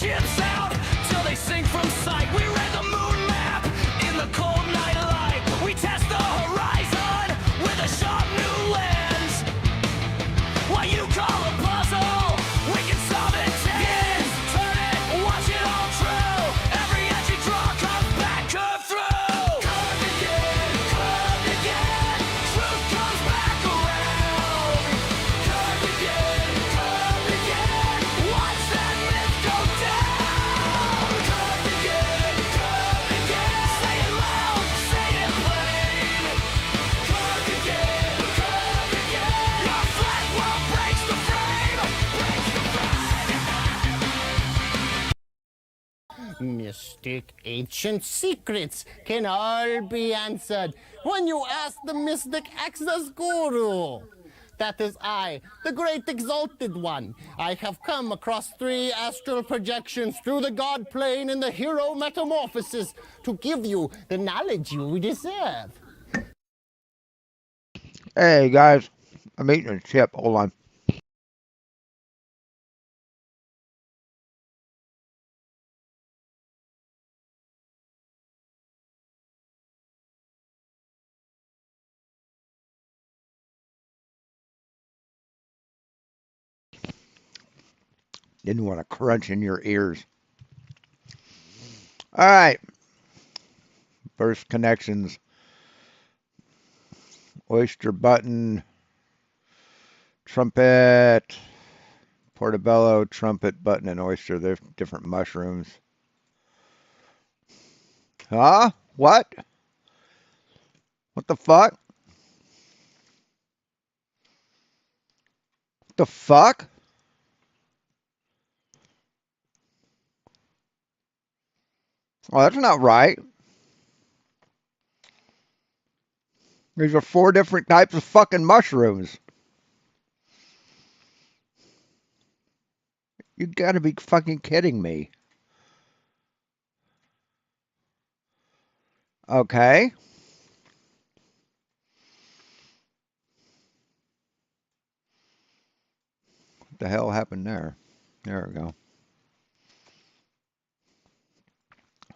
ships out till they sink from sight. We read the moon map in the cold night light. We test the horizon with a sharp new lens. What you call a puzzle, we can solve it. Yes, turn it, watch it all true. Every edge you draw comes back, curve through. Curved again, truth comes back around. Curved again, watch that myth go down. Curved again, say it loud, say it plain. Curved again, your flat world breaks the frame, breaks the frame. Mystic ancient secrets can all be answered when you ask the mystic access guru. That is I, the great exalted one. I have come across 3 astral projections through the god plane and the hero metamorphosis to give you the knowledge you deserve. Hey guys, I'm eating a chip. Hold on. Didn't want to crunch in your ears. All right. First connections. Oyster button. Trumpet. Portobello, trumpet, button, and oyster. They're different mushrooms. Huh? What? What the fuck? What the fuck? Oh, that's not right. These are 4 different types of fucking mushrooms. You gotta be fucking kidding me. Okay. What the hell happened there? There we go.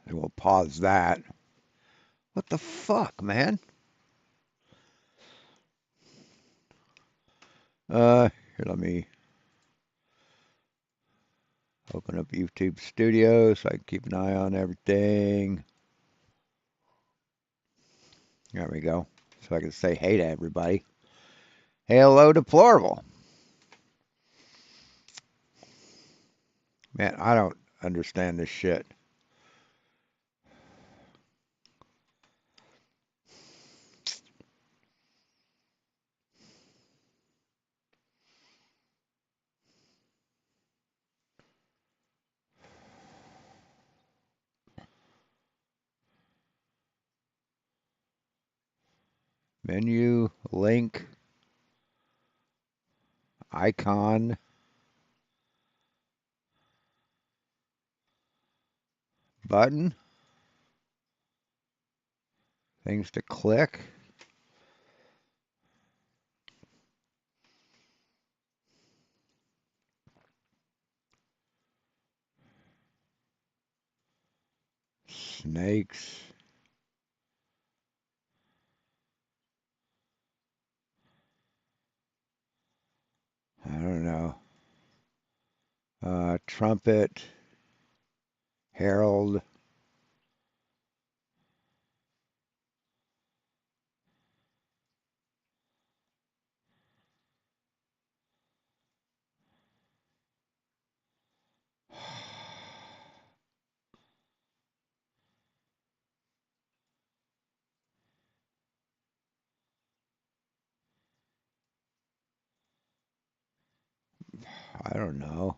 And we'll pause that. What the fuck, man? Here, let me open up YouTube Studio so I can keep an eye on everything. There we go. So I can say hey to everybody. Hello, Deplorable. Man, I don't understand this shit. Menu, link, icon, button, things to click. Snakes. I don't know. Trumpet, herald. I don't know.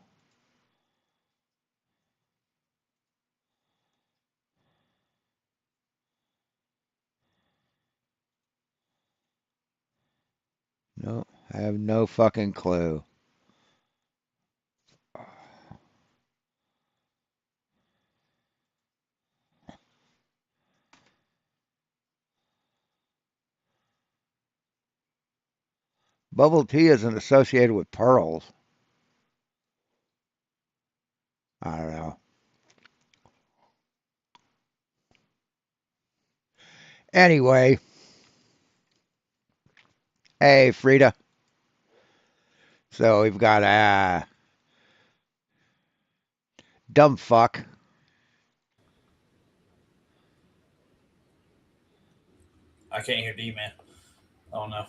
No, I have no fucking clue. Bubble tea isn't associated with pearls. I don't know. Anyway, hey Frida. So we've got a dumb fuck. I can't hear D man. Oh no.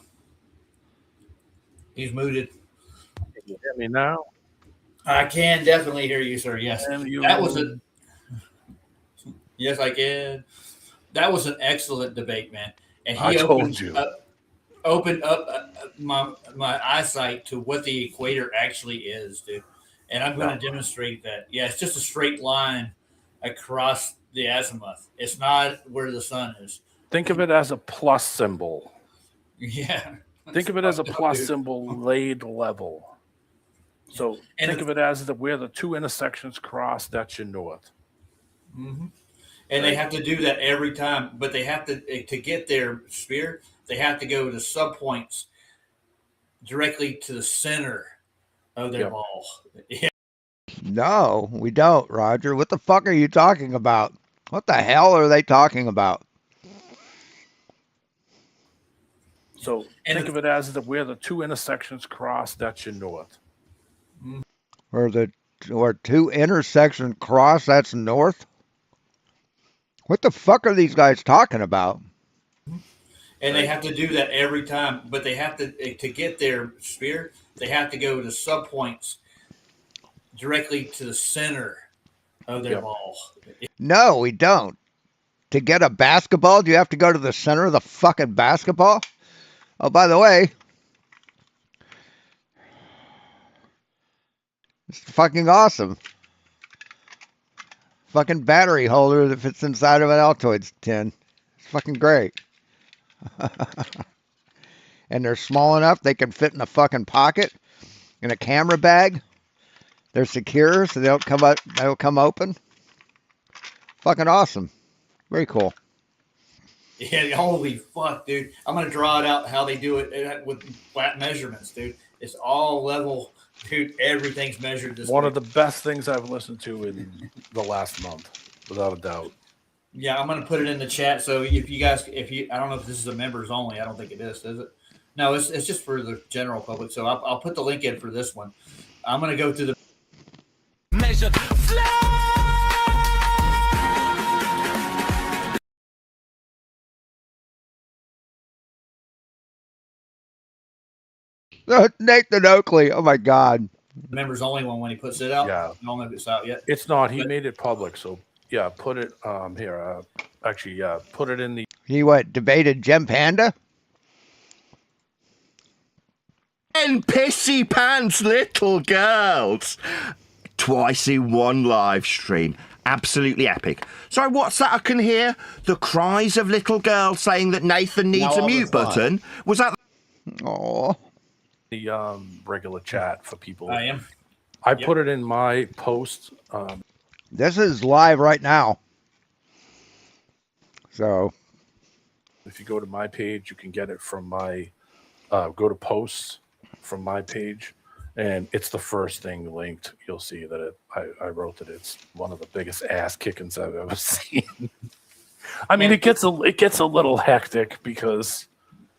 He's muted. Can you hear me now? I can definitely hear you, sir. Yes. That was a yes, I can. That was an excellent debate, man. And he I told you. Opened up my eyesight to what the equator actually is, dude. And I'm going to demonstrate that. Yeah, it's just a straight line across the azimuth. It's not where the sun is. Think of it as a plus symbol. Yeah. Think of it as a plus symbol laid level. So think of it as where the two intersections cross, that's your north. Mm-hmm. And they have to do that every time, but they have to get their sphere, they have to go to subpoints directly to the center of their ball. Yeah. No, we don't, Roger. What the fuck are you talking about? What the hell are they talking about? So think of it as where the two intersections cross, that's your north. Where two intersections cross, that's north? What the fuck are these guys talking about? And they have to do that every time, but they have to get their sphere, they have to go to subpoints directly to the center of their ball. No, we don't. To get a basketball, do you have to go to the center of the fucking basketball? Oh, by the way, it's fucking awesome. Fucking battery holder that fits inside of an Altoids tin. It's fucking great. And they're small enough they can fit in a fucking pocket, in a camera bag. They're secure, so they'll come open. Fucking awesome. Very cool. Yeah, holy fuck, dude. I'm going to draw it out how they do it with flat measurements, dude. It's all level, dude. Everything's measured this One way. of the best things I've listened to in the last month, without a doubt. Yeah, I'm going to put it in the chat. So if you guys, I don't know if this is a members only. I don't think it is it? No, it's just for the general public. So I'll put the link in for this one. I'm going to go through the Measured Nathan Oakley. Oh my God. members only one when he puts it out. Yeah. I don't know if it's out yet. It's not. He made it public. So, yeah, put it here. Actually, put it in the. He what? Debated Gem Panda? And pissy pants little girls. Twice in one live stream. Absolutely epic. So what's that I can hear? The cries of little girls saying that Nathan needs a mute button. Was that? Oh. The regular chat for people. I am. I put it in my post. This is live right now. So. If you go to my page, you can get it from my. Go to posts from my page, and it's the first thing linked. You'll see that I wrote that it's one of the biggest ass kickings I've ever seen. I mean, it gets a little hectic because.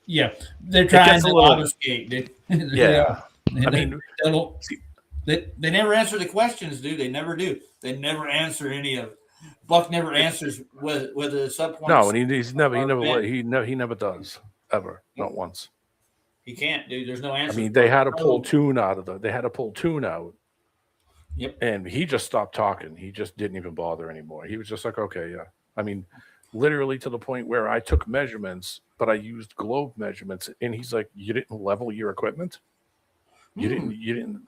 Yeah, they're trying to obfuscate, dude. Yeah, I mean, they never answer the questions, dude. They never do. They never answer any of it. Buck never answers whether the subpoints. No, and he never does ever, not once. He can't, dude. There's no answer. I mean, they had to pull Tune out. Yep. And he just stopped talking. He just didn't even bother anymore. He was just like, okay, yeah. I mean, literally to the point where I took measurements, but I used globe measurements, and he's like, "You didn't level your equipment. You didn't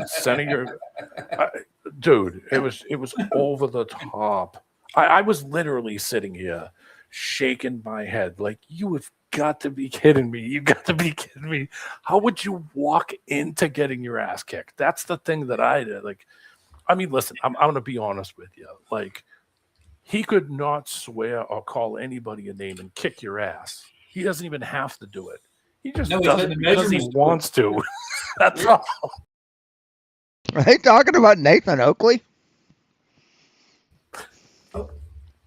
center your dude." It was over the top. I was literally sitting here shaking my head like, "You have got to be kidding me! You got to be kidding me! How would you walk into getting your ass kicked?" That's the thing that I did. Like, I mean, listen, I'm going to be honest with you. Like, he could not swear or call anybody a name and kick your ass. He doesn't even have to do it. He just does it because he wants to. That's all. Are they talking about Nathan Oakley?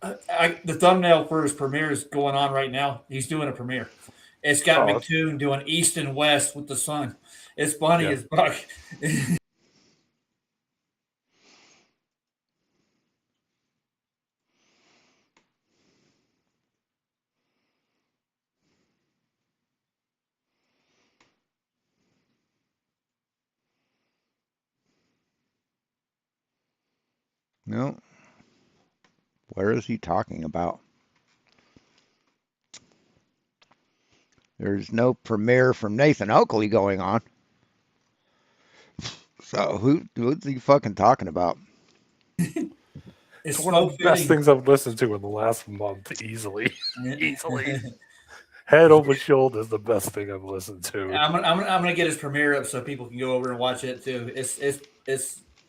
The thumbnail for his premiere is going on right now. He's doing a premiere. It's got Oh. McToon doing east and west with the sun. It's funny Yeah. as fuck. No. Where is he talking about? There's no premiere from Nathan Oakley going on. So who's he fucking talking about? It's One of so the best fitting. things I've listened to in the last month, easily. Easily. Head over shoulders, the best thing I've listened to. I'm gonna get his premiere up so people can go over and watch it too. It's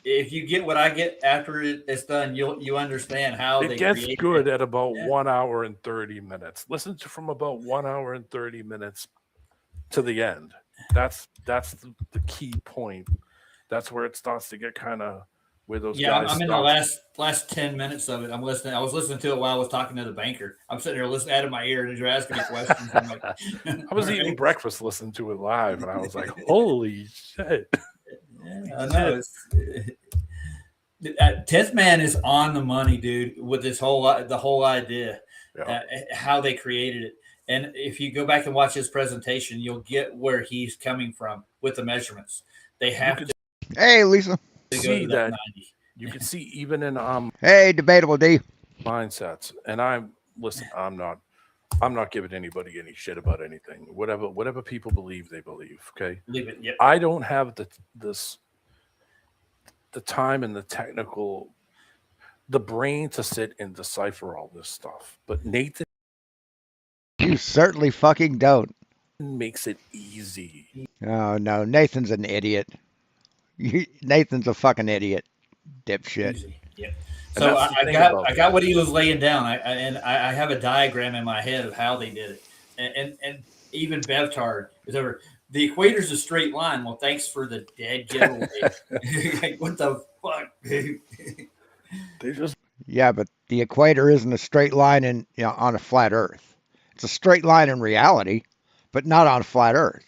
if you get what I get after it's done, you understand how It they gets created good it. at about Yeah. 1 hour and 30 minutes. Listen to from about 1 hour and 30 minutes to the end. That's the key point. That's where it starts to get kind of where those Yeah, guys I'm in the stop. last 10 minutes of it. I'm listening. I was listening to it while I was talking to the banker. I'm sitting there listening out of my ear, and you're asking me questions. I'm like, I was all eating right. breakfast listening to it live, and I was like, holy shit. Yeah, I know. Tenth Man is on the money, dude, with this the whole idea, Yeah. how they created it. And if you go back and watch his presentation, you'll get where he's coming from with the measurements. They have to Hey, Lisa. go See to that that 90. you can see even in Hey, Debatable D. mindsets. And I'm not giving anybody any shit about anything. Whatever people believe, they believe. Okay. Leave it. Yep. I don't have the time and the brain to sit and decipher all this stuff. But Nathan You certainly fucking don't. makes it easy. Oh, no. Nathan's an idiot. Nathan's a fucking idiot. Dipshit. Easy. Yep. And So that's the I thing got about I got what he was laying down. I have a diagram in my head of how they did it, and even Bevtard is over. The equator's a straight line. Well, thanks for the dead giveaway. Like, what the fuck, dude? They just Yeah, but the equator isn't a straight line on a flat Earth. It's a straight line in reality, but not on a flat Earth.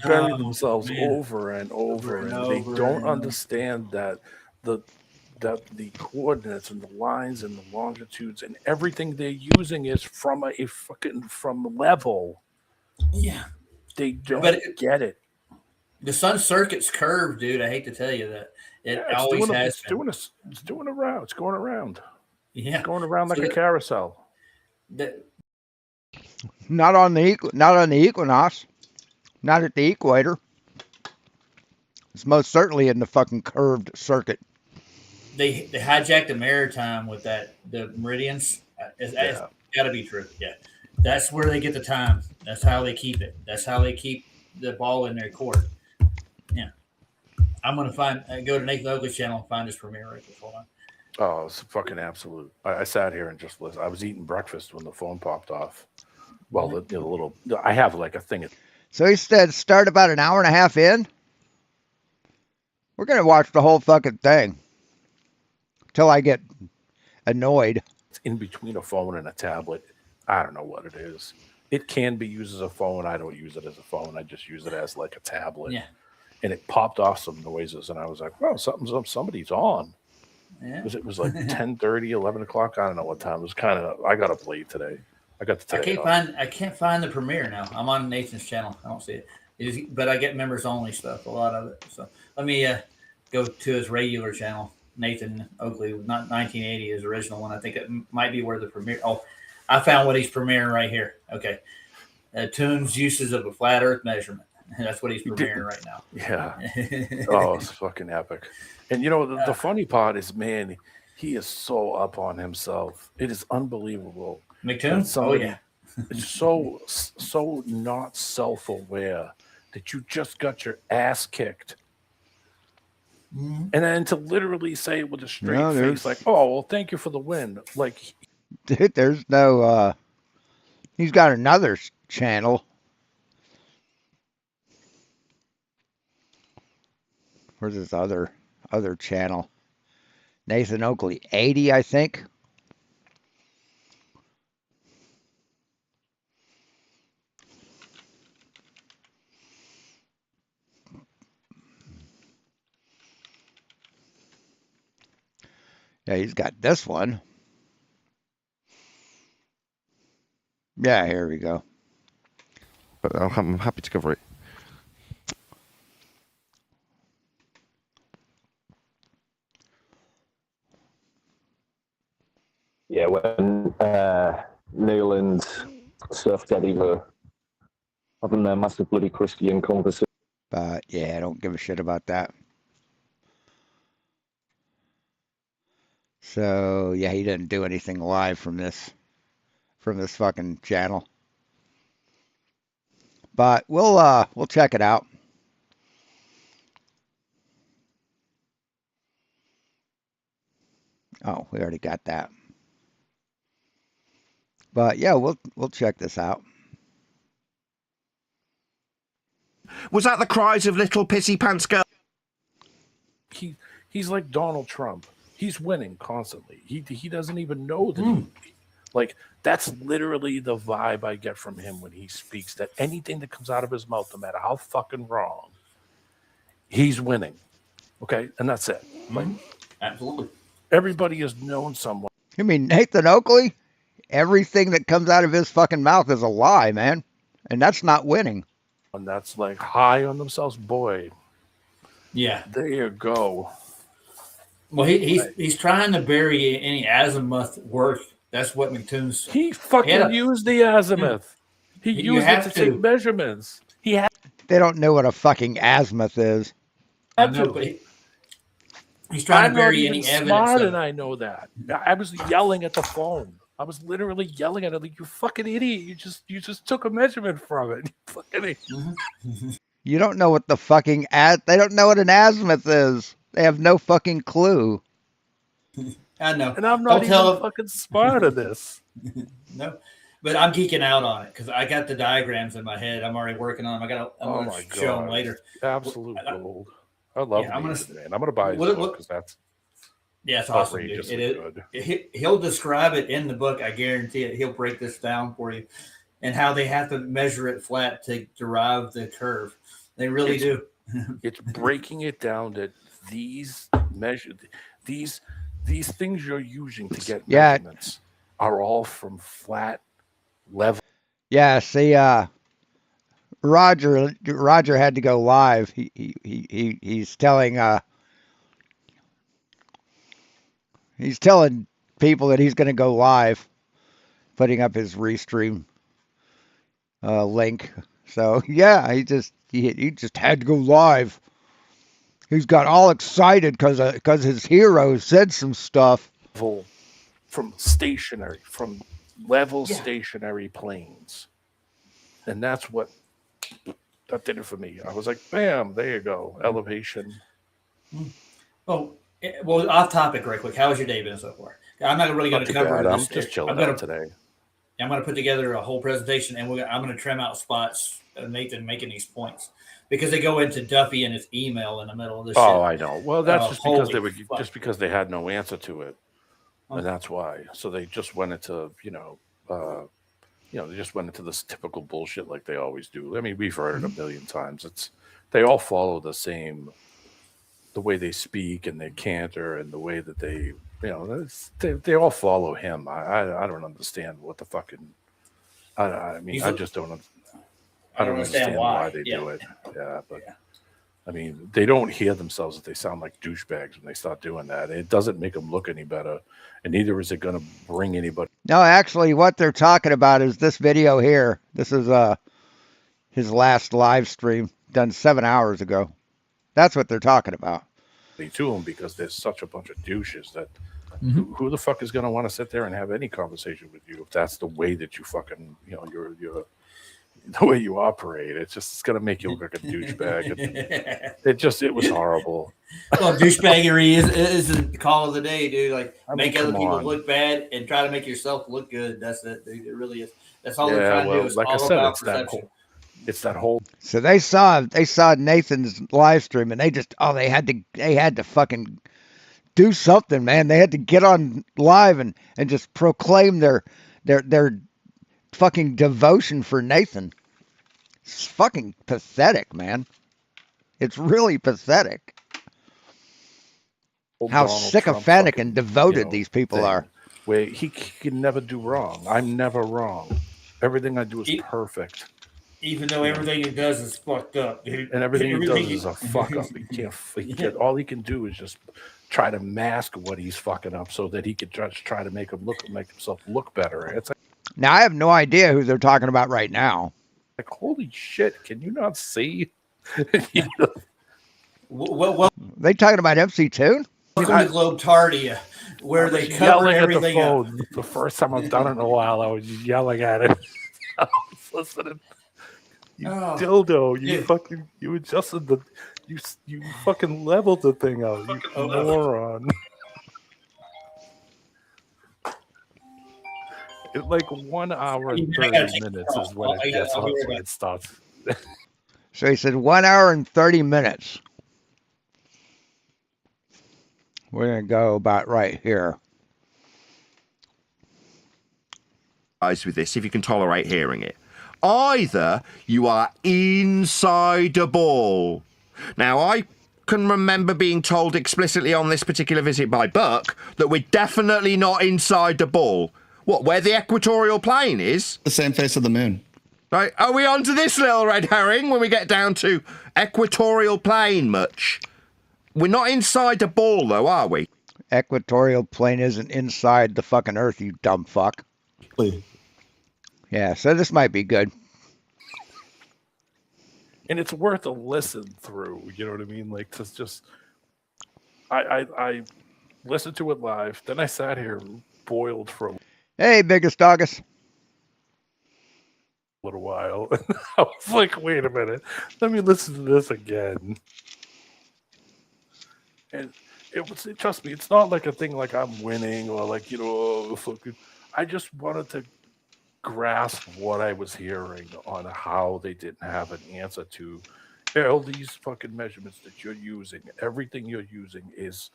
bury Oh, themselves man. over and over, and and over they and don't over. understand that the coordinates and the lines and the longitudes and everything they're using is from from level. Yeah, They don't But get it. the sun circuit's curved, dude. I hate to tell you that. It Yeah, always has been. it's doing around. It's going around. Yeah, Going around like So a carousel. the, Not on the equinox. Not at the equator. It's most certainly in the fucking curved circuit. they hijacked the maritime with the meridians. It's Yeah. got to be true. Yeah, that's where they get the time. That's how they keep it. That's how they keep the ball in their court. Yeah, I'm gonna go to Nathan Oakley's channel and find his premiere right there. Hold on. Oh, it's fucking absolute. I sat here and just listened. I was eating breakfast when the phone popped off. Well, the little. I have like a thing. So he said start about an hour and a half in. We're going to watch the whole fucking thing till I get annoyed. It's in between a phone and a tablet. I don't know what it is. It can be used as a phone. I don't use it as a phone. I just use it as like a tablet. Yeah, And it popped off some noises, and I was like, "Well, something's up. Somebody's on." yeah. Because it was like 10:30, 11 o'clock. I don't know what time. It was kind of. I got up late today. I got the today off. I can't find the premiere now. I'm on Nathan's channel. I don't see it. But I get members only stuff. A lot of it. So let me go to his regular channel. Nathan Oakley, not 1980, his original one. I think it might be where the premiere. Oh, I found what he's premiering right here. Okay, Toon's uses of a flat Earth measurement. That's what he's premiering right now. Yeah. Oh, it's fucking epic. And you know the funny part is, man, he is so up on himself. It is unbelievable. McToon? Oh Somebody yeah. is so not self-aware that you just got your ass kicked. And then to literally say it with a straight No, face, there's- like, "Oh, well, thank you for the win." Like, Dude, there's no. He's got another channel. Where's his other? other channel. Nathan Oakley 80, I think. Yeah, he's got this one. Yeah, here we go. But I'm happy to cover it. Yeah, when Neil and Surf Daddy were having their massive bloody Christian conversation. But yeah, I don't give a shit about that. So yeah, he didn't do anything live from this fucking channel. But we'll check it out. Oh, we already got that. But yeah, we'll check this out. Was that the cries of little pissy pants girl? He's like Donald Trump. He's winning constantly. He doesn't even know that. Like, that's literally the vibe I get from him when he speaks. That anything that comes out of his mouth, no matter how fucking wrong, he's winning. Okay, and that's it. Like, Absolutely. everybody has known someone. You mean Nathan Oakley? Everything that comes out of his fucking mouth is a lie, man. And that's not winning. And that's like high on themselves. Boy, Yeah. there you go. Well, he's trying to bury any azimuth work. That's what McToon's. He fucking used the azimuth. He You used it have to to. take measurements. He had They don't know what a fucking azimuth is. I know, but he's trying I'm to bury not any even evidence. smart, Of and I know that. I was yelling at the phone. I was literally yelling at it like, "You fucking idiot! You just took a measurement from it. You fucking idiot." You don't know what the fucking they don't know what an azimuth is. They have no fucking clue. I know, And I'm not Don't tell even him- fucking smart at this. No, but I'm geeking out on it because I got the diagrams in my head. I'm already working on them. I'm Oh going my to show them God. later. Absolute gold. I love Yeah, I'm gonna- Nathan, man. I'm gonna buy his What- book because that's Yeah, it's awesome, dude. outrageously It good. is. He'll describe it in the book. I guarantee it. He'll break this down for you, and how they have to measure it flat to derive the curve. They really do. It's breaking it down that these things you're using to get Yeah. measurements are all from flat level. Yeah, see, Roger had to go live. He's telling people that he's going to go live, putting up his restream link. So yeah, he just had to go live. He's got all excited because his hero said some stuff. From level stationary planes, and that's what that did it for me. I was like, bam, there you go, elevation. Well, off topic, right quick. How has your day been so far? I'm not really going Not to too cover bad. I'm this. just chilling I'm gonna, out today. I'm going to put together a whole presentation, and I'm going to trim out spots of Nathan making these points because they go into Duffy and his email in the middle of the Oh, shit. I know. Well, that's just because holy fuck. just because they had no answer to it, and that's why. So they just went into they just went into this typical bullshit like they always do. I mean, we've heard it a million times. They all follow the way they speak and their canter and the way that they they all follow him. I don't understand what the fucking. I mean, I just don't. I don't understand why they do it. Yeah, but I mean, they don't hear themselves if they sound like douchebags when they start doing that. It doesn't make them look any better, and neither is it going to bring anybody. No, actually, what they're talking about is this video here. This is his last live stream done 7 hours ago. That's what they're talking about. To them because there's such a bunch of douches that who the fuck is going to want to sit there and have any conversation with you if that's the way that you fucking you're the way you operate. It's going to make you look like a douchebag. It was horrible. Well, douchebaggery is the call of the day, dude. Like, I mean, make other come people on. look bad and try to make yourself look good. That's it, dude. It really is. That's all they're Yeah, trying to do. well, Is like I all said, about it's that perception. It's that whole So they saw Nathan's live stream, and they had to fucking do something, man. They had to get on live and just proclaim their fucking devotion for Nathan. It's fucking pathetic, man. It's really pathetic how Donald sycophantic Trump and devoted fucking, these people thing, are. where he can never do wrong. I'm never wrong. Everything I do is perfect. Even though everything he does is fucked up, dude. And everything he does is a fuck up. All he can do is just try to mask what he's fucking up so that he could just try to make himself look better. It's Now I have no idea who they're talking about right now. like, holy shit, can you not see? Well, They talking about MC2? welcome to Globetardia, where they cover yelling at the everything up. phone. The first time I've done it in a while, I was yelling at it. I was listening. You dildo, you adjusted you fucking leveled the thing out, you moron. It, like 1 hour and 30 minutes is when it gets on, so it starts. So he said 1 hour and 30 minutes. We're going to go about right here. With this, if you can tolerate hearing it. Either you are inside a ball. Now, I can remember being told explicitly on this particular visit by Buck that we're definitely not inside the ball. What, where the equatorial plane is? The same face of the moon. Right, are we on to this little red herring when we get down to equatorial plane much? We're not inside the ball, though, are we? Equatorial plane isn't inside the fucking Earth, you dumb fuck. Yeah, so this might be good. And it's worth a listen through, you know what I mean? Like, to just, I listened to it live, then I sat here boiled for a Hey, biggest doggus. little while. I was like, wait a minute, let me listen to this again. And trust me, it's not like a thing like I'm winning or like, fucking, I just wanted to grasp what I was hearing on how they didn't have an answer to all these fucking measurements that you're using. Everything you're using is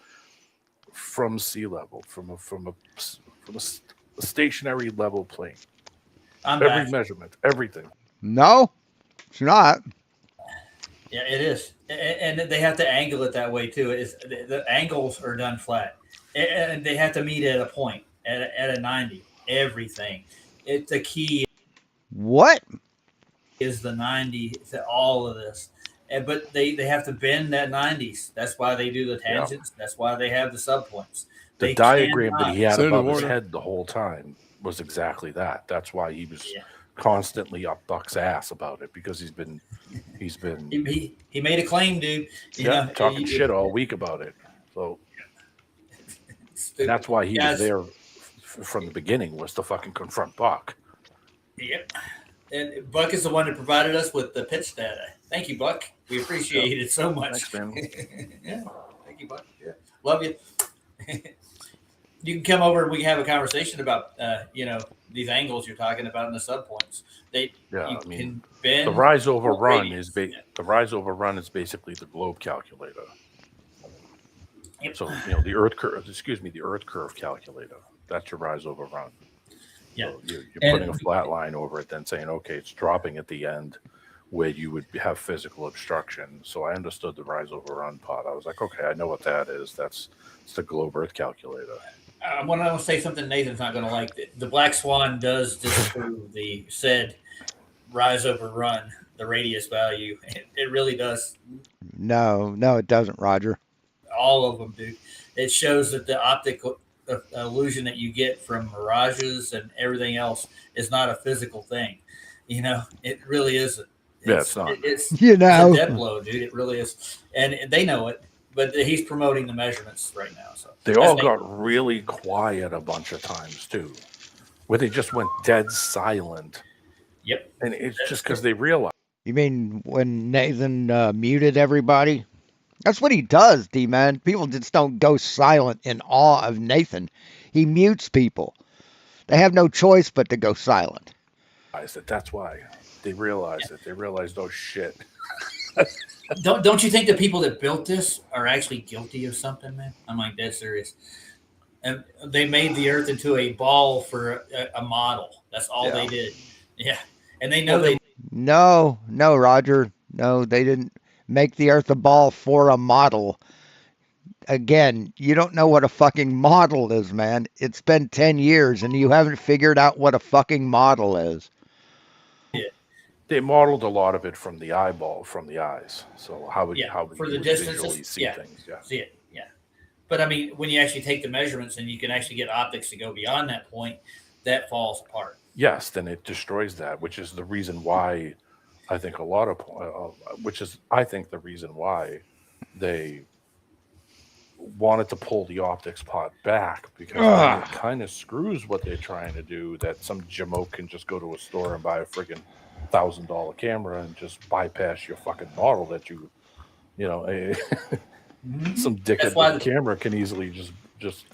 from sea level, from a stationary level plane. Every measurement, everything. No, it's not. Yeah, it is, and they have to angle it that way too. The angles are done flat, and they have to meet at a point at a 90. Everything. It's the key. What is the 90 to all of this? But they have to bend that 90s. That's why they do the tangents. Yeah. That's why they have the subpoints. The diagram that he had above his head the whole time was exactly that. That's why he was constantly up Buck's ass about it, because he's been he made a claim, dude. Talking shit all week about it. So that's why he was there from the beginning, was to fucking confront Buck. Yep. And Buck is the one that provided us with the pitch data. Thank you, Buck. We appreciate it so much. Thanks, man. Yeah. Thank you, Buck. Yeah. Love you. You can come over and we can have a conversation about these angles you're talking about in the subpoints. Can bend the rise over run is the rise over run is basically the globe calculator. Yep. So the Earth curve calculator. That's your rise over run. Yeah, so you're putting a flat line over it, then saying, okay, it's dropping at the end where you would have physical obstruction. So I understood the rise over run part. I was like, okay, I know what that is. It's the globe Earth calculator. I want to say something Nathan's not going to like. The Black Swan does disprove the said rise over run, the radius value. It really does. No, it doesn't, Roger. All of them do. It shows that the optical illusion that you get from mirages and everything else is not a physical thing. It really isn't. It's not. It's a death blow, dude. It really is. And they know it, but he's promoting the measurements right now. So they all got really quiet a bunch of times too, where they just went dead silent. Yep. And it's just because they realized. You mean when Nathan muted everybody? That's what he does, D-Man. People just don't go silent in awe of Nathan. He mutes people. They have no choice but to go silent. That's why. They realized it. They realized, oh shit. Don't you think the people that built this are actually guilty of something, man? I'm like dead serious. And they made the Earth into a ball for a model. That's all they did. Yeah, and they know No, Roger. No, they didn't make the Earth a ball for a model. Again, you don't know what a fucking model is, man. It's been 10 years and you haven't figured out what a fucking model is. They modeled a lot of it from the eyeball, from the eyes. So how would for you the distances, visually see things? Yeah. See it. Yeah, but I mean, when you actually take the measurements and you can actually get optics to go beyond that point, that falls apart. Yes, then it destroys that, which is the reason why I think the reason why they wanted to pull the optics pod back, because it kind of screws what they're trying to do, that some jamoke can just go to a store and buy a friggin' $1,000 camera and just bypass your fucking model that some dick at the camera can easily just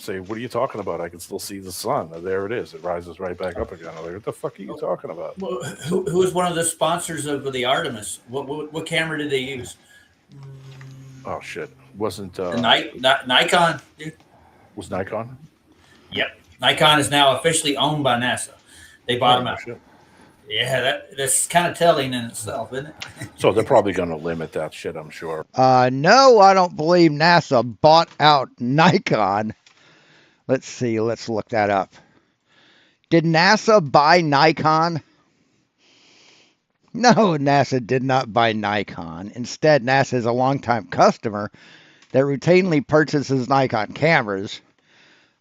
say, what are you talking about? I can still see the sun. There it is. It rises right back up again. I'm like, what the fuck are you talking about? Well, who was one of the sponsors of the Artemis? What camera did they use? Oh shit! Wasn't Nikon? Dude. Was Nikon? Yep, Nikon is now officially owned by NASA. They bought them out. Shit. Yeah, that's kind of telling in itself, isn't it? So they're probably going to limit that shit, I'm sure. No, I don't believe NASA bought out Nikon. Let's see. Let's look that up. Did NASA buy Nikon? No, NASA did not buy Nikon. Instead, NASA is a longtime customer that routinely purchases Nikon cameras.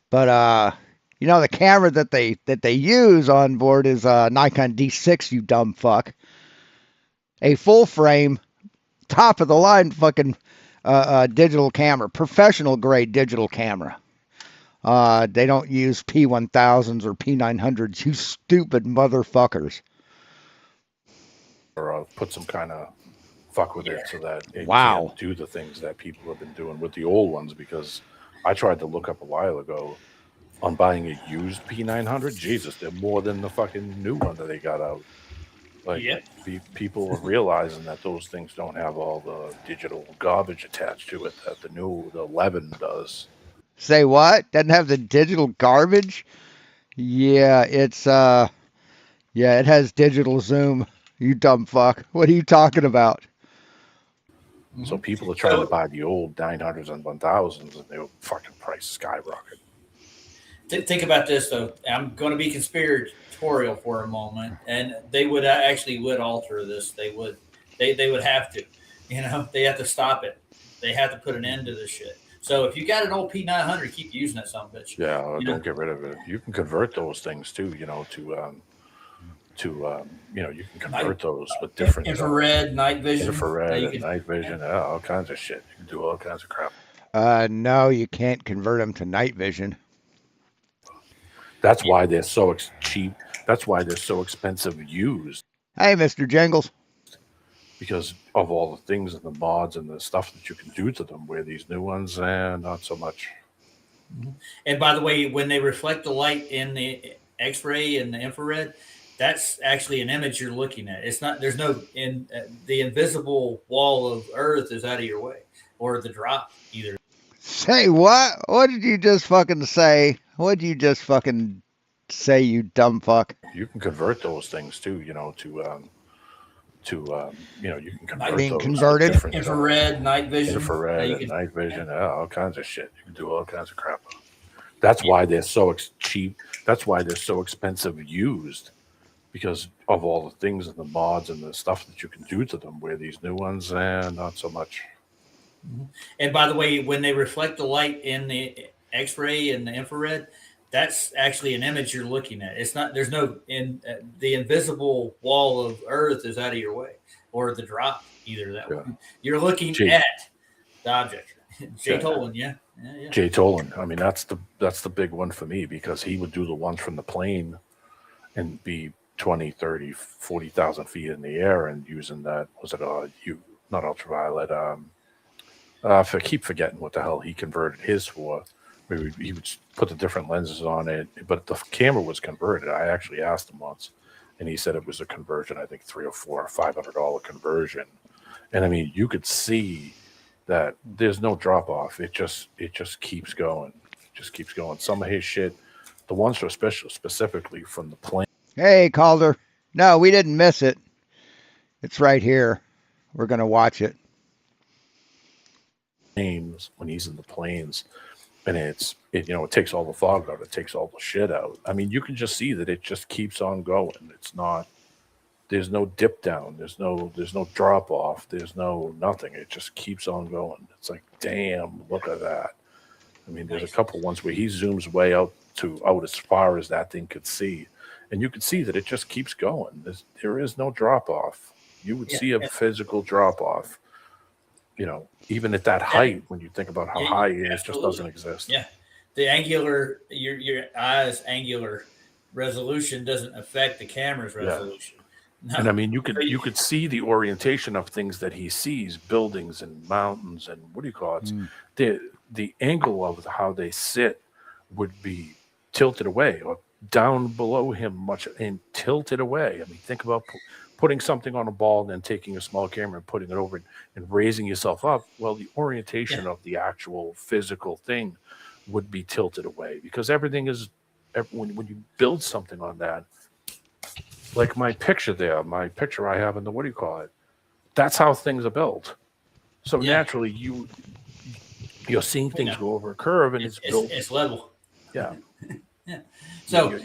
But the camera that they use on board is a Nikon D6, you dumb fuck. A full frame, top of the line fucking digital camera, professional grade digital camera. They don't use P1000s or P900s, you stupid motherfuckers. Or put some kind of fuck with it so that it Wow. can't do the things that people have been doing with the old ones, because I tried to look up a while ago on buying a used P900. Jesus, they're more than the fucking new one that they got out. Like, people are realizing that those things don't have all the digital garbage attached to it that the 11 does. Say what? Doesn't have the digital garbage? Yeah, it has digital zoom. You dumb fuck. What are you talking about? So people are trying to buy the old 900s and 1000s, and their fucking price skyrocket. Think about this, though. I'm going to be conspiratorial for a moment, and they would alter this. They would have to. They have to stop it. They have to put an end to this shit. So if you got an old P900, keep using that son of a bitch. Yeah, don't get rid of it. You can convert those things too, you can convert those with different infrared, night vision, night vision, all kinds of shit. You can do all kinds of crap. No, you can't convert them to night vision. That's why they're so cheap. That's why they're so expensive used. Hey, Mr. Jingles. Because of all the things and the mods and the stuff that you can do to them, where these new ones, not so much. And by the way, when they reflect the light in the X-ray and the infrared, that's actually an image you're looking at. It's not. There's no the invisible wall of Earth is out of your way, or the drop either. Say what? What did you just fucking say? What did you just fucking say, you dumb fuck? You can convert those things too, you can convert being those converted. Infrared, night vision, night vision, all kinds of shit. You can do all kinds of crap. That's why they're so cheap. That's why they're so expensive used. Because of all the things and the mods and the stuff that you can do to them, where these new ones, not so much. And by the way, when they reflect the light in the X-ray and the infrared, that's actually an image you're looking at. It's not. There's no the invisible wall of Earth is out of your way, or the drop either that way. You're looking at the object. Jay Tolan, yeah. Jay Tolan. I mean, that's the big one for me, because he would do the ones from the plane and be 20, 30, 40,000 feet in the air, and using that, not ultraviolet. I keep forgetting what the hell he converted his for. He would put the different lenses on it, but the camera was converted. I actually asked him once, and he said it was a conversion, I think $300 or $500 conversion. And I mean, you could see that there's no drop off. It just keeps going. It just keeps going. Some of his shit, the ones for specifically from the plane. Hey, Calder. No, we didn't miss it. It's right here. We're going to watch it. When he's in the planes, and it takes all the fog out, it takes all the shit out. I mean, you can just see that it just keeps on going. It's not, there's no dip down, there's no drop off, there's no nothing. It just keeps on going. It's like, damn, look at that. I mean, there's a couple ones where he zooms way out as far as that thing could see, and you can see that it just keeps going. There is no drop off. You would see a physical drop off. Even at that height, when you think about how high it is, just doesn't exist. Yeah, the angular, your eye's angular resolution doesn't affect the camera's resolution. No. And I mean, you could see the orientation of things that he sees, buildings and mountains and what do you call it? The angle of how they sit would be tilted away or down below him much and tilted away. I mean, think about putting something on a ball and then taking a small camera and putting it over and raising yourself up. Well, the orientation of the actual physical thing would be tilted away because everything is, when you build something on that, like my picture I have in the, what do you call it? That's how things are built. So naturally you're seeing things go over a curve and it's built. It's level. Yeah. Yeah. So,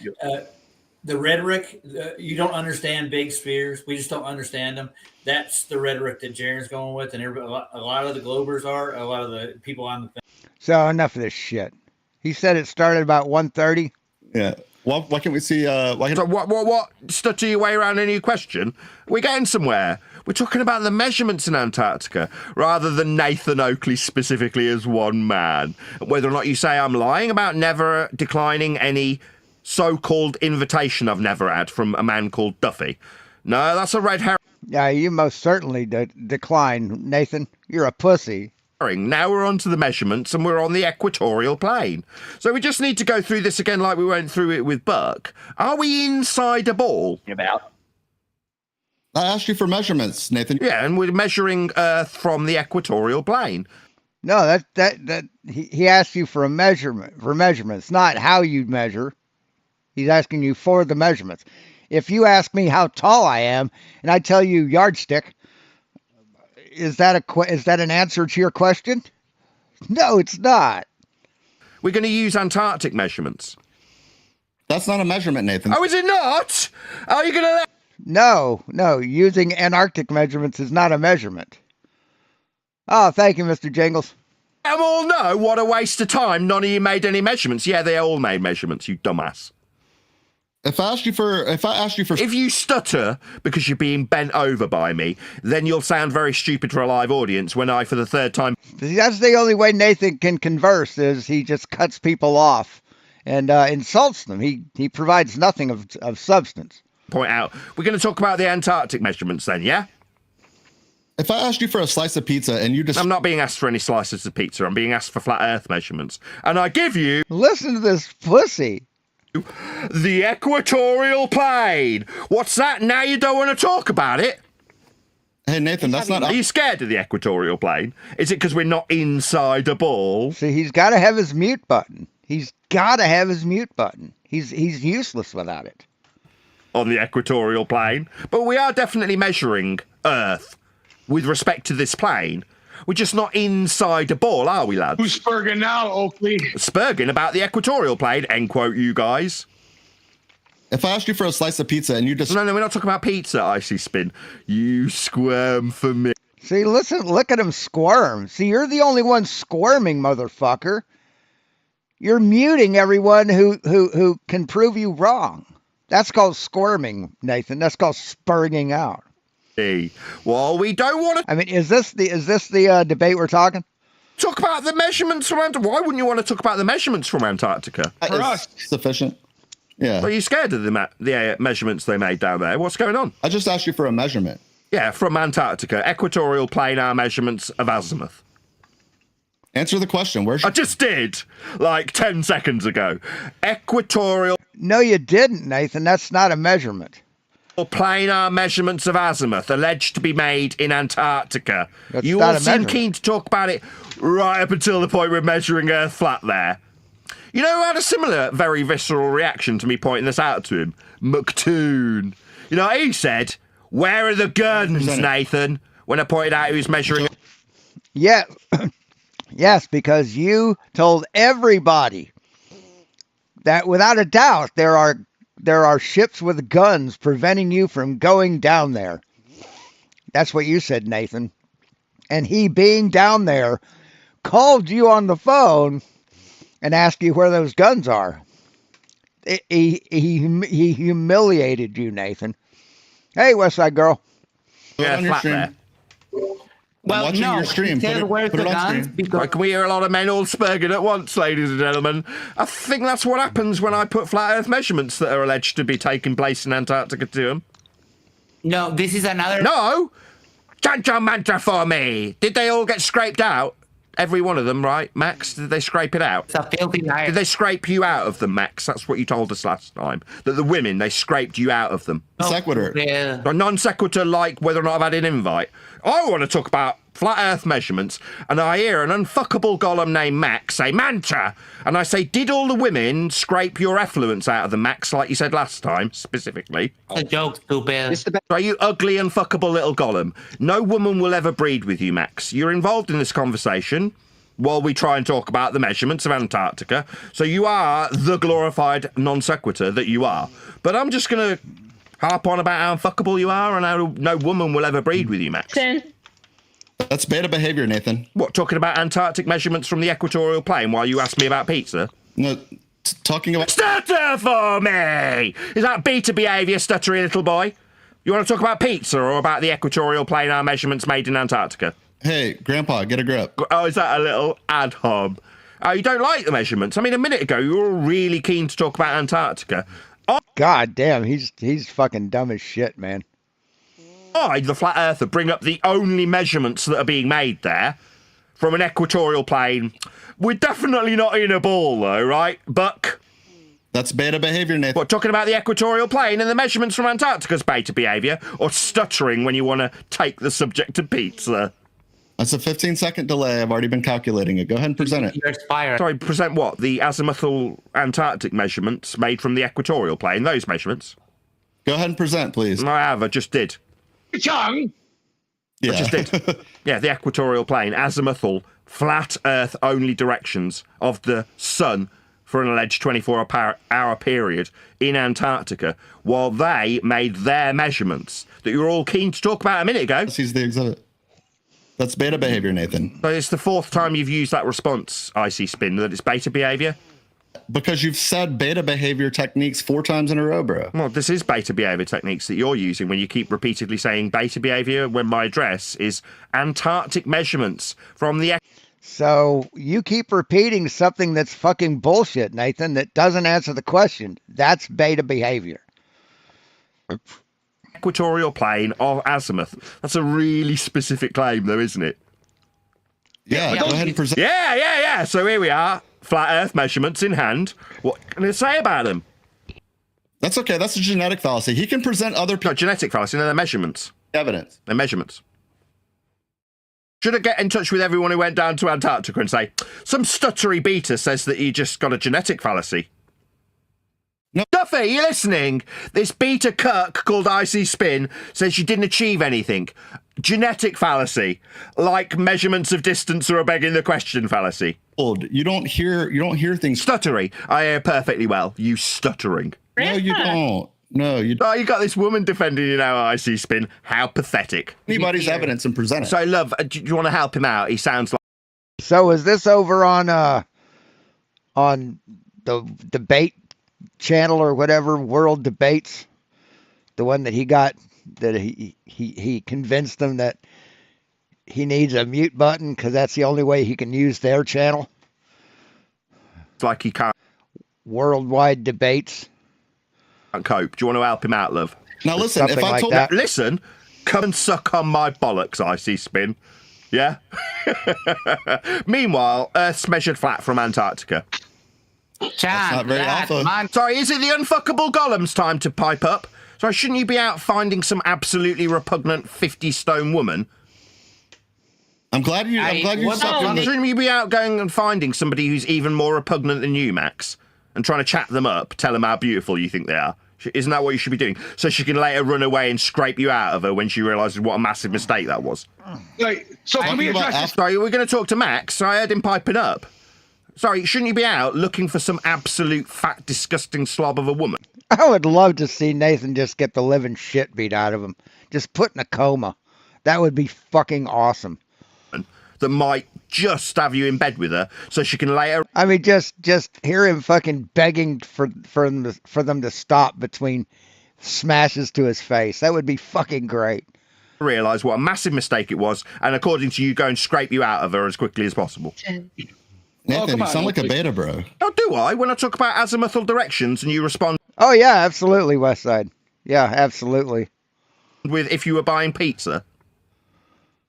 the rhetoric, you don't understand big spheres. We just don't understand them. That's the rhetoric that Jaren's going with, and a lot of the Globers are, a lot of the people on the thing. So enough of this shit. He said it started about 1:30. Yeah. Well, why can't we see? So what? Stutter your way around any question? We're getting somewhere. We're talking about the measurements in Antarctica rather than Nathan Oakley specifically as one man. Whether or not you say I'm lying about never declining any so-called invitation I've never had from a man called Duffy. No, that's a red herring. Yeah, you most certainly decline, Nathan. You're a pussy. Now we're on to the measurements and we're on the equatorial plane. So we just need to go through this again like we went through it with Buck. Are we inside a ball? About. I asked you for measurements, Nathan. Yeah, and we're measuring Earth from the equatorial plane. No, that he asked you for measurements, not how you measure. He's asking you for the measurements. If you ask me how tall I am and I tell you yardstick, is that an answer to your question? No, it's not. We're going to use Antarctic measurements. That's not a measurement, Nathan. Oh, is it not? Are you going to let... No, using Antarctic measurements is not a measurement. Oh, thank you, Mr. Jingles. Let them all know what a waste of time. None of you made any measurements. Yeah, they all made measurements, you dumbass. If I asked you for, if you stutter because you're being bent over by me, then you'll sound very stupid for a live audience when I, for the third time... That's the only way Nathan can converse, is he just cuts people off and insults them. He provides nothing of substance. Point out, we're going to talk about the Antarctic measurements then, yeah? If I asked you for a slice of pizza and you just... I'm not being asked for any slices of pizza. I'm being asked for flat Earth measurements. And I give you... Listen to this pussy. The equatorial plane. What's that? Now you don't want to talk about it? Hey, Nathan, that's not... Are you scared of the equatorial plane? Is it because we're not inside a ball? See, he's got to have his mute button. He's useless without it. On the equatorial plane. But we are definitely measuring Earth with respect to this plane. We're just not inside a ball, are we, lads? Who's spurging now, Oakley? Spurging about the equatorial plane, end quote, you guys. If I asked you for a slice of pizza and you just... No, we're not talking about pizza, Icy Spin. You squirm for me. See, look at him squirm. See, you're the only one squirming, motherfucker. You're muting everyone who can prove you wrong. That's called squirming, Nathan. That's called spurging out. Well, we don't want to... I mean, is this the debate we're talking? Talk about the measurements from Antarctica. Why wouldn't you want to talk about the measurements from Antarctica? For us. Sufficient. Yeah. Are you scared of the measurements they made down there? What's going on? I just asked you for a measurement. Yeah, from Antarctica. Equatorial planar measurements of azimuth. Answer the question. I just did, like 10 seconds ago. Equatorial... No, you didn't, Nathan. That's not a measurement. Or planar measurements of azimuth alleged to be made in Antarctica. That's You not all a seem measurement. keen to talk about it right up until the point we're measuring Earth flat there. You know who had a similar, very visceral reaction to me pointing this out to him? McToon. You know what he said? Where are the guns, Nathan? When I pointed out he was measuring... Yeah. Yes, because you told everybody that without a doubt there are ships with guns preventing you from going down there. That's what you said, Nathan. And he, being down there, called you on the phone and asked you where those guns are. He humiliated you, Nathan. Hey, West Side Girl. Yeah, on your flat stream. there. Well, watching no, your stream. he Put said it- where's put the it on guns stream. because Like, we hear a lot of men all spurging at once, ladies and gentlemen. I think that's what happens when I put flat Earth measurements that are alleged to be taking place in Antarctica to them. no, this is another. No! Chancha manta for me! Did they all get scraped out? Every one of them, right, Max? Did they scrape it out? It's a filthy liar. Did they scrape you out of them, Max? That's what you told us last time. That the women, they scraped you out of them. Sequitur. A non sequitur like whether or not I've had an invite. I want to talk about flat Earth measurements, and I hear an unfuckable golem named Max say Manta, and I say, did all the women scrape your effluence out of them, Max, like you said last time, specifically? It's a joke, stupid. So you ugly unfuckable little golem. No woman will ever breed with you, Max. You're involved in this conversation while we try and talk about the measurements of Antarctica. So you are the glorified non sequitur that you are. But I'm just going to harp on about how unfuckable you are and how no woman will ever breed with you, Max. That's beta behavior, Nathan. What, talking about Antarctic measurements from the equatorial plane while you ask me about pizza? No, talking about Stutter for me! Is that beta behaviour, stuttery little boy? You want to talk about pizza or about the equatorial planar measurements made in Antarctica? hey, Grandpa, get a grip. Oh, is that a little ad hoc? Oh, you don't like the measurements? I mean, a minute ago, you were all really keen to talk about Antarctica. God damn, he's fucking dumb as shit, man. I, the flat earther, bring up the only measurements that are being made there from an equatorial plane. We're definitely not in a ball, though, right, Buck? That's beta behavior, Nathan. What, talking about the equatorial plane and the measurements from Antarctica's beta behaviour, or stuttering when you want to take the subject to pizza? That's a 15-second delay. I've already been calculating it. Go ahead and present it. You're expired. Sorry, present what? The azimuthal Antarctic measurements made from the equatorial plane, those measurements? Go ahead and present, please. I have, I just did. Yeah. Just did. Yeah, the equatorial plane, azimuthal, flat Earth only directions of the sun for an alleged 24-hour period in Antarctica, while they made their measurements that you were all keen to talk about a minute ago. Sees the exhibit. That's beta behavior, Nathan. So it's the fourth time you've used that response, Icy Spin, that it's beta behavior. Because you've said beta behavior techniques 4 times in a row, bro. Well, this is beta behavior techniques that you're using when you keep repeatedly saying beta behavior when my address is Antarctic measurements from the So you keep repeating something that's fucking bullshit, Nathan, that doesn't answer the question. That's beta behavior. equatorial plane of azimuth. That's a really specific claim, though, isn't it? Yeah, go ahead and present. Yeah. So here we are, flat Earth measurements in hand. What can I say about them? That's okay. That's a genetic fallacy. He can present other Not genetic fallacy, no, they're measurements. evidence. They're measurements. Should I get in touch with everyone who went down to Antarctica and say, some stuttery beta says that you just got a genetic fallacy? No. Duffy, you listening? This beta cuck called Icy Spin says you didn't achieve anything. Genetic fallacy, like measurements of distance are a begging the question fallacy. You don't hear things. Stuttery, I hear perfectly well. You stuttering. No, you don't. No, you don't. Oh, you got this woman defending you now, Icy Spin. How pathetic. Anybody's evidence and present it. So, love, do you want to help him out? He sounds like. So is this over on the debate channel or whatever, World Debates? The one that he got, that he convinced them that he needs a mute button because that's the only way he can use their channel. Like he can't Worldwide Debates. cope. Do you want to help him out, love? Now listen, if Something I like told that. Listen, come and suck on my bollocks, Icy Spin. Yeah? Meanwhile, Earth's measured flat from Antarctica. Chan, not very lad, alpha. man. Sorry, is it the unfuckable golem's time to pipe up? So shouldn't you be out finding some absolutely repugnant 50-stone woman? I'm glad you stopped doing this. Shouldn't you be out going and finding somebody who's even more repugnant than you, Max, and trying to chat them up, tell them how beautiful you think they are? Isn't that what you should be doing? So she can later run away and scrape you out of her when she realises what a massive mistake that was. Right. So can we address this? Sorry, we're going to talk to Max. I heard him piping up. Sorry, shouldn't you be out looking for some absolute fat, disgusting slob of a woman? I would love to see Nathan just get the living shit beat out of him. Just put in a coma. That would be fucking awesome. That might just have you in bed with her so she can later... I mean, just hear him fucking begging for them to stop between smashes to his face. That would be fucking great. Realise what a massive mistake it was, and according to you, go and scrape you out of her as quickly as possible. Nathan, you sound like a beta bro. Oh, do I? When I talk about azimuthal directions and you respond Oh, yeah, absolutely, Westside. Yeah, absolutely. with if you were buying pizza.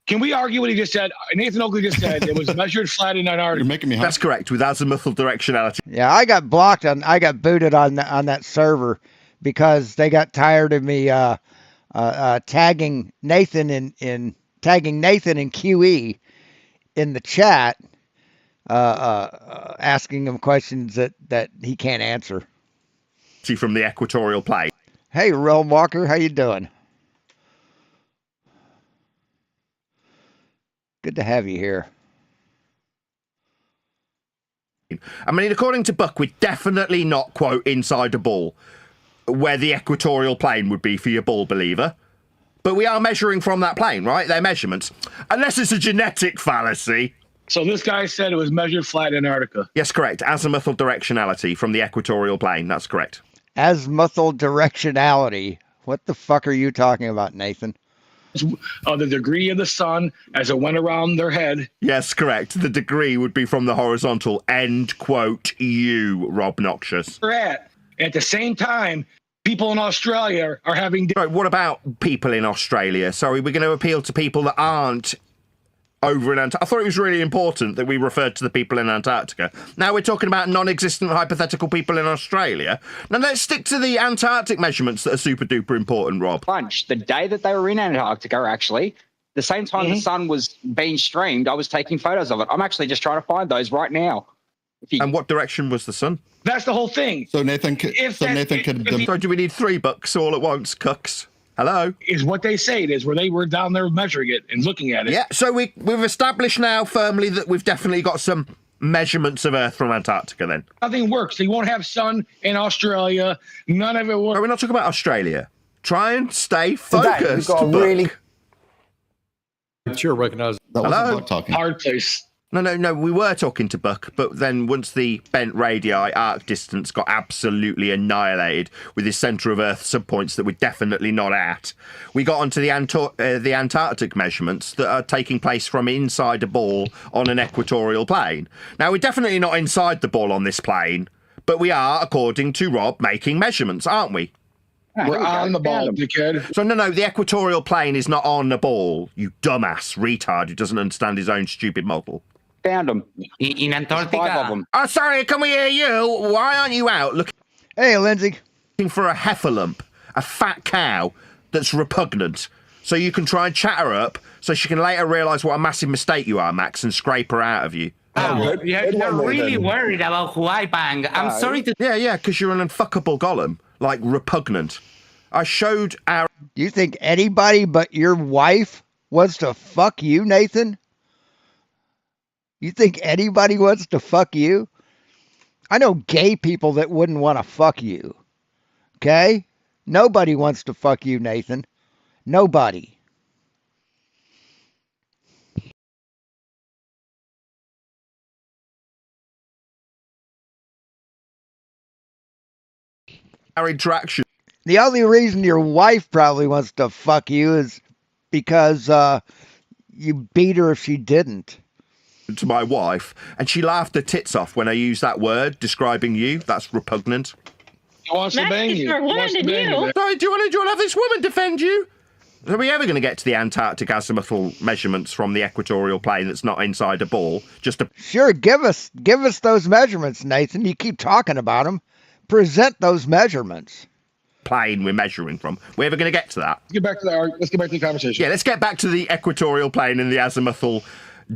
Can we argue what he just said? Nathan Oakley just said it was measured flat in Antarctica. You're making me hot. That's correct, with azimuthal directionality. Yeah, I got booted on that server because they got tired of me tagging Nathan in QE in the chat, asking him questions that he can't answer. From the equatorial plane. Hey, Realm Walker, how you doing? Good to have you here. I mean, according to Buck, we're definitely not, quote, inside a ball, where the equatorial plane would be for your ball believer. But we are measuring from that plane, right? They're measurements. Unless it's a genetic fallacy. So this guy said it was measured flat in Antarctica. Yes, correct. Azimuthal directionality from the equatorial plane. That's correct. Azimuthal directionality. What the fuck are you talking about, Nathan? The degree of the sun as it went around their head. Yes, correct. The degree would be from the horizontal. End quote you, Rob Noxious. At the same time, people in Australia are having... Right, what about people in Australia? Sorry, we're going to appeal to people that aren't over in Antarctica. I thought it was really important that we referred to the people in Antarctica. Now we're talking about non-existent hypothetical people in Australia. Now let's stick to the Antarctic measurements that are super duper important, Rob. Bunch. The day that they were in Antarctica, actually, the same time the sun was being streamed, I was taking photos of it. I'm actually just trying to find those right now. And what direction was the sun? That's the whole thing. So Nathan could. Sorry, do we need 3 bucks all at once, cucks? Hello? Is what they say it is, where they were down there measuring it and looking at it. Yeah, so we've established now firmly that we've definitely got some measurements of Earth from Antarctica then. Nothing works. They won't have sun in Australia. None of it works. We're not talking about Australia. Try and stay focused. We've got a really... Sure, recognize that wasn't Buck talking. Hard place. No, we were talking to Buck, but then once the bent radii arc distance got absolutely annihilated with his centre of Earth subpoints that we're definitely not at, we got onto the Antarctic measurements that are taking place from inside a ball on an equatorial plane. Now, we're definitely not inside the ball on this plane, but we are, according to Rob, making measurements, aren't we? We're on the ball, dickhead. So, no, the equatorial plane is not on the ball, you dumbass retard who doesn't understand his own stupid model. Found them. In Antarctica. 5 of them. Oh, sorry, can we hear you? Why aren't you out looking Lindsay. for a heffalump, a fat cow that's repugnant, so you can try and chat her up so she can later realise what a massive mistake you are, Max, and scrape her out of you? You're really worried about who I bang. I'm sorry to... Yeah, because you're an unfuckable golem, like repugnant. I showed our... You think anybody but your wife wants to fuck you, Nathan? You think anybody wants to fuck you? I know gay people that wouldn't want to fuck you. Okay? Nobody wants to fuck you, Nathan. Nobody. Our interaction. The only reason your wife probably wants to fuck you is because you beat her if she didn't. To my wife, and she laughed her tits off when I used that word describing you. That's repugnant. He wants to bang you. Sorry, do you want to have this woman defend you? Are we ever going to get to the Antarctic azimuthal measurements from the equatorial plane that's not inside a ball? Sure, give us those measurements, Nathan. You keep talking about them. Present those measurements. plane we're measuring from. We're ever going to get to that? Let's get back to the conversation. Yeah, let's get back to the equatorial plane and the azimuthal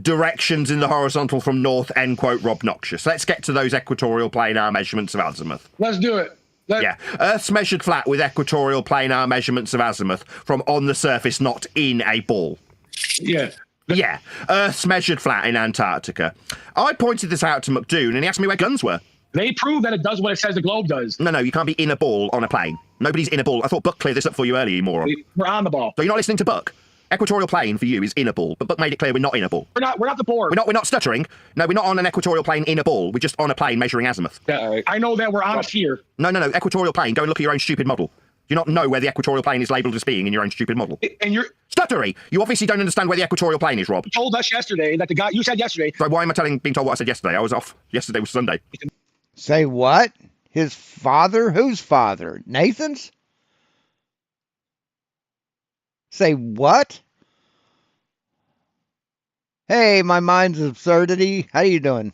directions in the horizontal from north, end quote, Rob Noxious. Let's get to those equatorial planar measurements of azimuth. Let's do it. Yeah, Earth's measured flat with equatorial planar measurements of azimuth from on the surface, not in a ball. Yeah. Yeah, Earth's measured flat in Antarctica. I pointed this out to McDoon and he asked me where guns were. They prove that it does what it says the globe does. No, you can't be in a ball on a plane. Nobody's in a ball. I thought Buck cleared this up for you earlier, you moron. We're on the ball. So you're not listening to Buck? Equatorial plane for you is in a ball, but Buck made it clear we're not in a ball. We're not the board. We're not stuttering. No, we're not on an equatorial plane in a ball. We're just on a plane measuring azimuth. Yeah, right. I know that we're on a sphere. No. Equatorial plane. Go and look at your own stupid model. Do you not know where the equatorial plane is labelled as being in your own stupid model? And you're stuttery. You obviously don't understand where the equatorial plane is, Rob. You told us yesterday that the guy you said yesterday. So why am I being told what I said yesterday? I was off. Yesterday was Sunday. Say what? His father? Whose father? Nathan's? Say what? Hey, my mind's absurdity. How you doing?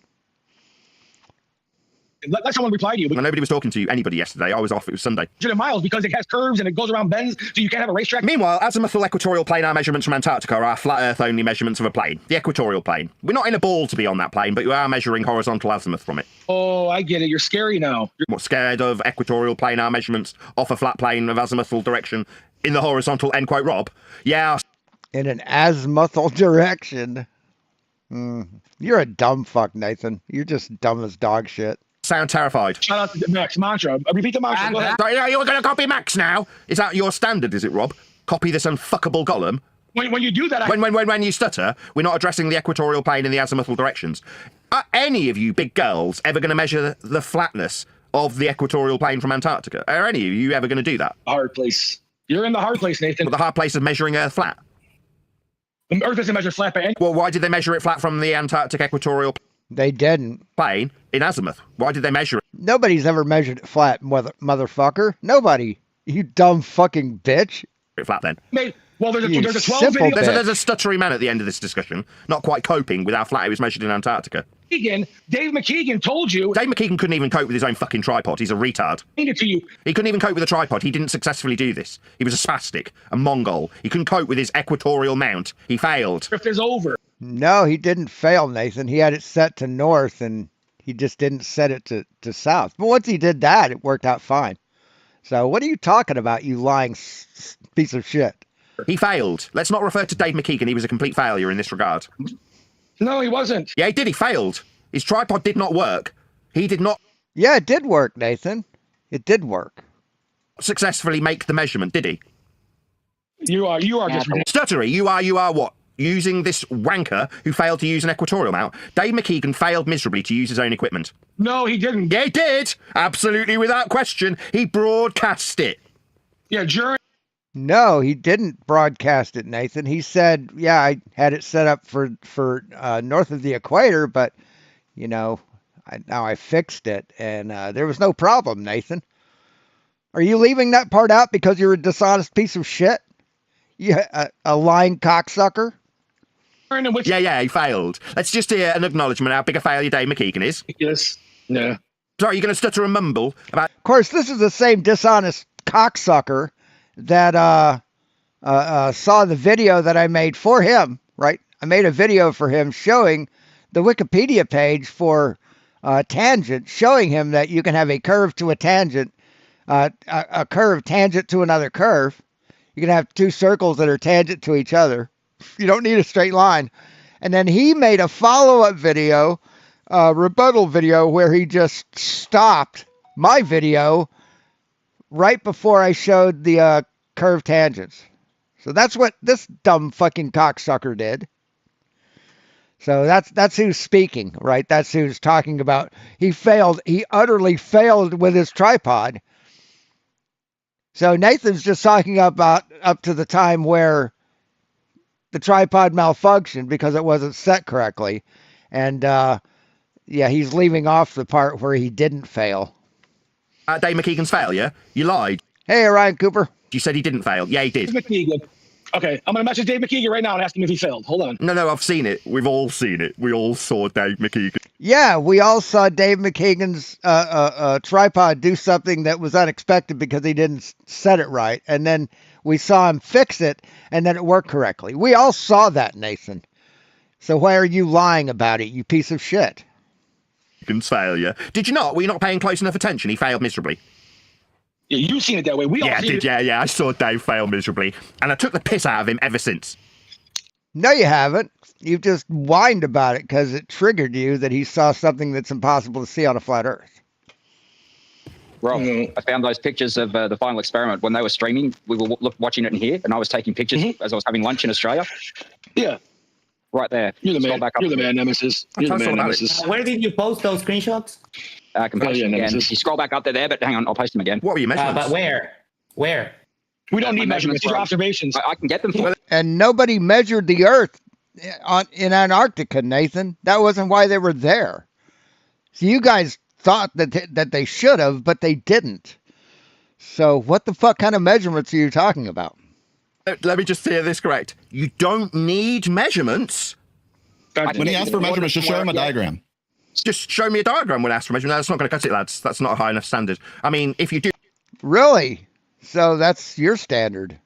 Let someone reply to you. Well, nobody was talking to anybody yesterday. I was off. It was Sunday. Miles because it has curves and it goes around bends, so you can't have a racetrack. Meanwhile, azimuthal equatorial planar measurements from Antarctica are flat Earth only measurements of a plane. The equatorial plane. We're not in a ball to be on that plane, but you are measuring horizontal azimuth from it. Oh, I get it. You're scary now. You're scared of equatorial planar measurements off a flat plane of azimuthal direction in the horizontal, end quote, Rob? Yeah. In an azimuthal direction. You're a dumb fuck, Nathan. You're just dumb as dog shit. Sound terrified. Shout out to Max mantra. Repeat the mantra. Go ahead. Sorry, you're going to copy Max now? Is that your standard, is it, Rob? Copy this unfuckable golem? When you do that, when you stutter, we're not addressing the equatorial plane in the azimuthal directions. Are any of you big girls ever going to measure the flatness of the equatorial plane from Antarctica? Are any of you ever going to do that? Hard place. You're in the hard place, Nathan. Well, the hard place of measuring Earth flat. The Earth isn't measured flat by any. Well, why did they measure it flat from the Antarctic equatorial They didn't. plane in azimuth? Why did they measure it? Nobody's ever measured it flat, motherfucker. Nobody. You dumb fucking bitch. Flat then. Well, there's a 12 simple video. There's a stuttery man at the end of this discussion, not quite coping with how flat it was measured in Antarctica. Dave McKeegan told you. Dave McKeegan couldn't even cope with his own fucking tripod. He's a retard. It to you. He couldn't even cope with a tripod. He didn't successfully do this. He was a spastic, a Mongol. He couldn't cope with his equatorial mount. He failed. If there's over. No, he didn't fail, Nathan. He had it set to north, and he just didn't set it to south. But once he did that, it worked out fine. So what are you talking about, you lying piece of shit? He failed. Let's not refer to Dave McKeegan. He was a complete failure in this regard. No, he wasn't. Yeah, he did. He failed. His tripod did not work. He did not... Yeah, it did work, Nathan. It did work. ...successfully make the measurement, did he? You are just... Stuttery, you are what? Using this wanker who failed to use an equatorial mount. Dave McKeegan failed miserably to use his own equipment. No, he didn't. Yeah, he did. Absolutely without question. He broadcast it. Yeah, No, he didn't broadcast it, Nathan. He said, yeah, I had it set up for north of the equator, but, you know, now I fixed it, and there was no problem, Nathan. Are you leaving that part out because you're a dishonest piece of shit? Yeah, a lying cocksucker? Yeah, he failed. Let's just hear an acknowledgement how big a failure Dave McKeegan is. Yes. Yeah. Sorry, you're going to stutter and mumble about... Of course, this is the same dishonest cocksucker that saw the video that I made for him, right? I made a video for him showing the Wikipedia page for tangent, showing him that you can have a curve to a tangent, a curve tangent to another curve. You can have two circles that are tangent to each other. You don't need a straight line. And then he made a follow-up video, rebuttal video, where he just stopped my video right before I showed the curved tangents. So that's what this dumb fucking cocksucker did. So that's who's speaking, right? That's who's talking about he failed. He utterly failed with his tripod. So Nathan's just talking about up to the time where the tripod malfunctioned because it wasn't set correctly. And yeah, he's leaving off the part where he didn't fail. Dave McKeegan's failure? You lied. Hey, Ryan Cooper. You said he didn't fail. Yeah, he did. McKeegan. Okay, I'm gonna message Dave McKeegan right now and ask him if he failed. Hold on. No, I've seen it. We've all seen it. We all saw Dave McKeegan. Yeah, we all saw Dave McKeegan's tripod do something that was unexpected because he didn't set it right. And then we saw him fix it, and then it worked correctly. We all saw that, Nathan. So why are you lying about it, you piece of shit? Failure. Did you not? Were you not paying close enough attention? He failed miserably. Yeah, you've seen it that way. We all I seen did. it. Yeah. I saw Dave fail miserably, and I took the piss out of him ever since. No, you haven't. You've just whined about it because it triggered you that he saw something that's impossible to see on a flat Earth. Rob, I found those pictures of the final experiment when they were streaming. We were watching it in here, and I was taking pictures as I was having lunch in Australia. Yeah. Right there. You're the Scroll man. back up. You're the man, Nemesis. You're the man, Nemesis. Where did you post those screenshots? I can post yeah, them again. Nemesis. You scroll back up there, but hang on, I'll post them again. What were your measurements? But where? Where? We don't My need measurements. These are were- observations. I can get them for you. And nobody measured the Earth in Antarctica, Nathan. That wasn't why they were there. So you guys thought that they should have, but they didn't. So what the fuck kind of measurements are you talking about? Let me just hear this correct. You don't need measurements. When he asks for measurements, just show him a diagram. Just show me a diagram when asked for measurement. That's not going to cut it, lads. That's not a high enough standard. I mean, if you do... Really? So that's your standard,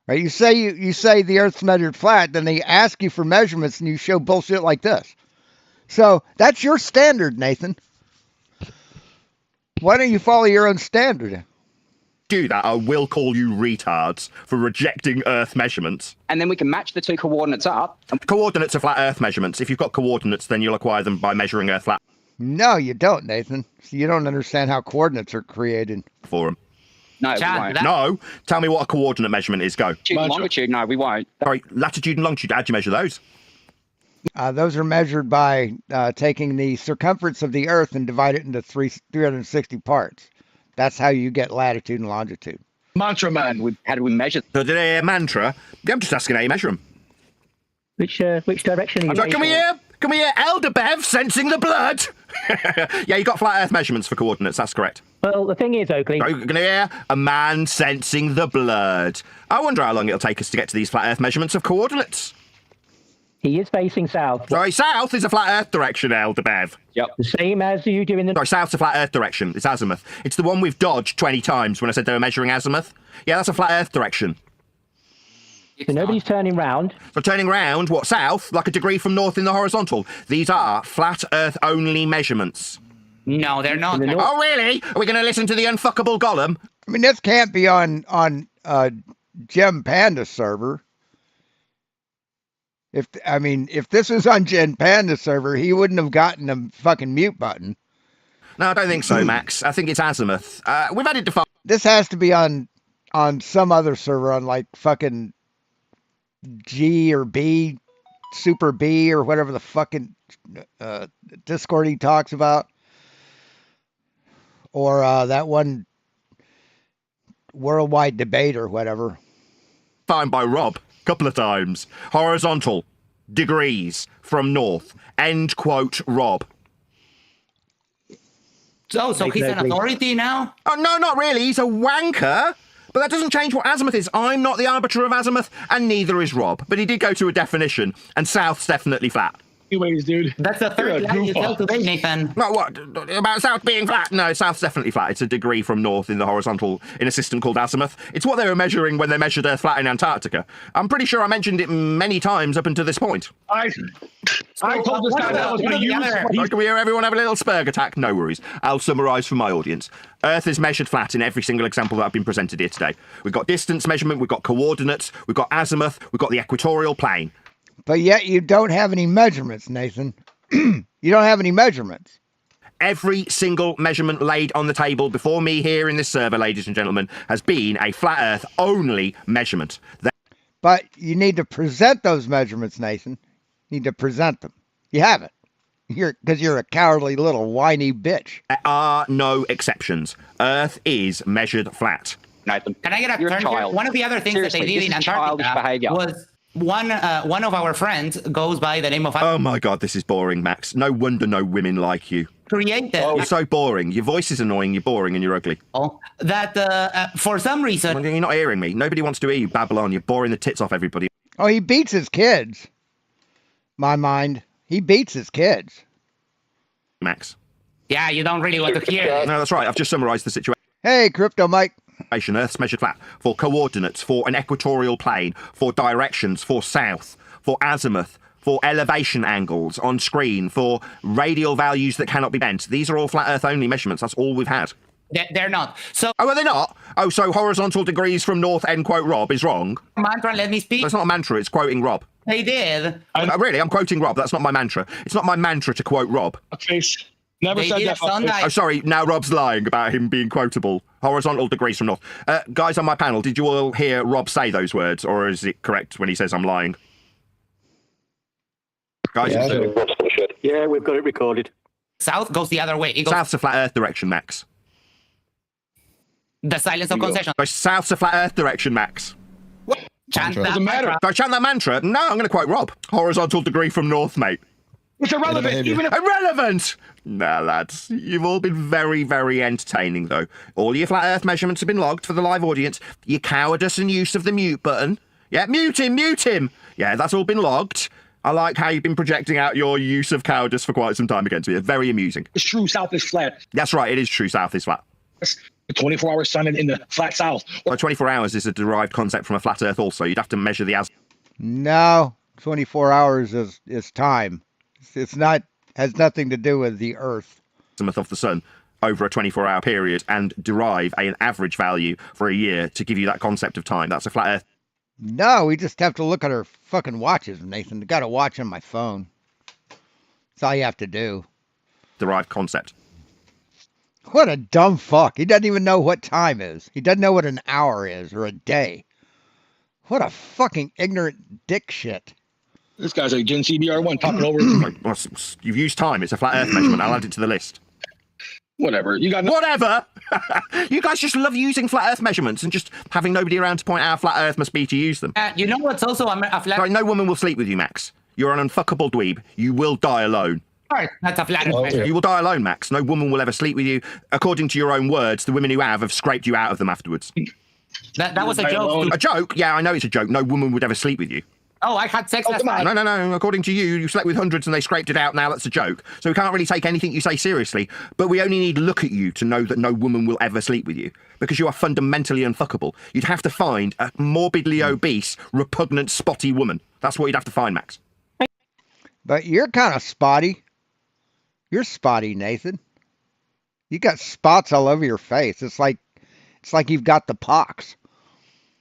right? You say the Earth's measured flat, then they ask you for measurements, and you show bullshit like this. So that's your standard, Nathan. Why don't you follow your own standard? do that, I will call you retards for rejecting Earth measurements. And then we can match the two coordinates up. Coordinates are flat Earth measurements. If you've got coordinates, then you'll acquire them by measuring Earth flat. No, you don't, Nathan. So you don't understand how coordinates are created. For them. No, Chad, we won't. No, tell me what a coordinate measurement is. Go. Latitude and longitude, no, we won't. Sorry, latitude and longitude. How do you measure those? Those are measured by taking the circumference of the Earth and divide it into 360 parts. That's how you get latitude and longitude. Mantra man. How do we measure? So did a mantra? I'm just asking how you measure them. Which direction are you Come here, Elder Bev, sensing the blood. Yeah, you got flat Earth measurements for coordinates. That's correct. Well, the thing is, Oakley. You're going to hear a man sensing the blood. I wonder how long it'll take us to get to these flat Earth measurements of coordinates. He is facing south. Sorry, south is a flat Earth direction, Elder Bev. Yep. The same as you do in the... Sorry, south's a flat Earth direction. It's azimuth. It's the one we've dodged 20 times when I said they were measuring azimuth. Yeah, that's a flat Earth direction. So nobody's turning round. So turning round, what, south? Like a degree from north in the horizontal. These are flat Earth only measurements. No, they're not. Oh, really? Are we going to listen to the unfuckable Gollum? I mean, this can't be on Gem Panda's server. If this was on Gem Panda's server, he wouldn't have gotten a fucking mute button. No, I don't think so, Max. I think it's azimuth. We've had it defined. This has to be on some other server, on like fucking G or B, Super B, or whatever the fucking Discord he talks about. Or that one worldwide debate or whatever. Found by Rob a couple of times. Horizontal, degrees from north. End quote, Rob. So he's an authority now? Oh, no, not really. He's a wanker. But that doesn't change what azimuth is. I'm not the arbiter of azimuth, and neither is Rob. But he did go to a definition, and south's definitely flat. Anyways, dude. That's the third lie you tell today, Nathan. No, what? About south being flat? No, south's definitely flat. It's a degree from north in the horizontal in a system called azimuth. It's what they were measuring when they measured Earth flat in Antarctica. I'm pretty sure I mentioned it many times up until this point. I told this guy that I was going to use. Can we hear everyone have a little Spurg attack? No worries. I'll summarise for my audience. Earth is measured flat in every single example that I've been presented here today. We've got distance measurement, we've got coordinates, we've got azimuth, we've got the equatorial plane. But yet you don't have any measurements, Nathan. You don't have any measurements. Every single measurement laid on the table before me here in this server, ladies and gentlemen, has been a flat Earth only measurement. But you need to present those measurements, Nathan. You need to present them. You haven't. Because you're a cowardly little whiny bitch. There are no exceptions. Earth is measured flat. Nathan, can I get a you're turn a here? child. One of the other things Seriously, that they did in this is childish Antarctica behavior. was one of our friends goes by the name of... Oh my God, this is boring, Max. No wonder no women like you. created. You're so boring. Your voice is annoying. You're boring and you're ugly. That for some reason. You're not hearing me. Nobody wants to hear you babble on. You're boring the tits off everybody. Oh, he beats his kids. My mind. He beats his kids. Max. Yeah, you don't really want to hear it. No, that's right. I've just summarised the situation. Hey, Crypto Mike. Earth's measured flat for coordinates, for an equatorial plane, for directions, for south, for azimuth, for elevation angles on screen, for radial values that cannot be bent. These are all flat Earth only measurements. That's all we've had. They're not. So. Oh, are they not? Oh, so horizontal degrees from north, end quote Rob, is wrong? Mantra, let me speak. That's not a mantra. It's quoting Rob. They did. Really? I'm quoting Rob. That's not my mantra. It's not my mantra to quote Rob. Face. Never They said did that. Sunday. Oh, sorry. Now Rob's lying about him being quotable. Horizontal degrees from north. Guys on my panel, did you all hear Rob say those words, or is it correct when he says I'm lying? Guys, Yeah, we've got it recorded. South goes the other way. It goes south's a flat Earth direction, Max. the silence of concession. Go south's a flat Earth direction, Max. Chant Doesn't that matter. mantra. Do I chant that mantra? No, I'm going to quote Rob. Horizontal degree from north, mate. It's irrelevant. Even if Irrelevant! Nah, lads. You've all been very, very entertaining, though. All your flat Earth measurements have been logged for the live audience. Your cowardice and use of the mute button. Yeah, mute him! Yeah, that's all been logged. I like how you've been projecting out your use of cowardice for quite some time against me. It's very amusing. it's true, South is flat. That's right, it is true, south is flat. The 24-hour sun in the flat South. Well, 24 hours is a derived concept from a flat Earth also. You'd have to measure the No, 24 hours is time. It's not, has nothing to do with the Earth. azimuth of the sun over a 24-hour period and derive an average value for a year to give you that concept of time. That's a flat Earth No, we just have to look at our fucking watches, Nathan. I got a watch on my phone. That's all you have to do. derived concept. What a dumb fuck. He doesn't even know what time is. He doesn't know what an hour is or a day. What a fucking ignorant dick shit. This guy's a Gen CBR1 talking over. Well, you've used time. It's a flat Earth measurement. I'll add it to the list. Whatever. You got Whatever! You guys just love using flat Earth measurements and just having nobody around to point out how flat Earth must be to use them. You know what's also a flat Sorry, no woman will sleep with you, Max. You're an unfuckable dweeb. You will die alone. Earth? That's a flat Earth measure. You will die alone, Max. No woman will ever sleep with you. According to your own words, the women who have scraped you out of them afterwards. That was a joke. A joke? Yeah, I know it's a joke. No woman would ever sleep with you. Oh, I had sex last night. No. According to you, you slept with hundreds and they scraped it out. Now that's a joke. So we can't really take anything you say seriously. But we only need to look at you to know that no woman will ever sleep with you. Because you are fundamentally unfuckable. You'd have to find a morbidly obese, repugnant, spotty woman. That's what you'd have to find, Max. But you're kind of spotty. You're spotty, Nathan. You got spots all over your face. It's like you've got the pox.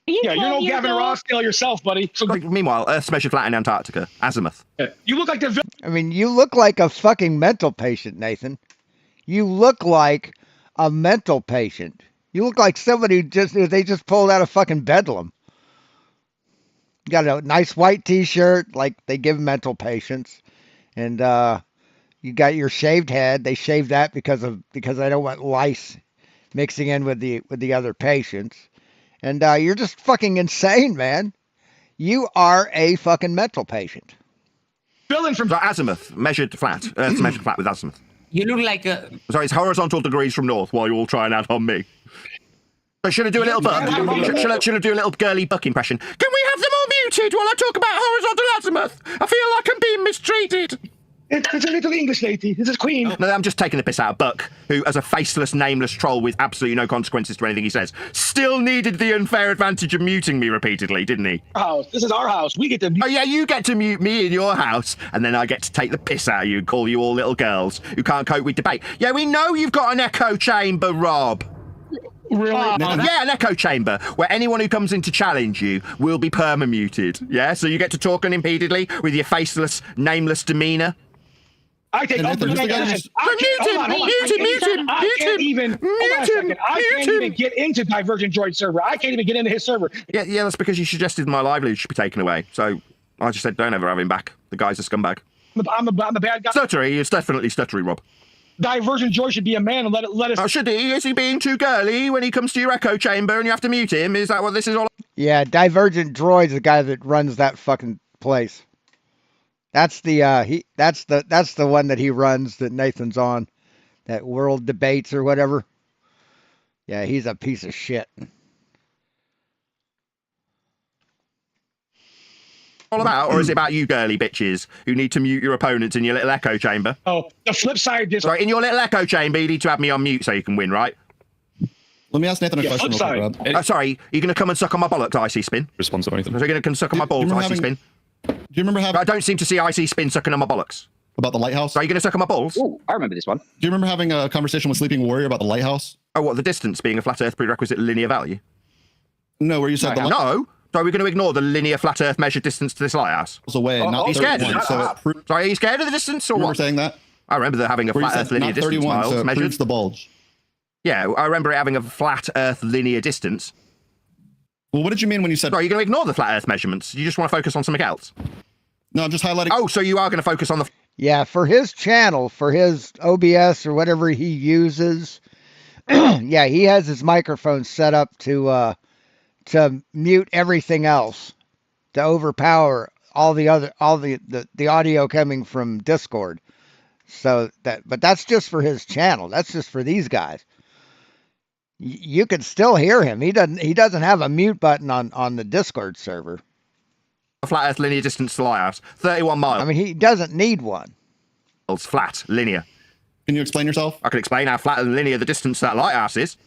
Yeah, you're no Gavin Rossdale yourself, buddy. So, Meanwhile, Earth's measured flat in Antarctica. Azimuth. you look like the I mean, you look like a fucking mental patient, Nathan. You look like a mental patient. You look like somebody they just pulled out of fucking Bedlam. You got a nice white t-shirt like they give mental patients. And you got your shaved head. They shaved that because they don't want lice mixing in with the other patients. And you're just fucking insane, man. You are a fucking mental patient. villain from So azimuth, measured flat. Earth's measured flat with azimuth. You look like a... Sorry, it's horizontal degrees from north while you all try and add on me. So should I do a little buck? Should I do a little girly buck impression? Can we have them all muted while I talk about horizontal azimuth? I feel like I'm being mistreated. it's a little English lady. This is Queen. No, I'm just taking the piss out of Buck, who, as a faceless, nameless troll with absolutely no consequences to anything he says, still needed the unfair advantage of muting me repeatedly, didn't he? House. This is our house. We get to. Oh, yeah, you get to mute me in your house, and then I get to take the piss out of you and call you all little girls who can't cope with debate. Yeah, we know you've got an echo chamber, Rob. Really? Yeah, an echo chamber, where anyone who comes in to challenge you will be perma-muted. Yeah, so you get to talk unimpededly with your faceless, nameless demeanour. I take up the Mute him! I can't even get into Divergent Droid server. I can't even get into his server. Yeah, that's because you suggested my livelihood should be taken away. So I just said, don't ever have him back. The guy's a scumbag. I'm the bad guy. Stuttery, he's definitely stuttery, Rob. Divergent Droid should be a man and let us. Oh, should he? Is he being too girly when he comes to your echo chamber and you have to mute him? Is that what this is all? Yeah, Divergent Droid's the guy that runs that fucking place. That's the that's the one that he runs that Nathan's on. that world debates or whatever. Yeah, he's a piece of shit. All about, or is it about you girly bitches who need to mute your opponents in your little echo chamber? Oh, the flip side. Just Sorry, in your little echo chamber, you need to have me on mute so you can win, right? Let me ask Nathan a question real quick, Rob. Sorry, you're going to come and suck on my bollocks, Icy Spin? Response to anything. So you're going to come suck on my balls, Icy Spin? Do you remember having... I don't seem to see Icy Spin sucking on my bollocks. About the lighthouse? So are you going to suck on my balls? Oh, I remember this one. Do you remember having a conversation with Sleeping Warrior about the lighthouse? Oh, what, the distance being a flat Earth prerequisite linear value? No, where you said the No. So are we going to ignore the linear flat Earth measured distance to this lighthouse? Away, not are you scared of 31, it? so Sorry, are you scared of the distance or remember what? saying that? I remember having a flat Earth linear distance 31, miles so it measured. proves the bulge. Yeah, I remember it having a flat Earth linear distance. Well, what did you mean when you said... Sorry, you're going to ignore the flat Earth measurements? You just want to focus on something else? No, I'm just highlighting... Oh, so you are going to focus on the... Yeah, for his channel, for his OBS or whatever he uses, yeah, he has his microphone set up to mute everything else, to overpower all the audio coming from Discord. So but that's just for his channel. That's just for these guys. You can still hear him. He doesn't have a mute button on the Discord server. Flat Earth linear distance to lighthouse, 31 miles. I mean, he doesn't need one. It's flat, linear. Can you explain yourself? I can explain how flat and linear the distance to that lighthouse is.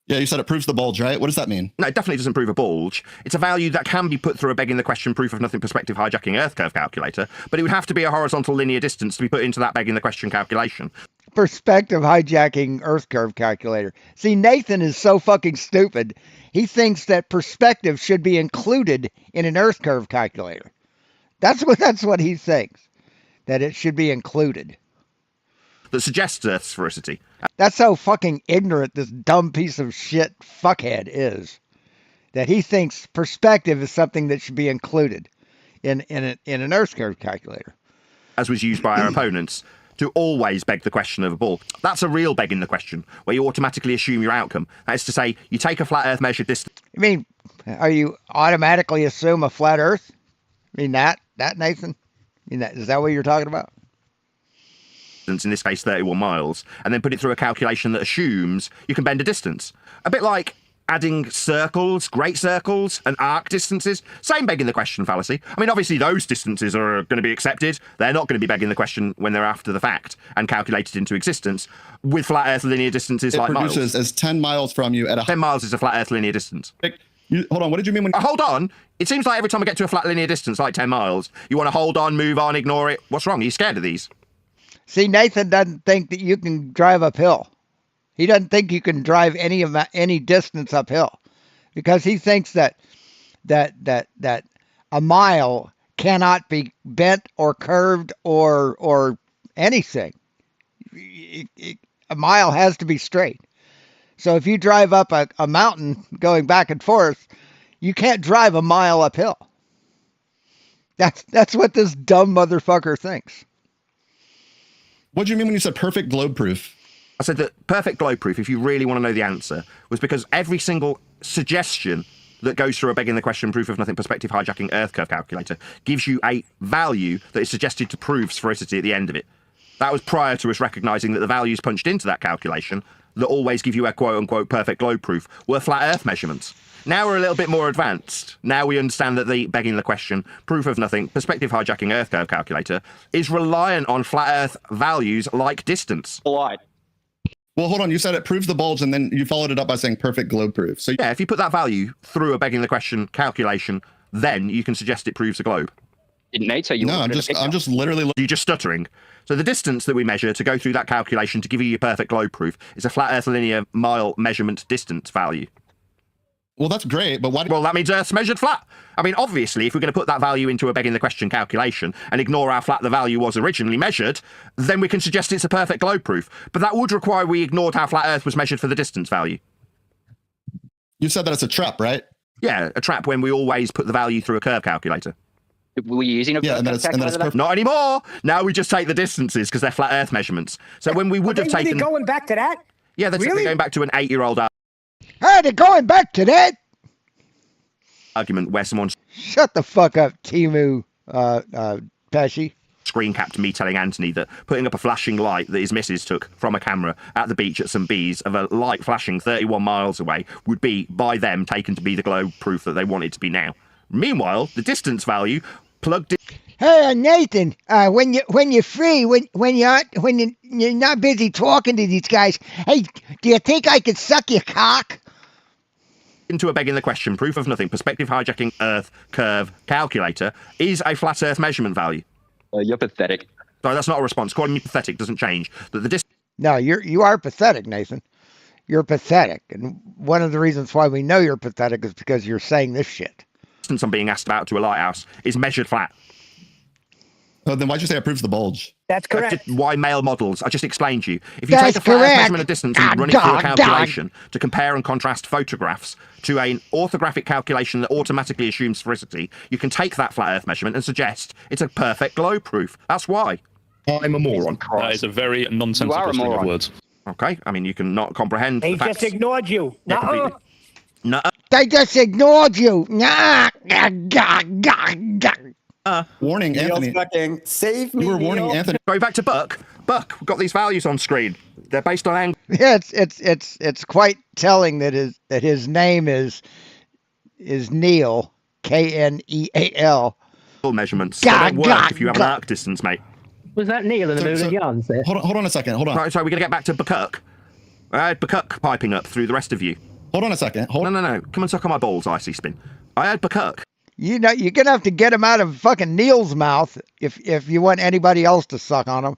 Yeah, you said it proves the bulge, right? What does that mean? No, it definitely doesn't prove a bulge. It's a value that can be put through a begging the question proof of nothing perspective hijacking Earth curve calculator, but it would have to be a horizontal linear distance to be put into that begging the question calculation. Perspective hijacking Earth curve calculator. See, Nathan is so fucking stupid. He thinks that perspective should be included in an Earth curve calculator. That's what he thinks, that it should be included. That suggests Earth sphericity. That's how fucking ignorant this dumb piece of shit fuckhead is. That he thinks perspective is something that should be included in an Earth curve calculator. As was used by our opponents, to always beg the question of a ball. That's a real begging the question, where you automatically assume your outcome. That is to say, you take a flat Earth measured distance. I mean, are you automatically assume a flat Earth? I mean, that Nathan? I mean, is that what you're talking about? In this case 31 miles, and then put it through a calculation that assumes you can bend a distance. A bit like adding circles, great circles, and arc distances. Same begging the question fallacy. I mean, obviously those distances are going to be accepted. They're not going to be begging the question when they're after the fact and calculated into existence. With flat Earth linear distances like miles. It produces as 10 miles from you at a... 10 miles is a flat Earth linear distance. Hold on, what did you mean when... Hold on. It seems like every time I get to a flat linear distance, like 10 miles, you want to hold on, move on, ignore it. What's wrong? Are you scared of these? See, Nathan doesn't think that you can drive uphill. He doesn't think you can drive any distance uphill, because he thinks that a mile cannot be bent or curved or anything. A mile has to be straight. So if you drive up a mountain going back and forth, you can't drive a mile uphill. That's what this dumb motherfucker thinks. What do you mean when you said perfect globe proof? I said that perfect globe proof, if you really want to know the answer, was because every single suggestion that goes through a begging the question proof of nothing perspective hijacking Earth curve calculator gives you a value that is suggested to prove sphericity at the end of it. That was prior to us recognizing that the values punched into that calculation that always give you a quote-unquote perfect globe proof were flat Earth measurements. Now we're a little bit more advanced. Now we understand that the begging the question proof of nothing perspective hijacking Earth curve calculator is reliant on flat Earth values like distance. Light. Well, hold on. You said it proves the bulge, and then you followed it up by saying perfect globe proof. So yeah, if you put that value through a begging the question calculation, then you can suggest it proves a globe. Didn't need to. No, I'm just literally. You're just stuttering. So the distance that we measure to go through that calculation to give you your perfect globe proof is a flat Earth linear mile measurement distance value. Well, that's great, but why? Well, that means Earth's measured flat. I mean, obviously, if we're going to put that value into a begging the question calculation and ignore how flat the value was originally measured, then we can suggest it's a perfect globe proof. But that would require we ignored how flat Earth was measured for the distance value. You said that it's a trap, right? Yeah, a trap when we always put the value through a curve calculator. Were you using a and then it's perfect. Not anymore. Now we just take the distances because they're flat Earth measurements. So when we would have taken... going back to that? Yeah, they're going back to an 8-year-old Hey, they're going back to that? argument where someone... Shut the fuck up, Timu Pesci. Screen capped me telling Anthony that putting up a flashing light that his missus took from a camera at the beach at some bees of a light flashing 31 miles away would be, by them, taken to be the globe proof that they want it to be now. Meanwhile, the distance value plugged in. Hey, Nathan, when you're free, when you're not busy talking to these guys, hey, do you think I could suck your cock? Into a begging the question, proof of nothing, perspective hijacking Earth curve calculator is a flat Earth measurement value. You're pathetic. Sorry, that's not a response. Calling you pathetic doesn't change. That the distance. No, you are pathetic, Nathan. You're pathetic, and one of the reasons why we know you're pathetic is because you're saying this shit. I'm being asked about to a lighthouse is measured flat. Oh, then why'd you say it proves the bulge? That's correct. Why male models? I just explained to you. If you That's take a flat Earth correct. measurement of distance and run it through a calculation to compare and contrast photographs to an orthographic calculation that automatically assumes sphericity, you can take that flat Earth measurement and suggest it's a perfect globe proof. That's why. I'm a moron. That is a very nonsensical string of words. Okay, I mean, you can not comprehend They the facts. just ignored you. Yeah, Nuh-uh. completely. No. They just ignored you. Warning, Anthony. Fucking save me. You were warning Neil. Anthony. Going back to Buck. Buck, we've got these values on screen. They're based on angle. Yeah, it's quite telling that his name is Neil, Kneal. Measurements. They don't work if you have an arc distance, mate. Was that Neil in the moon of yarns there? Hold on a second. Hold on. Right, so we're going to get back to Buckuk. I had Buckuk piping up through the rest of you. Hold on a second. No. Come and suck on my balls, Icy Spin. I had Buckuk. You know, you're gonna have to get him out of fucking Neil's mouth if you want anybody else to suck on him.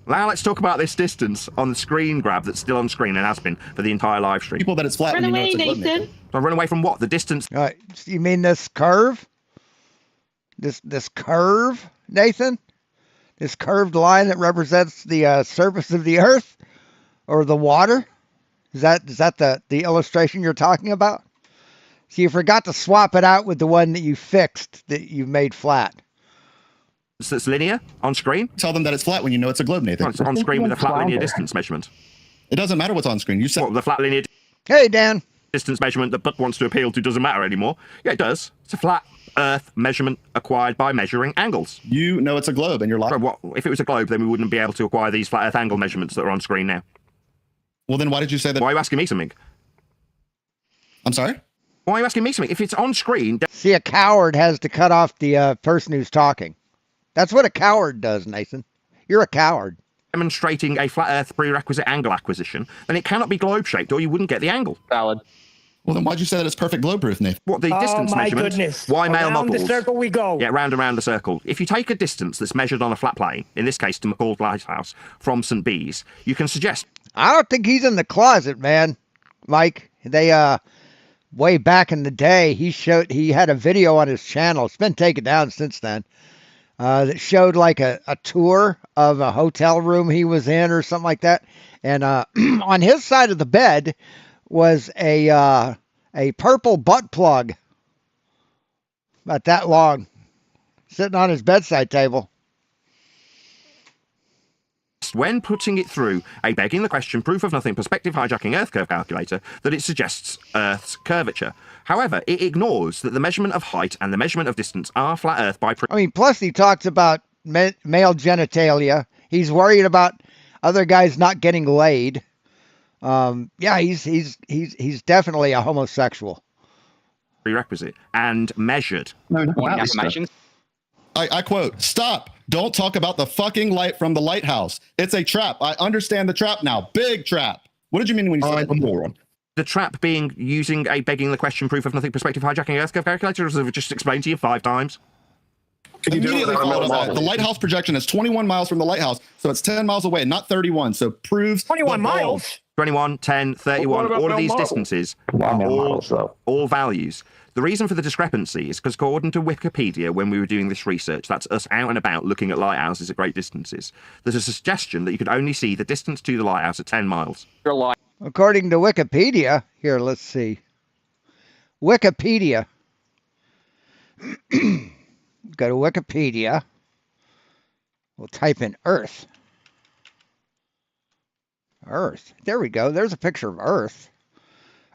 Now let's talk about this distance on the screen grab that's still on screen and has been for the entire live stream. People that it's flat. Run and you know away, it's a globe, Nathan. So run away from what? The distance. You mean this curve? This curve, Nathan? This curved line that represents the surface of the Earth or the water? Is that the illustration you're talking about? So you forgot to swap it out with the one that you fixed that you made flat. That's linear on screen. Tell them that it's flat when you know it's a globe, Nathan. It's on screen with a flat linear distance measurement. It doesn't matter what's on screen. You said What, the flat linear Hey, Dan. distance measurement that Buck wants to appeal to doesn't matter anymore. Yeah, it does. It's a flat Earth measurement acquired by measuring angles. You know it's a globe, and you're lying. So what? If it was a globe, then we wouldn't be able to acquire these flat Earth angle measurements that are on screen now. Well, then why did you say that? Why are you asking me something? I'm sorry? Why are you asking me something? If it's on screen, See, a coward has to cut off the person who's talking. That's what a coward does, Nathan. You're a coward. demonstrating a flat Earth prerequisite angle acquisition, then it cannot be globe shaped, or you wouldn't get the angle. Valid. Well, then why'd you say that it's perfect globe proof, Nathan? What, the distance my measurement? goodness. Why male Around models? the circle we go. Yeah, round and round the circle. If you take a distance that's measured on a flat plane, in this case to McCall's Lighthouse, from St. Bees, you can suggest... I don't think he's in the closet, man. Mike, they, way back in the day, he had a video on his channel. It's been taken down since then. That showed like a tour of a hotel room he was in or something like that. And on his side of the bed was a purple butt plug, about that long, sitting on his bedside table. When putting it through a begging the question, proof of nothing, perspective hijacking Earth curve calculator, that it suggests Earth's curvature. However, it ignores that the measurement of height and the measurement of distance are flat Earth by... I mean, plus he talks about male genitalia. He's worried about other guys not getting laid. Yeah, he's definitely a homosexual. Prerequisite and measured. I quote, "Stop. Don't talk about the fucking light from the lighthouse. It's a trap. I understand the trap now. Big trap." What did you mean when you said I'm a moron? The trap being using a begging the question, proof of nothing, perspective hijacking Earth curve calculator, as I've just explained to you 5 times. Immediately followed up that. The lighthouse projection is 21 miles from the lighthouse, so it's 10 miles away, not 31. So proves 21 miles. 21, 10, 31, all of these distances are all values. The reason for the discrepancy is because according to Wikipedia, when we were doing this research, that's us out and about looking at lighthouses at great distances, there's a suggestion that you could only see the distance to the lighthouse at 10 miles. According to Wikipedia, here, let's see. Wikipedia. Go to Wikipedia. We'll type in Earth. Earth. There we go. There's a picture of Earth.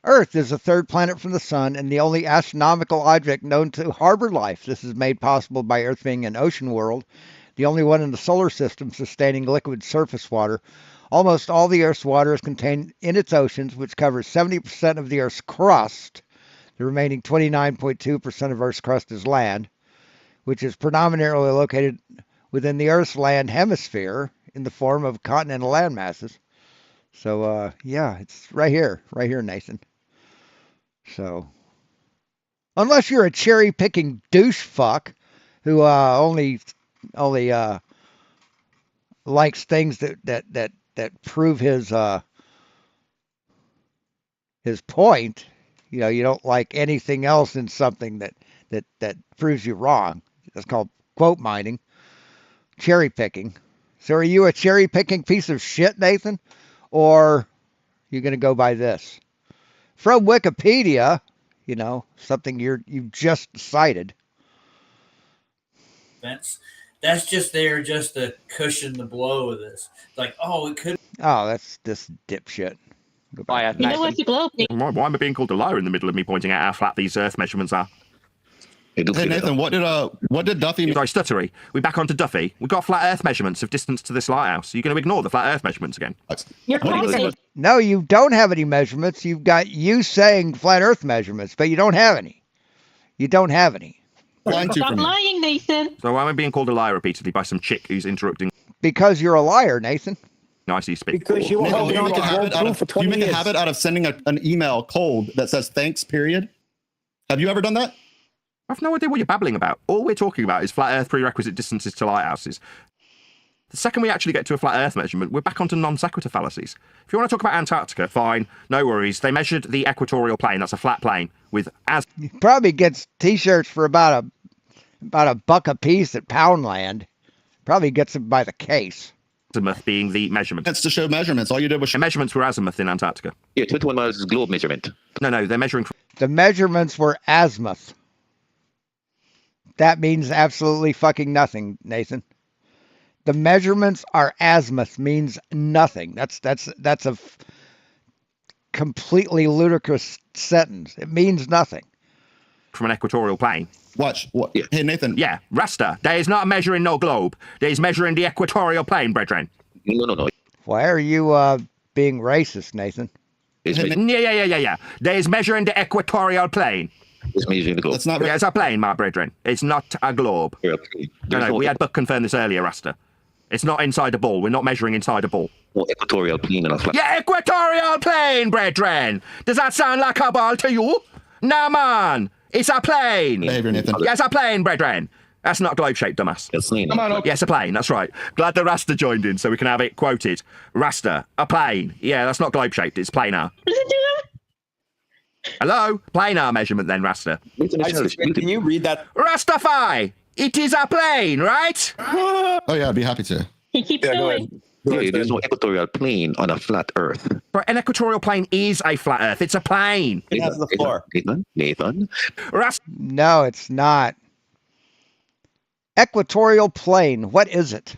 Earth is the third planet from the sun and the only astronomical object known to harbor life. This is made possible by Earth being an ocean world the only one in the solar system sustaining liquid surface water. Almost all the Earth's water is contained in its oceans, which covers 70% of the Earth's crust. The remaining 29.2% of Earth's crust is land, which is predominantly located within the Earth's land hemisphere in the form of continental land masses. So, yeah, it's right here, Nathan. So, unless you're a cherry-picking douche fuck who only likes things that prove his point. You know, you don't like anything else in something that proves you wrong. That's called quote mining, cherry picking. So are you a cherry picking piece of shit, Nathan? Or are you going to go by this? From Wikipedia, you know, something you've just cited. That's just there just to cushion the blow of this. Like, oh, it could. Oh, that's this dipshit. You know what's a globe? Why am I being called a liar in the middle of me pointing out how flat these Earth measurements are? Hey Nathan, what did Duffy? Sorry, stuttery. We back onto Duffy. We've got flat Earth measurements of distance to this lighthouse. Are you going to ignore the flat Earth measurements again? No, you don't have any measurements. You've got you saying flat Earth measurements, but you don't have any. You don't have any. Stop lying, Nathan. So why am I being called a liar repeatedly by some chick who's interrupting? Because you're a liar, Nathan. Nicely speak. Because you make a habit out of sending an email cold that says thanks, period. Have you ever done that? I've no idea what you're babbling about. All we're talking about is flat Earth prerequisite distances to lighthouses. The second we actually get to a flat Earth measurement, we're back onto non sequitur fallacies. If you want to talk about Antarctica, fine, no worries. They measured the equatorial plane. That's a flat plane with He probably gets T-shirts for about a buck a piece at Poundland. Probably gets them by the case. Azimuth being the measurement. That's to show measurements. All you did was the measurements were azimuth in Antarctica. Yeah, 21 miles is globe measurement. No, they're measuring. The measurements were azimuth. That means absolutely fucking nothing, Nathan. The measurements are azimuth means nothing. That's a completely ludicrous sentence. It means nothing. From an equatorial plane. Watch. What? Yeah. Hey, Nathan. Yeah, raster. There is not measuring no globe. There is measuring the equatorial plane, brethren. No. Why are you being racist, Nathan? Yeah. There is measuring the equatorial plane. It's measuring the globe. That's not. Yeah, it's a plane, my brethren. It's not a globe. No, we had Buck confirm this earlier, raster. It's not inside a ball. We're not measuring inside a ball. No, equatorial plane and a flat. Yeah, equatorial plane, brethren. Does that sound like a ball to you? Nah, man. It's a plane. Behavior, Nathan. Yeah, it's a plane, brethren. That's not globe-shaped, dumbass. It's plane. Come on, okay. Yeah, it's a plane, that's right. Glad the raster joined in so we can have it quoted. Raster, a plane. Yeah, that's not globe-shaped, it's planar. Hello? Planar measurement then, raster. Can you read that? Rastafy! It is a plane, right? Oh yeah, I'd be happy to. He keeps going. Yeah, there's no equatorial plane on a flat Earth. But an equatorial plane is a flat Earth. It's a plane. It has the floor. Nathan. No, it's not. Equatorial plane. What is it?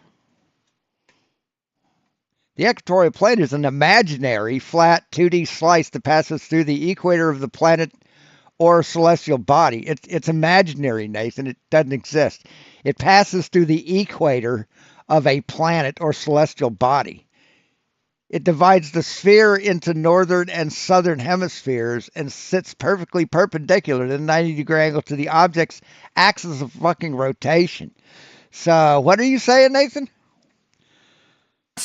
The equatorial plane is an imaginary flat 2D slice that passes through the equator of the planet or celestial body. It's imaginary, Nathan. It doesn't exist. It passes through the equator of a planet or celestial body. It divides the sphere into northern and southern hemispheres and sits perfectly perpendicular at a 90-degree angle to the object's axis of fucking rotation. So, what are you saying, Nathan?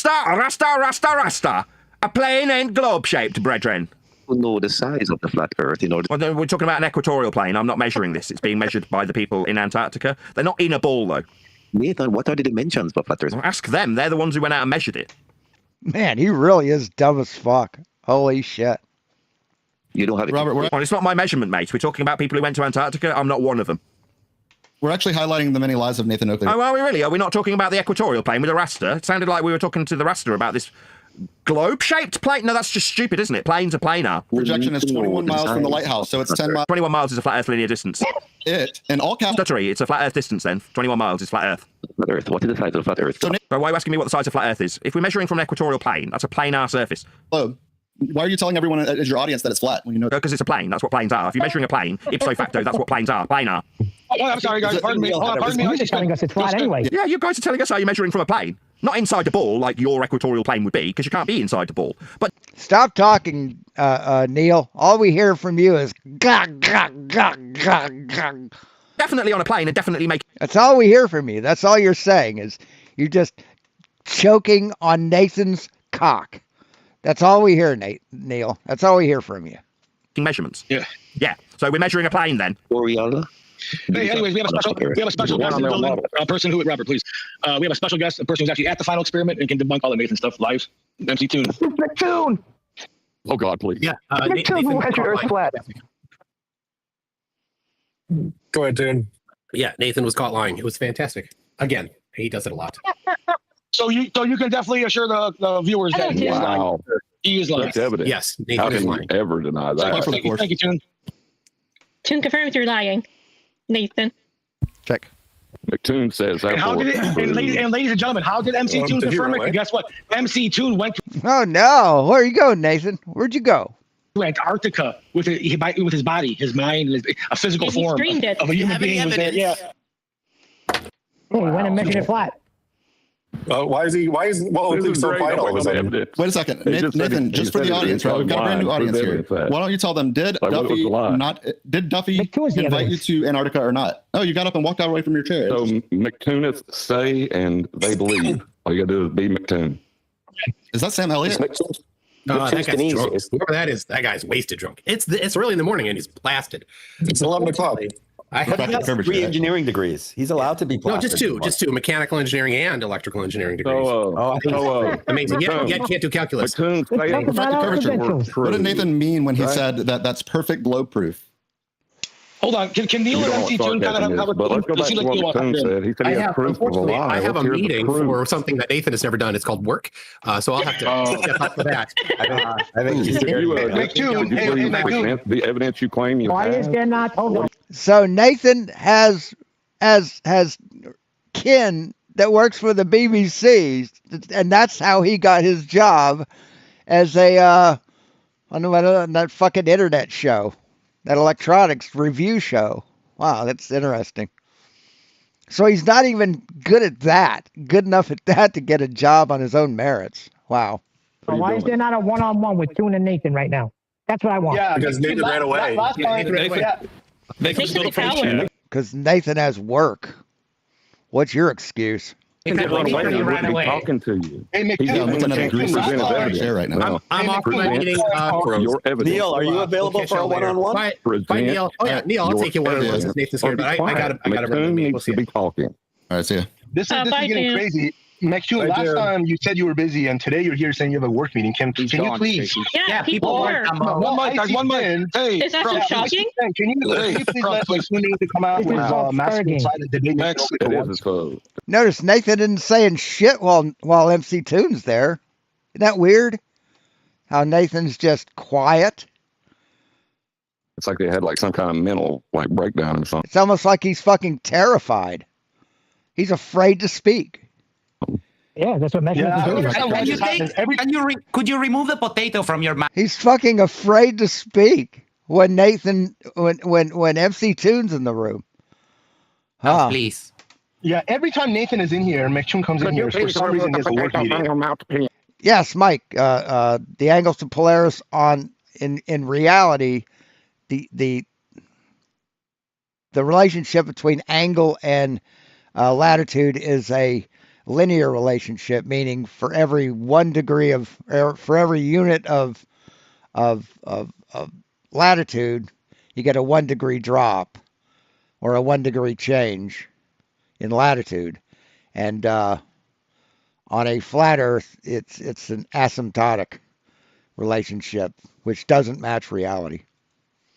Rasta. A plane ain't globe-shaped, brethren. You know the size of the flat Earth in order. Well, we're talking about an equatorial plane. I'm not measuring this. It's being measured by the people in Antarctica. They're not in a ball, though. Nathan, what are the dimensions of flat Earth? Well, ask them. They're the ones who went out and measured it. Man, he really is dumb as fuck. Holy shit. You don't have it. Robert, Well, it's not my measurement, mate. We're talking about people who went to Antarctica. I'm not one of them. we're actually highlighting the many lies of Nathan Oakley. Oh, are we really? Are we not talking about the equatorial plane with a raster? It sounded like we were talking to the raster about this globe-shaped plane. No, that's just stupid, isn't it? Planes are planar. Projection is 21 miles from the lighthouse, so it's 10 miles. 21 miles is a flat Earth linear distance. In all caps. Stuttery, it's a flat Earth distance then. 21 miles is flat Earth. Flat Earth. What is the size of flat Earth? So why are you asking me what the size of flat Earth is? If we're measuring from an equatorial plane, that's a planar surface. Globe. Why are you telling everyone as your audience that it's flat when you know? Because it's a plane. That's what planes are. If you're measuring a plane, ipso facto, that's what planes are. Planar. Oh, I'm sorry, guys. Pardon me. Pardon me. You're just telling us it's flat anyway. Yeah, you guys are telling us how you're measuring from a plane. Not inside the ball like your equatorial plane would be, because you can't be inside the ball. But Stop talking, Neil. All we hear from you is gah, gah, gah, gah, gah. Definitely on a plane and definitely make. That's all we hear from you. That's all you're saying is you're just choking on Nathan's cock. That's all we hear, Neil. That's all we hear from you. Measurements. Yeah. Yeah. So we're measuring a plane then. Oriana? Hey, anyways, we have a special guest in the building. A person who, Robert, please. We have a special guest, a person who's actually at the final experiment and can debunk all the Nathan stuff live. MC Toon. McToon. Oh God, please. Yeah. McToon will measure Earth flat. Go ahead, Toon. Yeah, Nathan was caught lying. It was fantastic. Again, he does it a lot. So you can definitely assure the viewers that he is lying. He is lying. That's evidence. Yes, How Nathan is can lying. you ever deny that? Thank you, Toon. Toon confirms you're lying, Nathan. Check. McToon says And how did it? And ladies and gentlemen, how did MC Toon confirm it? And guess what? MC Toon went Oh no! Where you going, Nathan? Where'd you go? to Antarctica with his body, his mind, a physical form of a human being was there. Yeah. Hey, he went and measured it flat. Why is Oakley so quiet all of a sudden? Wait a second, Nathan. Just for the audience, right? We've got a brand new audience here. Why don't you tell them? Did Duffy invite you to Antarctica or not? Oh, you got up and walked out away from your chair. So McToonists say and they believe. All you gotta do is be McToon. Is that Sam Elliott? No, that guy's drunk. Whoever that is, that guy's wasted drunk. It's early in the morning and he's blasted. It's 11 o'clock. But he has 3 engineering degrees. He's allowed to be No, plastered. just two, mechanical engineering and electrical engineering degrees. Amazing. Yeah, can't do calculus. What did Nathan mean when he said that that's perfect globe proof? Hold on. Can Neil and MC Toon kind of have a... But let's go back to what McToon said. He said he has proof of a lie. I have a Let's hear the meeting proof. for something that Nathan has never done. It's called work. So I'll have to step up for that. I think he's the evidence you claim you Why is have. there not? Hold on. So Nathan has kin that works for the BBC, and that's how he got his job as a on that fucking internet show, that electronics review show. Wow, that's interesting. So he's not even good enough at that to get a job on his own merits. Wow. Why is there not a one-on-one with Toon and Nathan right now? That's what I want. Yeah, Because Nathan ran away. Because Nathan has work. What's your excuse? Talking to you. Hey, He's McToon, got a grease right now. I'm off my meeting. Your evidence. Neil, are you available for a one-on-one? Bye, Neil. Oh yeah, Neil, I'll take you one-on-one since Nathan's here. But I got to McToon needs to be talking. All right, see ya. This is getting crazy. McToon, last time you said you were busy, and today you're here saying you have a work meeting. Can you please? Yeah, people are. One mic. Hey, Is that so shocking? Hey, Can you please let McToon to come out with masculine side of debate? Notice Nathan didn't saying shit while MC Toon's there. Isn't that weird? How Nathan's just quiet. It's like they had like some kind of mental breakdown or something. It's almost like he's fucking terrified. He's afraid to speak. Yeah, that's what measurements do. Could you remove the potato from your mouth? He's fucking afraid to speak when MC Toon's in the room. Huh. Please. Yeah, every time Nathan is in here, McToon comes in here. For some reason, he has a work meeting. Yes, Mike. The angles to Polaris in reality, the relationship between angle and latitude is a linear relationship, meaning for every 1 degree for every unit of latitude, you get a 1 degree drop or a 1 degree change in latitude. And on a flat Earth, it's an asymptotic relationship, which doesn't match reality.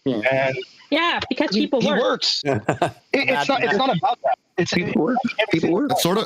And yeah, because people works. It's not about that. People work. It's sort of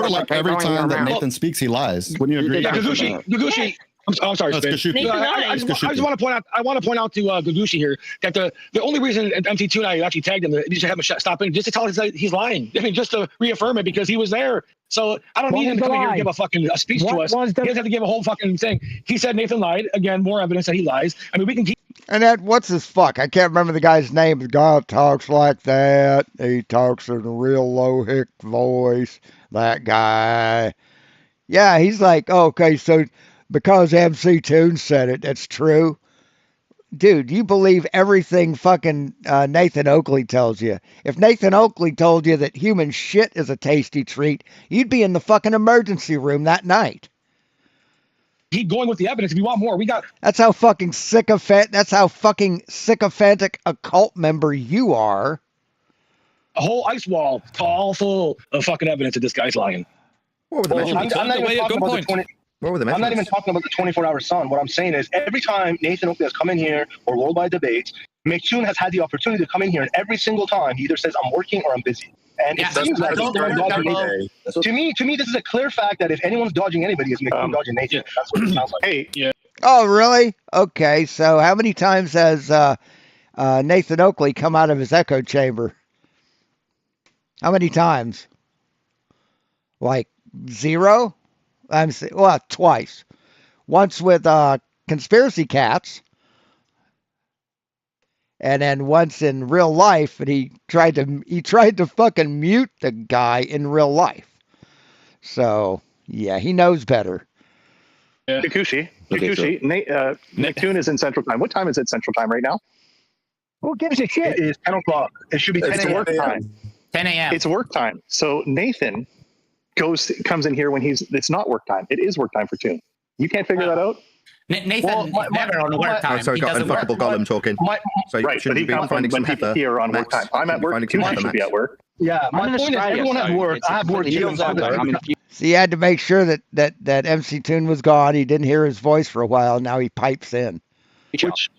like every time that Nathan speaks, he lies. Wouldn't you agree? Yeah, Gugushi. I'm sorry, No, it's Spin. Kashuki. I just want to point out to Gugushi here that the only reason MC2 and I actually tagged him, you should have him stop in just to tell us that he's lying. I mean, just to reaffirm it because he was there. So I don't need him to come in here and give a speech to us. He doesn't have to give a whole fucking thing. He said Nathan lied. Again, more evidence that he lies. I mean, we can keep. And that, what's his fuck? I can't remember the guy's name. The guy talks like that. He talks in a real low hick voice. That guy. Yeah, he's like, oh, okay, so because MC Toon said it, that's true. Dude, you believe everything fucking Nathan Oakley tells you. If Nathan Oakley told you that human shit is a tasty treat, you'd be in the fucking emergency room that night. Keep going with the evidence. If you want more, we got. That's how fucking sycophantic a cult member you are. A whole ice wall all full of fucking evidence that this guy's lying. What were the measurements? I'm not even talking about the 20. What were the measurements? I'm not even talking about the 24-hour sun. What I'm saying is every time Nathan Oakley has come in here or Worldwide Debates, McToon has had the opportunity to come in here, and every single time he either says I'm working or I'm busy. And it seems like to me, this is a clear fact that if anyone's dodging anybody, it's McToon dodging Nathan. That's what it sounds like. Hey, yeah. Oh, really? Okay, so how many times has Nathan Oakley come out of his echo chamber? How many times? Like 0? Well, twice. Once with Conspiracy Cats, and then once in real life, and he tried to fucking mute the guy in real life. So yeah, he knows better. Yeah. Kikuchi, McToon is in Central Time. What time is it Central Time right now? Who gives a shit? It is 10 o'clock. It should be 10 It's a.m. work time. 10 a.m. It's work time. So Nathan comes in here when it's not work time. It is work time for Toon. You can't figure that out? Nathan is never on work time. Sorry, got unfuckable Gollum talking. So right, but he comes when people here on work time. I'm at work. Toon should be at work. Yeah, my point is everyone has work. I have work too. So you had to make sure that MC Toon was gone. He didn't hear his voice for a while. Now he pipes in. Which,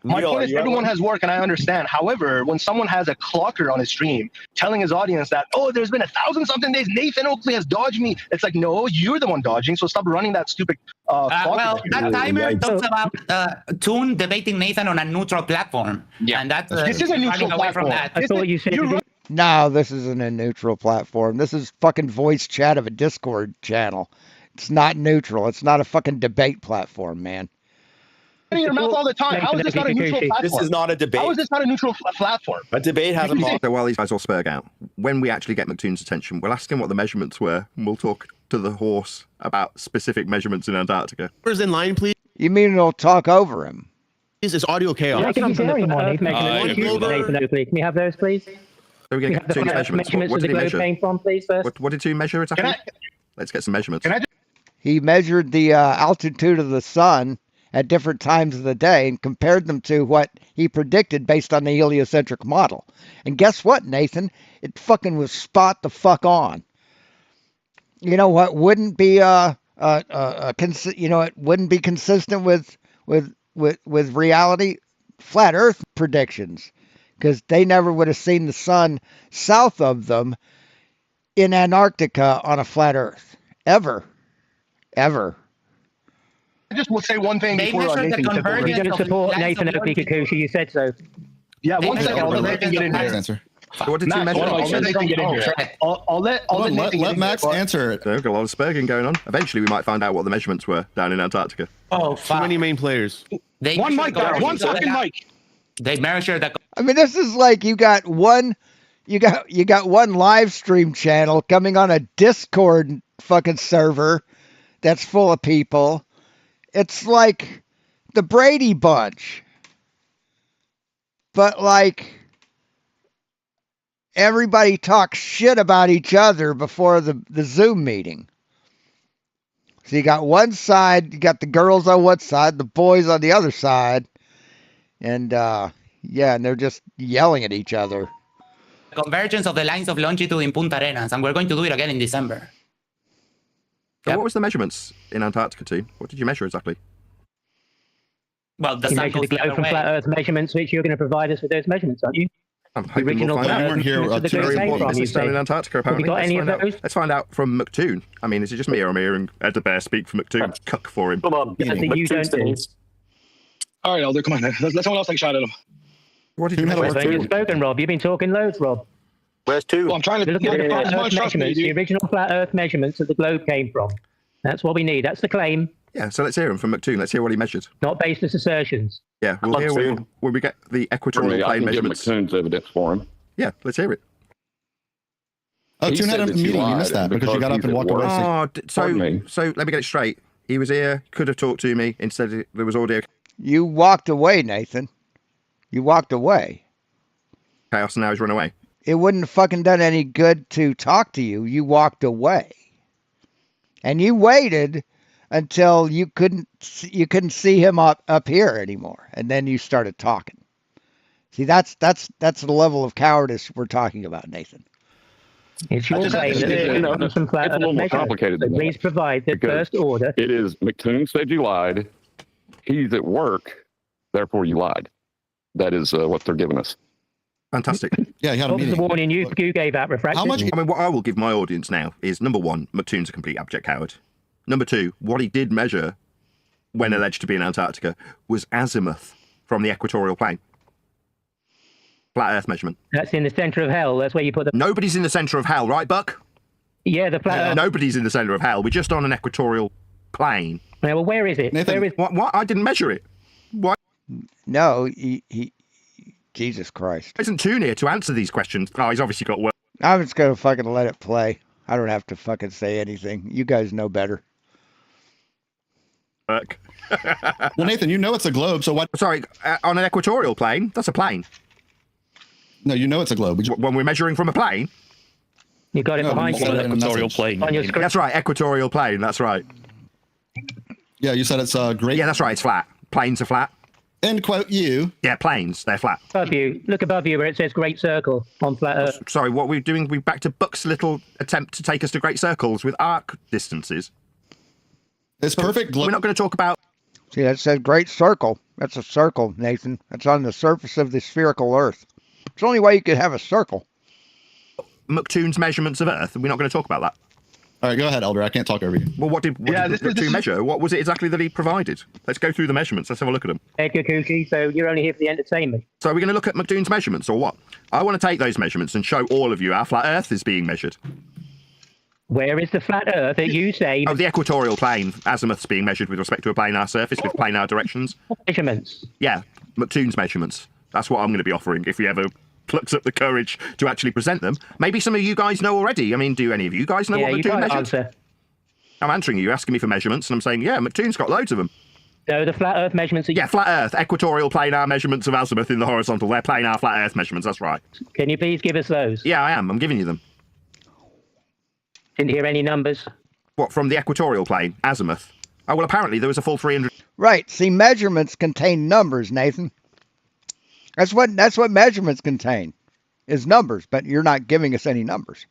my point is everyone has work, and I understand. However, when someone has a clocker on his stream telling his audience that, oh, there's been 1,000-something days, Nathan Oakley has dodged me, it's like, no, you're the one dodging, so stop running that stupid clocker. Well, that timer talks about Toon debating Nathan on a neutral platform. Yeah, and that's this is a neutral platform. I thought you said. No, this isn't a neutral platform. This is fucking voice chat of a Discord channel. It's not neutral. It's not a fucking debate platform, man. In your mouth all the time. How is this not a neutral platform? This is not a debate. How is this not a neutral platform? A debate has a So while these guys all spurg out, when we actually get McToon's attention, we'll ask him what the measurements were, and we'll talk to the horse about specific measurements in Antarctica. Where's in line, please? You mean it'll talk over him? This is audio chaos. Yeah, can we have those, please? So we're going to get Toon's measurements. What did he measure? Came from, please, first. What did Toon measure exactly? Let's get some measurements. He measured the altitude of the sun at different times of the day and compared them to what he predicted based on the heliocentric model. And guess what, Nathan? It fucking was spot the fuck on. You know what wouldn't be it wouldn't be consistent with reality? Flat Earth predictions. Because they never would have seen the sun south of them in Antarctica on a flat Earth. Ever. I just will say one thing before Nathan You're going to support Nathan Oakley Kikuchi, you said so. Yeah, one second. I'll let Nathan get in here. What did Toon measure? I'll let Nathan get in here. Let Max answer it. There's a lot of spurging going on. Eventually, we might find out what the measurements were down in Antarctica. Oh, fuck. Too many main players. One mic, guys. One fucking mic. They measure the. I mean, this is like you got one live stream channel coming on a Discord fucking server that's full of people. It's like the Brady Bunch, but like everybody talks shit about each other before the Zoom meeting. So you got one side, you got the girls on one side, the boys on the other side. And, and they're just yelling at each other. Convergence of the lines of longitude in Punta Arenas, and we're going to do it again in December. So what was the measurements in Antarctica, team? What did you measure exactly? Well, the You sun measure goes the the other globe from way. flat Earth measurements, which you're going to provide us with those measurements, aren't you? I'm hoping original we'll find flat out. Earth measurements of the globe came from, This you is down in say. Antarctica, Have apparently. you got any of those? Let's find out from McToon. I mean, is it just me, or am I hearing Ed the Bear speak for McToon? Cuck for him. Come on. You don't do. All right, Elder, come on. Let someone else take a shot at him. What did you You've spoken, Rob. You've been talking loads, Rob. Where's Toon? Well, I'm trying to Look at the Earth measurements, the original flat Earth measurements that the globe came from. That's what we need. That's the claim. Yeah, so let's hear him from McToon. Let's hear what he measured. Not baseless assertions. Yeah, we'll hear when we get the equatorial I plane can measurements. give McToon's evidence for him. Yeah, let's hear it. Oh, He Toon had said a that you meeting. You lied missed that because you got up he's and at walked away. work. So let me get it straight. He was here, could have talked to me. Instead, there was audio You walked away, Nathan. You walked away. chaos, and now he's run away. It wouldn't have fucking done any good to talk to you. You walked away. And you waited until you couldn't see him up here anymore. And then you started talking. See, that's the level of cowardice we're talking about, Nathan. It's your claim that there's some It's flat a little more measure. complicated So than that. please provide the Because first order. It is McToon said you lied. He's at work, therefore you lied. That is what they're giving us. Fantastic. Yeah, he had a What was the meeting. warning you gave out, Refracted? I mean, what I will give my audience now is, number one, McToon's a complete abject coward. Number two, what he did measure when alleged to be in Antarctica was azimuth from the equatorial plane. Flat Earth measurement. That's in the center of hell. That's where you put the... Nobody's in the center of hell, right, Buck? Yeah, the flat Earth. Nobody's in the center of hell. We're just on an equatorial plane. Now, well, where is it? Nathan, Where is... What? I didn't measure it. Why No, he Jesus Christ. isn't Toon here to answer these questions? Oh, he's obviously got work. I'm just going to fucking let it play. I don't have to fucking say anything. You guys know better. Well, Nathan, you know it's a globe, so what? Sorry, on an equatorial plane, that's a plane. No, you know it's a globe. When we're measuring from a plane? You got it behind you. Equatorial plane. On your screen. That's right, equatorial plane, that's right. Yeah, you said it's great. Yeah, that's right, it's flat. Planes are flat. End quote you. Yeah, planes, they're flat. Above you. Look above you where it says Great Circle on flat Earth. Sorry, what we're doing, we're back to Buck's little attempt to take us to great circles with arc distances. It's perfect. We're not going to talk about... See, that said great circle. That's a circle, Nathan. That's on the surface of the spherical Earth. It's the only way you could have a circle. McToon's measurements of Earth. We're not going to talk about that. All right, go ahead, Elder. I can't talk over you. Well, what did McToon measure? What was it exactly that he provided? Let's go through the measurements. Let's have a look at them. Edgar Coochie, so you're only here for the entertainment. So are we going to look at McToon's measurements or what? I want to take those measurements and show all of you how flat Earth is being measured. Where is the flat Earth that you say... Oh, the equatorial plane. Azimuth's being measured with respect to a planar surface with planar directions. Measurements. Yeah, McToon's measurements. That's what I'm going to be offering if he ever plucks up the courage to actually present them. Maybe some of you guys know already. I mean, do any of you guys know what McToon measured? Answer. I'm answering you. You're asking me for measurements, and I'm saying, yeah, McToon's got loads of them. No, the flat Earth measurements... Yeah, flat Earth, equatorial planar measurements of azimuth in the horizontal. They're planar flat Earth measurements, that's right. Can you please give us those? Yeah, I am. I'm giving you them. Didn't hear any numbers. What, from the equatorial plane, azimuth? Oh, well, apparently there was a full 300... Right. See, measurements contain numbers, Nathan. That's what measurements contain, is numbers, but you're not giving us any numbers.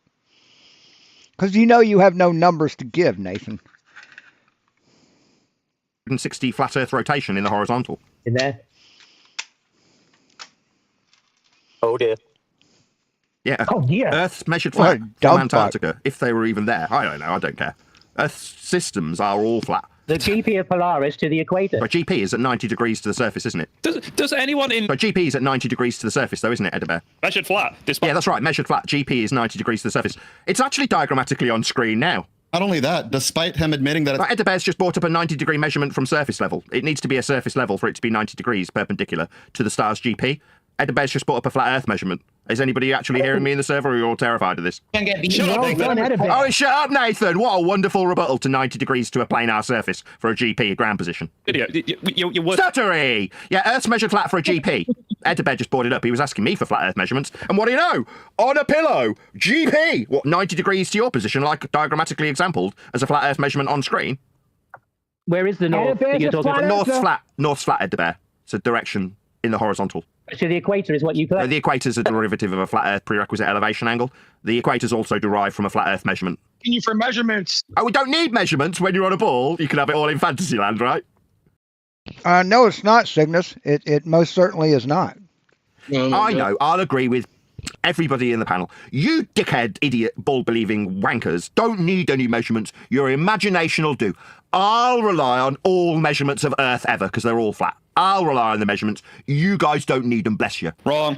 Because you know you have no numbers to give, Nathan. 160 flat Earth rotation in the horizontal. In there? Oh, dear. Yeah. Oh, yeah. Earth's measured flat from Antarctica, if they were even there. I don't know. I don't care. Earth's systems are all flat. The GP of Polaris to the equator. But GP is at 90 degrees to the surface, isn't it? Does anyone in... But GP is at 90 degrees to the surface, though, isn't it, Edda Bear? Measured flat. Yeah, that's right. Measured flat. GP is 90 degrees to the surface. It's actually diagrammatically on screen now. Not only that, despite him admitting that... Edda Bear's just brought up a 90-degree measurement from surface level. It needs to be a surface level for it to be 90 degrees perpendicular to the star's GP. Edda Bear's just brought up a flat Earth measurement. Is anybody actually hearing me in the server, or are you all terrified of this? Shut up, Nathan. Oh, shut up, Nathan! What a wonderful rebuttal to 90 degrees to a planar surface for a GP at ground position. Idiot. You Stuttery! Yeah, Earth's measured flat for a GP. Edda Bear just brought it up. He was asking me for flat Earth measurements. And what do you know? On a pillow! GP! What, 90 degrees to your position, like diagrammatically exampled as a flat Earth measurement on screen? Where is the north that you're talking about? North's flat, Edda Bear. It's a direction in the horizontal. So the equator is what you claim? The equator's a derivative of a flat Earth prerequisite elevation angle. The equator's also derived from a flat Earth measurement. You for measurements. Oh, we don't need measurements when you're on a ball. You can have it all in Fantasyland, right? No, it's not, Cygnus. It most certainly is not. I know. I'll agree with everybody in the panel. You dickhead, idiot, ball-believing wankers don't need any measurements. Your imagination will do. I'll rely on all measurements of Earth ever because they're all flat. I'll rely on the measurements. You guys don't need them, bless you. Wrong.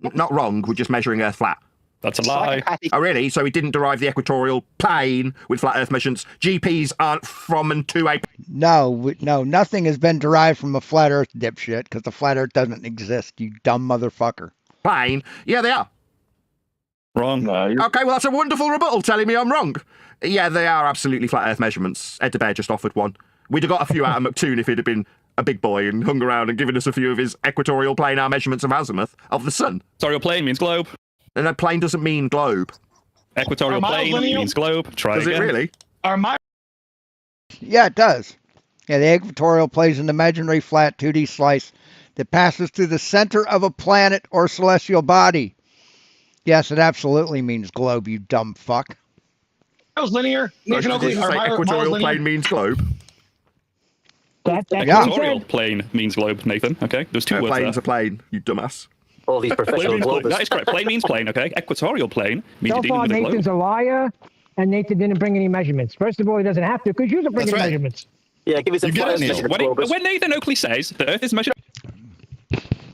Not wrong. We're just measuring Earth flat. That's a lie. Oh, really? So he didn't derive the equatorial plane with flat Earth measurements. GPs aren't from and to a... No, nothing has been derived from a flat Earth, dipshit, because the flat Earth doesn't exist, you dumb motherfucker. Plane? Yeah, they are. Wrong. Okay, well, that's a wonderful rebuttal telling me I'm wrong. Yeah, they are absolutely flat Earth measurements. Ed the Bear just offered one. We'd have got a few out of McToon if he'd have been a big boy and hung around and given us a few of his equatorial planar measurements of azimuth of the sun. Equatorial plane means globe. And a plane doesn't mean globe. Equatorial plane means globe. Try Does again. it really? Yeah, it does. Yeah, the equatorial plane is an imaginary flat 2D slice that passes through the center of a planet or celestial body. Yes, it absolutely means globe, you dumb fuck. That was linear. Nathan Oakley, Did you say equatorial plane means globe? Equatorial plane means globe, Nathan. Okay, there's two words Plane's there. a plane, you dumbass. All these professional globers. That is correct. Plane means plane, okay? Equatorial plane means So you're dealing far, with a globe. Nathan's a liar, and Nathan didn't bring any measurements. First of all, he doesn't have to, because you're bringing measurements. Yeah, give us a Get it, Neil. When Nathan Oakley says the Earth is measured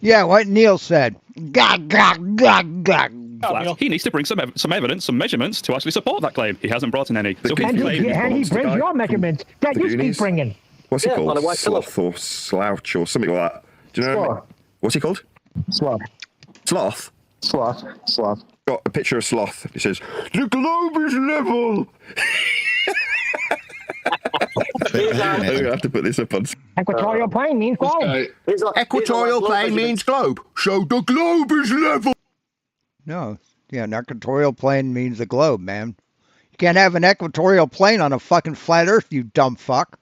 Yeah, what Neil said. Gog, gog, gog, gog. flat, he needs to bring some evidence, some measurements to actually support that claim. He hasn't brought in any. So And he brings your measurements that you keep bringing. What's he Yeah, called? on a white pillow. Sloth or slouch or something like that. Do you know what I mean? What's he called? Sloth. Sloth? Sloth. Got a picture of Sloth. It says, the globe is level. I'm going to have to put this up on... Equatorial plane means globe. Equatorial plane means globe. So the globe is level. No, yeah, an equatorial plane means a globe, man. You can't have an equatorial plane on a fucking flat Earth, you dumb fuck.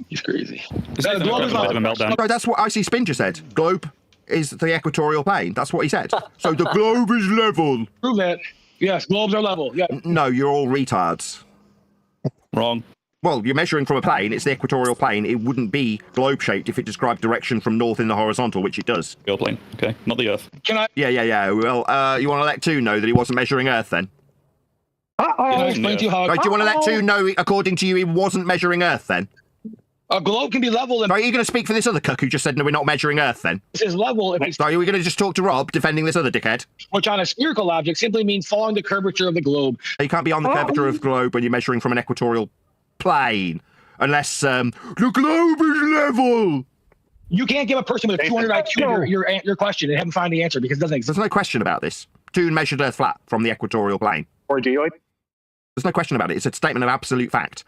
He's crazy. No, that's what Icy Spin just said. Globe is the equatorial plane. That's what he said. So the globe is level. Prove that. Yes, globes are level. Yeah. No, you're all retards. Wrong. Well, you're measuring from a plane. It's the equatorial plane. It wouldn't be globe-shaped if it described direction from north in the horizontal, which it does. Your plane, okay, not the Earth. Can I? Yeah. Well, you want to let Toon know that he wasn't measuring Earth then? Can I explain to you how? Right, do you want to let Toon know, according to you, he wasn't measuring Earth then? A globe can be level. Right, are you going to speak for this other cuck who just said, no, we're not measuring Earth then? This is level. If it's Sorry, are we going to just talk to Rob, defending this other dickhead? which on a spherical object simply means following the curvature of the globe. You can't be on the curvature of the globe when you're measuring from an equatorial plane. Unless, the globe is level! You can't give a person with a 200 IQ your question and have them find the answer because it doesn't exist. There's no question about this. Toon measured Earth flat from the equatorial plane. Or geoid? There's no question about it. It's a statement of absolute fact.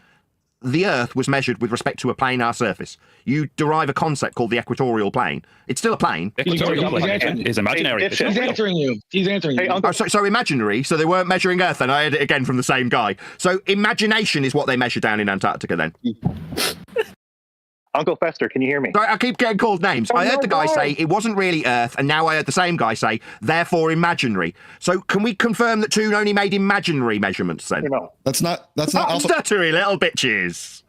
The Earth was measured with respect to a planar surface. You derive a concept called the equatorial plane. It's still a plane. Equatorial plane is imaginary. He's answering you. He's answering you. Oh, so imaginary. So they weren't measuring Earth then. I heard it again from the same guy. So imagination is what they measure down in Antarctica then. Uncle Fester, can you hear me? Sorry, I keep getting called names. I heard the guy say it wasn't really Earth, and now I heard the same guy say, therefore imaginary. So can we confirm that Toon only made imaginary measurements then? No. That's not also... stuttery little bitches.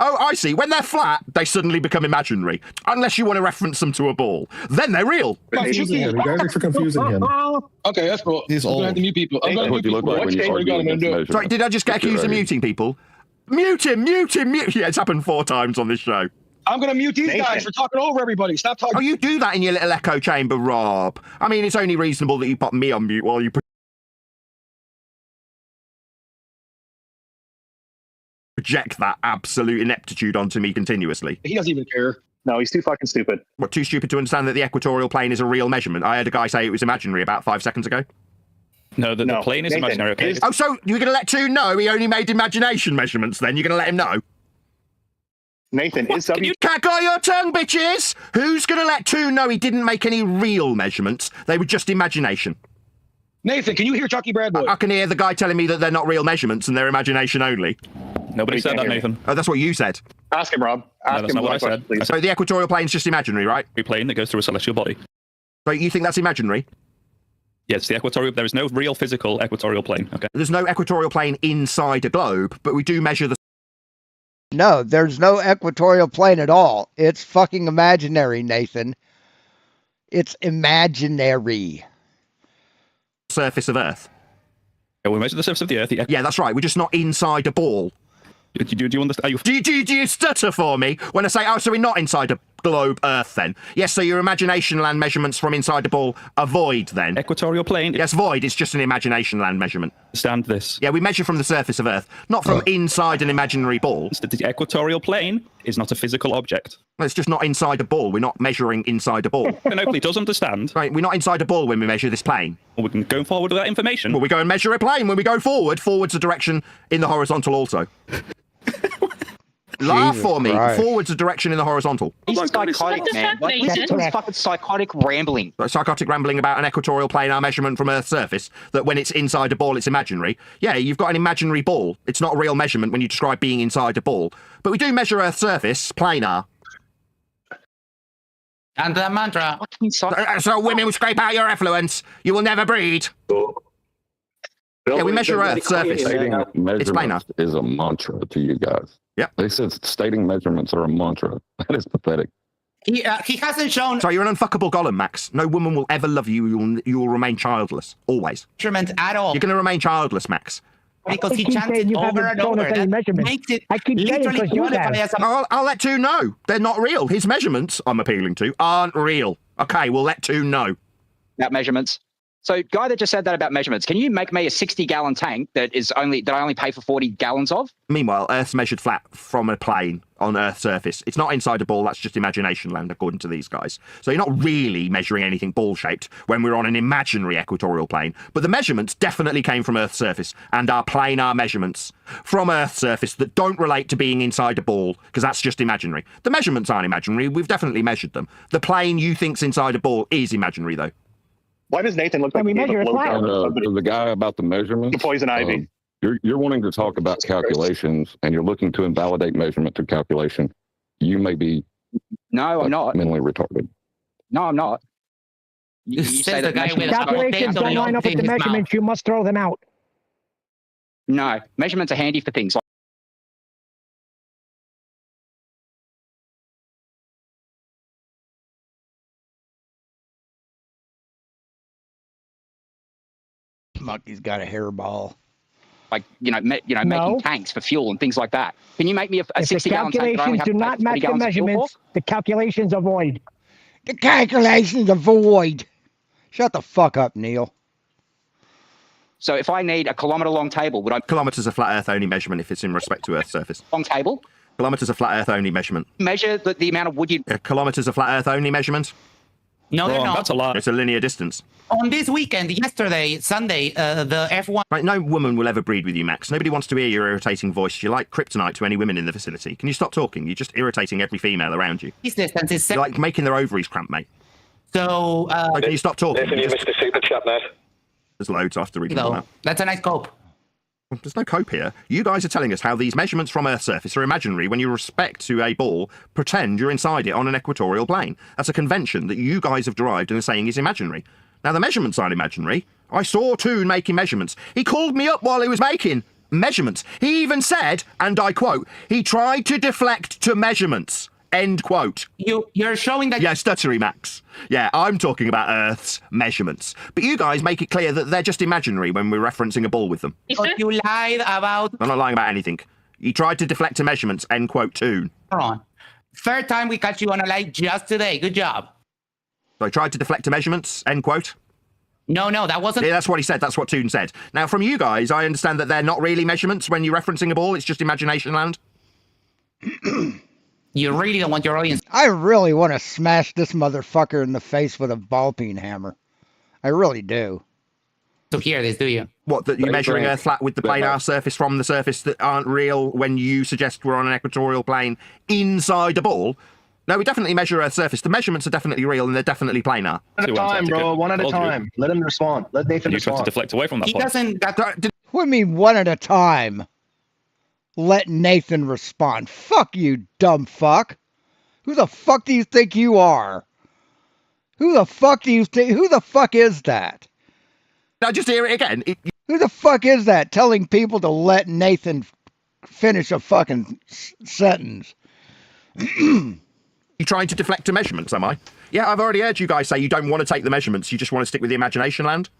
Oh, I see. When they're flat, they suddenly become imaginary. Unless you want to reference them to a ball. Then they're real. You guys are confusing him. Okay, that's cool. He's I'm old. gonna have to mute people. I'm gonna mute people. Sorry, did I just get accused of muting people? Mute him. Yeah, it's happened 4 times on this show. I'm going to mute these guys for talking over everybody. Stop talking. Oh, you do that in your little echo chamber, Rob. I mean, it's only reasonable that you pop me on mute while you project that absolute ineptitude onto me continuously. He doesn't even care. No, he's too fucking stupid. What, too stupid to understand that the equatorial plane is a real measurement? I heard a guy say it was imaginary about 5 seconds ago. No, the plane is Nathan, imaginary, okay? Oh, so you're going to let Toon know he only made imagination measurements then? You're going to let him know? Nathan, is W... Cat got your tongue, bitches! Who's going to let Toon know he didn't make any real measurements? They were just imagination. Nathan, can you hear Chucky Bradboy? I can hear the guy telling me that they're not real measurements and they're imagination only. Nobody said that, Nathan. Oh, that's what you said. Ask him, Rob. No, that's not what I said. Please. So the equatorial plane's just imaginary, right? A plane that goes through a celestial body. So you think that's imaginary? Yes, the equatorial. There is no real physical equatorial plane. Okay. There's no equatorial plane inside a globe, but we do measure the... No, there's no equatorial plane at all. It's fucking imaginary, Nathan. It's imaginary. Surface of Earth. Yeah, we measure the surface of the Earth. Yeah, that's right. We're just not inside a ball. Do you understand? Do you stutter for me when I say, oh, so we're not inside a globe Earth then. Yes, so your imagination land measurements from inside the ball are void then. Equatorial plane. Yes, void. It's just an imagination land measurement. Understand this. Yeah, we measure from the surface of Earth, not from inside an imaginary ball. The equatorial plane is not a physical object. Well, it's just not inside a ball. We're not measuring inside a ball. Nobody does understand. Right, we're not inside a ball when we measure this plane. Well, we can go forward with that information. Well, we go and measure a plane when we go forward. Forward's a direction in the horizontal also. Laugh for me. Christ. Forward's a direction in the horizontal. He's psychotic, man. Like, listen to his fucking psychotic rambling. Psychotic rambling about an equatorial planar measurement from Earth's surface, that when it's inside a ball, it's imaginary. Yeah, you've got an imaginary ball. It's not a real measurement when you describe being inside a ball. But we do measure Earth's surface, planar. And the mantra. So women will scrape out your effluents. You will never breed. Yeah, we measure Earth's surface. Stating It's planar. measurements is a mantra to you guys. Yeah. They said stating measurements are a mantra. That is pathetic. He hasn't shown So you're an unfuckable golem, Max. No woman will ever love you. You will remain childless. Always. measurements at all. You're going to remain childless, Max. Because he keep chants saying it you over haven't and shown over. us any That measurements. makes it I keep saying literally because you qualify have. as a... I'll let Toon know. They're not real. His measurements, I'm appealing to, aren't real. Okay, we'll let Toon know. About measurements. So, guy that just said that about measurements, can you make me a 60-gallon tank that I only pay for 40 gallons of? Meanwhile, Earth's measured flat from a plane on Earth's surface. It's not inside a ball. That's just imagination land, according to these guys. So you're not really measuring anything ball-shaped when we're on an imaginary equatorial plane. But the measurements definitely came from Earth's surface and are planar measurements from Earth's surface that don't relate to being inside a ball, because that's just imaginary. The measurements aren't imaginary. We've definitely measured them. The plane you think's inside a ball is imaginary, though. Why does Nathan look like we measure it flat. The guy about the measurements. The poison ivy. You're wanting to talk about calculations, and you're looking to invalidate measurement to calculation. You may be. No, I'm not. Mentally retarded. No, I'm not. You say the guy with Calculations don't line up with the measurements. You must throw them out. No, measurements are handy for things like. Monkey's got a hairball. Like, making tanks for fuel and things like that. Can you make me a If the 60-gallon tank that I only calculations have do to pay not for 40 match the gallons of fuel for? measurements, the calculations are void. The calculations are void. Shut the fuck up, Neil. So if I need a kilometre-long table, would I... Kilometres are flat Earth only measurement if it's in respect to Earth's surface. Long table? Kilometres are flat Earth only measurement. Measure the amount of wood you... Kilometres are flat Earth only measurement. No, they're not. That's a lot. It's a linear distance. On this weekend, yesterday, Sunday, the F1... Right, no woman will ever breed with you, Max. Nobody wants to hear your irritating voice. You're like kryptonite to any women in the vicinity. Can you stop talking? You're just irritating every female around you. This distance is... You're like making their ovaries cramp, mate. So... Can you stop talking? Nathan, you missed a super chat, mate. There's loads I have to read them all out. That's a nice cope. There's no cope here. You guys are telling us how these measurements from Earth's surface are imaginary when you respect to a ball, pretend you're inside it on an equatorial plane. That's a convention that you guys have derived and are saying is imaginary. Now, the measurements aren't imaginary. I saw Toon making measurements. He called me up while he was making measurements. He even said, and I quote, he tried to deflect to measurements. End quote. You're showing that... Yeah, stuttery, Max. Yeah, I'm talking about Earth's measurements. But you guys make it clear that they're just imaginary when we're referencing a ball with them. But you lied about... I'm not lying about anything. You tried to deflect to measurements. End quote, Toon. Hold on. Third time we got you on a lie just today. Good job. So I tried to deflect to measurements. End quote. No, that wasn't... Yeah, that's what he said. That's what Toon said. Now, from you guys, I understand that they're not really measurements when you're referencing a ball. It's just imagination land. You really don't want your audience... I really want to smash this motherfucker in the face with a ball peen hammer. I really do. To hear this, do you? What, that you're measuring Earth flat with the planar surface from the surface that aren't real when you suggest we're on an equatorial plane inside a ball? No, we definitely measure Earth's surface. The measurements are definitely real and they're definitely planar. One at a time, bro. One at a time. Let him respond. Let Nathan respond. You tried to deflect away from that He point. doesn't... What do you mean one at a time? Let Nathan respond. Fuck you, dumb fuck. Who the fuck do you think you are? Who the fuck do you think? Who the fuck is that? Now just hear it again. Who the fuck is that telling people to let Nathan finish a fucking sentence? You trying to deflect to measurements, am I? Yeah, I've already heard you guys say you don't want to take the measurements. You just want to stick with the imagination land.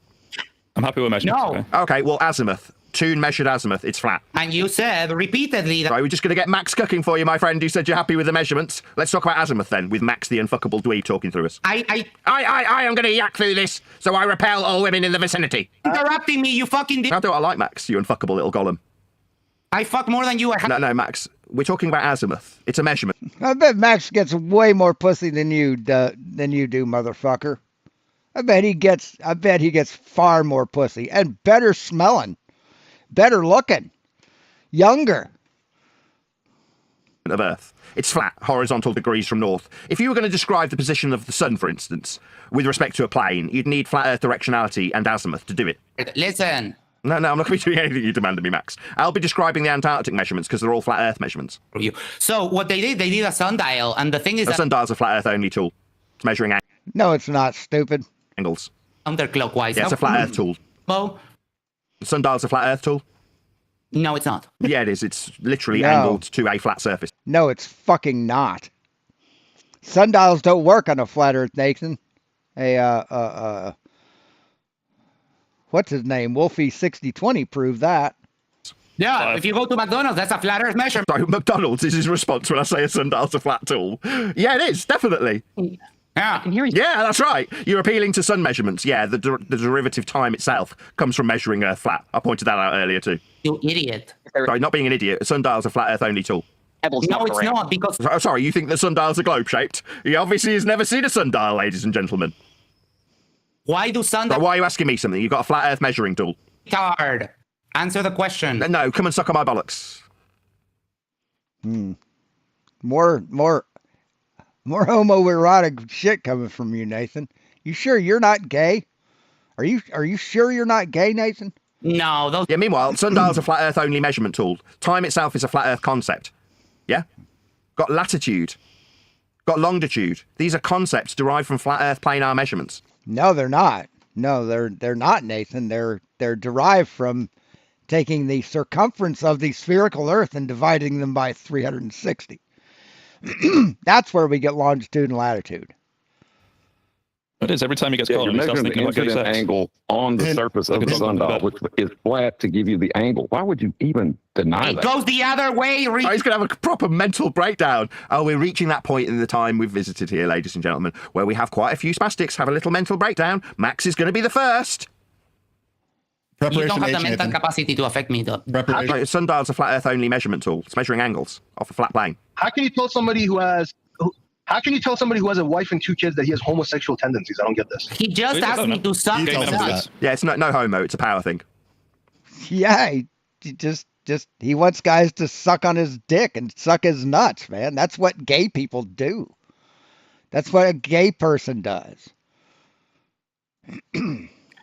I'm happy with measurements. No. Okay, well, azimuth. Toon measured azimuth. It's flat. And you said repeatedly that... Right, we're just going to get Max cooking for you, my friend. You said you're happy with the measurements. Let's talk about azimuth then, with Max the unfuckable dweeb talking through us. I am going to yak through this, so I repel all women in the vicinity. Interrupting me, you fucking... How do I like Max, you unfuckable little golem? I fuck more than you. No, Max. We're talking about azimuth. It's a measurement. I bet Max gets way more pussy than you do, motherfucker. I bet he gets far more pussy and better smelling, better looking, younger. Of Earth. It's flat, horizontal degrees from north. If you were going to describe the position of the sun, for instance, with respect to a plane, you'd need flat Earth directionality and azimuth to do it. Listen. No, I'm not going to be doing anything you demanded me, Max. I'll be describing the Antarctic measurements because they're all flat Earth measurements. So what they did a sundial, and the thing is a sundial's a flat Earth only tool. It's measuring No, it's not, stupid. Angles. Counterclockwise. Yeah, it's a flat Earth tool. Well, the sundial's a flat Earth tool. No, it's not. Yeah, it is. It's literally angled to a flat surface. No, it's fucking not. Sundials don't work on a flat Earth, Nathan. What's his name? Wolfie6020 proved that. Yeah, if you go to McDonald's, that's a flat Earth measurement. So McDonald's is his response when I say a sundial's a flat tool. Yeah, it is, definitely. Yeah, I can hear you. Yeah, that's right. You're appealing to sun measurements. Yeah, the derivative time itself comes from measuring Earth flat. I pointed that out earlier too. You idiot. Sorry, not being an idiot. A sundial's a flat Earth only tool. No, it's not, because... Oh, sorry, you think the sundials are globe-shaped? He obviously has never seen a sundial, ladies and gentlemen. Why do sundials... Why are you asking me something? You've got a flat Earth measuring tool. Hard. Answer the question. No, come and suck on my bollocks. More homoerotic shit coming from you, Nathan. You sure you're not gay? Are you sure you're not gay, Nathan? No, Yeah, meanwhile, sundial's a flat Earth only measurement tool. Time itself is a flat Earth concept. Yeah? Got latitude. Got longitude. These are concepts derived from flat Earth planar measurements. No, they're not. No, they're not, Nathan. They're derived from taking the circumference of the spherical Earth and dividing them by 360. That's where we get longitude and latitude. It is every time he gets cold. You're measuring the incident angle on the surface of the sundial, which is flat to give you the angle. Why would you even deny that? It goes the other way. He's going to have a proper mental breakdown. Oh, we're reaching that point in the time we've visited here, ladies and gentlemen, where we have quite a few spastics have a little mental breakdown. Max is going to be the first. You don't have the mental capacity to affect me, though. Sundial's a flat Earth only measurement tool. It's measuring angles off a flat plane. How can you tell somebody who has a wife and 2 kids that he has homosexual tendencies? I don't get this. He just asked me to suck his nuts. Yeah, it's no homo. It's a power thing. Yeah, he wants guys to suck on his dick and suck his nuts, man. That's what gay people do. That's what a gay person does.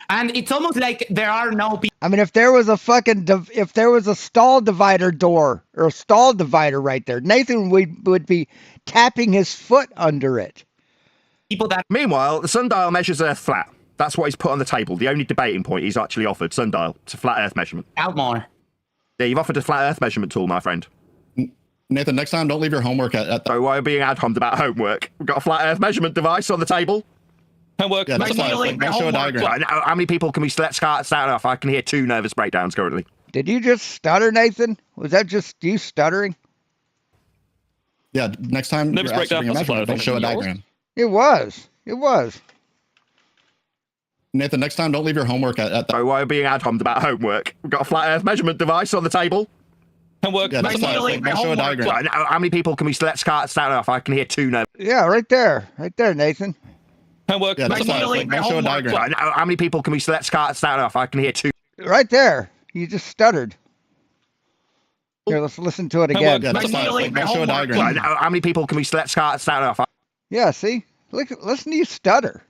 And it's almost like there are no people. I mean, if there was a stall divider door or a stall divider right there, Nathan would be tapping his foot under it. Meanwhile, the sundial measures Earth flat. That's what he's put on the table. The only debating point he's actually offered, sundial. It's a flat Earth measurement. Out more. Yeah, you've offered a flat Earth measurement tool, my friend. Nathan, next time, don't leave your homework at So why are you being ad-hommed about homework? We've got a flat Earth measurement device on the table. Homework. Yeah, that's fine. Don't show a diagram. Right, now, how many people can we start off? I can hear 2 nervous breakdowns currently. Did you just stutter, Nathan? Was that just you stuttering? Yeah, next time Nervous breakdown. don't show a diagram. It was. Nathan, next time, don't leave your homework at So why are you being ad-hommed about homework? We've got a flat Earth measurement device on the table. Homework. Yeah, that's fine. Don't show a diagram. Right, now, how many people can we start off? I can hear 2 nervous. Yeah, right there, Nathan. Homework. Yeah, that's fine. Don't show a diagram. Right, now, how many people can we start off? I can hear 2. Right there. You just stuttered. Here, let's listen to it again. Yeah, that's fine. Don't show a diagram. Right, now, how many people can we start off? Yeah, see? Listen to you stutter.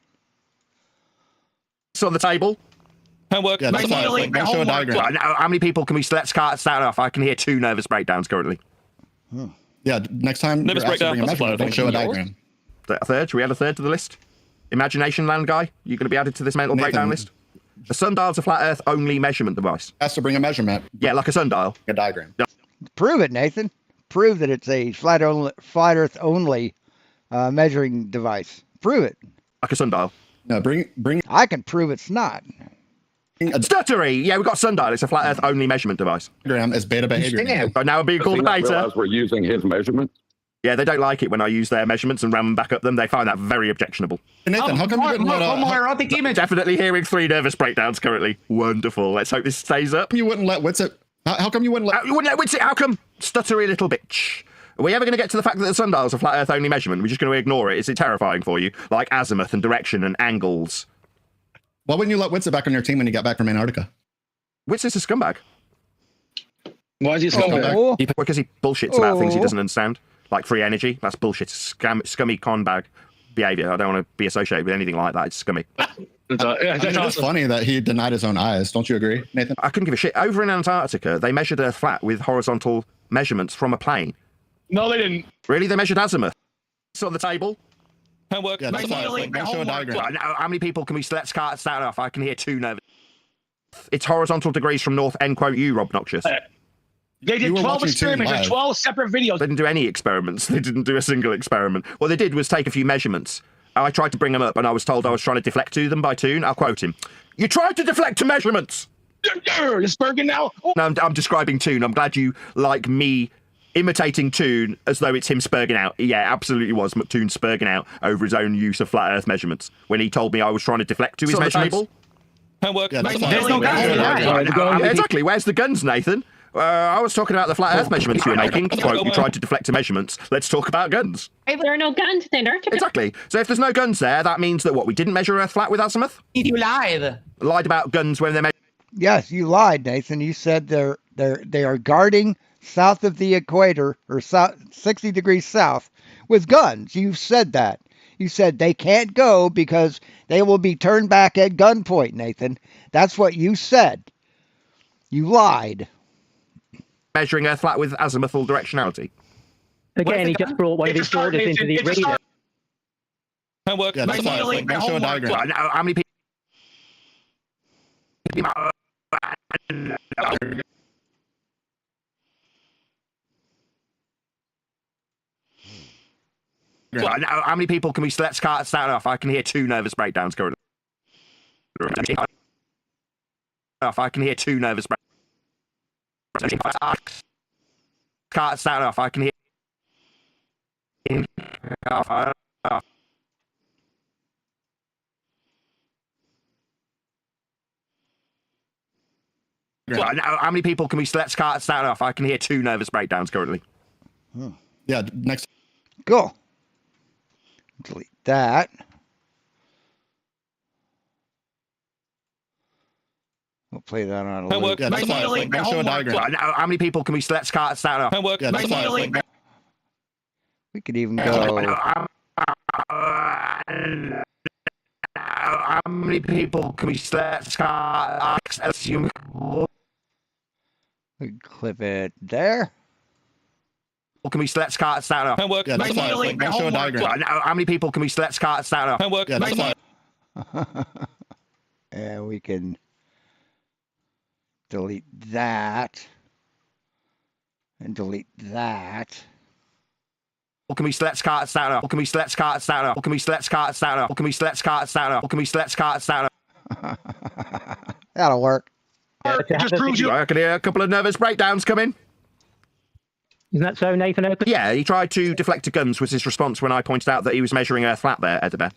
It's on the table. Homework. Yeah, that's fine. Don't show a diagram. Right, now, how many people can we start off? I can hear 2 nervous breakdowns currently. Yeah, next time Nervous breakdown. don't show a diagram. A third? Should we add a third to the list? Imagination land guy? You going to be added to this mental breakdown list? A sundial's a flat Earth only measurement device. Has to bring a measurement. Yeah, like a sundial. A diagram. Prove it, Nathan. Prove that it's a flat Earth only measuring device. Prove it. Like a sundial. No, bring. I can prove it's not. Stuttery! Yeah, we've got Sundial. It's a flat Earth only measurement device. It's beta behavior. But now we're being called a beta. We're using his measurements. Yeah, they don't like it when I use their measurements and ram them back up them. They find that very objectionable. Nathan, how come you wouldn't let Definitely hearing 3 nervous breakdowns currently. Wonderful. Let's hope this stays up. You wouldn't let Witsit. How come you wouldn't let? You wouldn't let Witsit? How come? Stuttery little bitch. Are we ever going to get to the fact that the sundial's a flat Earth only measurement? We're just going to ignore it. Is it terrifying for you? Like azimuth and direction and angles. Why wouldn't you let Witsit back on your team when you got back from Antarctica? Witsit's a scumbag. Why is he a scumbag? Because he bullshits about things he doesn't understand. Like free energy. That's bullshit. Scummy con bag behavior. I don't want to be associated with anything like that. It's scummy. It's funny that he denied his own eyes. Don't you agree, Nathan? I couldn't give a shit. Over in Antarctica, they measured Earth flat with horizontal measurements from a plane. No, they didn't. Really? They measured azimuth. It's on the table. Homework. Yeah, that's fine. Don't show a diagram. How many people can we let's start off? I can hear 2 nervous. It's horizontal degrees from north, end quote you, Rob Noxious. They did 12 experiments. There's 12 separate videos. They didn't do any experiments. They didn't do a single experiment. What they did was take a few measurements. I tried to bring them up and I was told I was trying to deflect to them by Toon. I'll quote him. You tried to deflect to measurements. You're Spurgeon now? Oh. No, I'm describing Toon. I'm glad you like me imitating Toon as though it's him spurging out. Yeah, absolutely was Toon spurging out over his own use of flat Earth measurements when he told me I was trying to deflect to his measurements. Homework. Yeah, exactly. Where's the guns, Nathan? I was talking about the flat Earth measurements you were making. Quote, you tried to deflect to measurements. Let's talk about guns. There are no guns in Antarctica. Exactly. So if there's no guns there, that means that what, we didn't measure Earth flat with azimuth? You lied. Lied about guns when they measured. Yes, you lied, Nathan. You said they are guarding south of the equator or 60 degrees south with guns. You said that. You said they can't go because they will be turned back at gunpoint, Nathan. That's what you said. You lied. Measuring Earth flat with azimuthal directionality. Again, he just brought one of his daughters into the arena. Homework. Yeah, that's fine. Don't show a diagram. How many people? How many people can we let's start off? I can hear 2 nervous breakdowns currently. I can hear 2 nervous breakdowns. Can't start off. I can hear. How many people can we let's start off? I can hear 2 nervous breakdowns currently. Yeah, next. Go. Delete that. We'll play that on a Homework. Yeah, that's fine. Don't show a diagram. How many people can we let's start off? Homework. Yeah, that's fine. We could even go. How many people can we let's start? Assume. We can clip it there. Can we let's start off? Homework. Yeah, that's fine. Don't show a diagram. How many people can we let's start off? Homework. Yeah, that's fine. And we can delete that and delete that. Can we let's start off? Can we let's start off? Can we let's start off? Can we let's start off? Can we let's start off? That'll work. It just proves you. I can hear a couple of nervous breakdowns coming. Isn't that so, Nathan Oakley? Yeah, he tried to deflect to guns was his response when I pointed out that he was measuring Earth flat there, Edinburgh.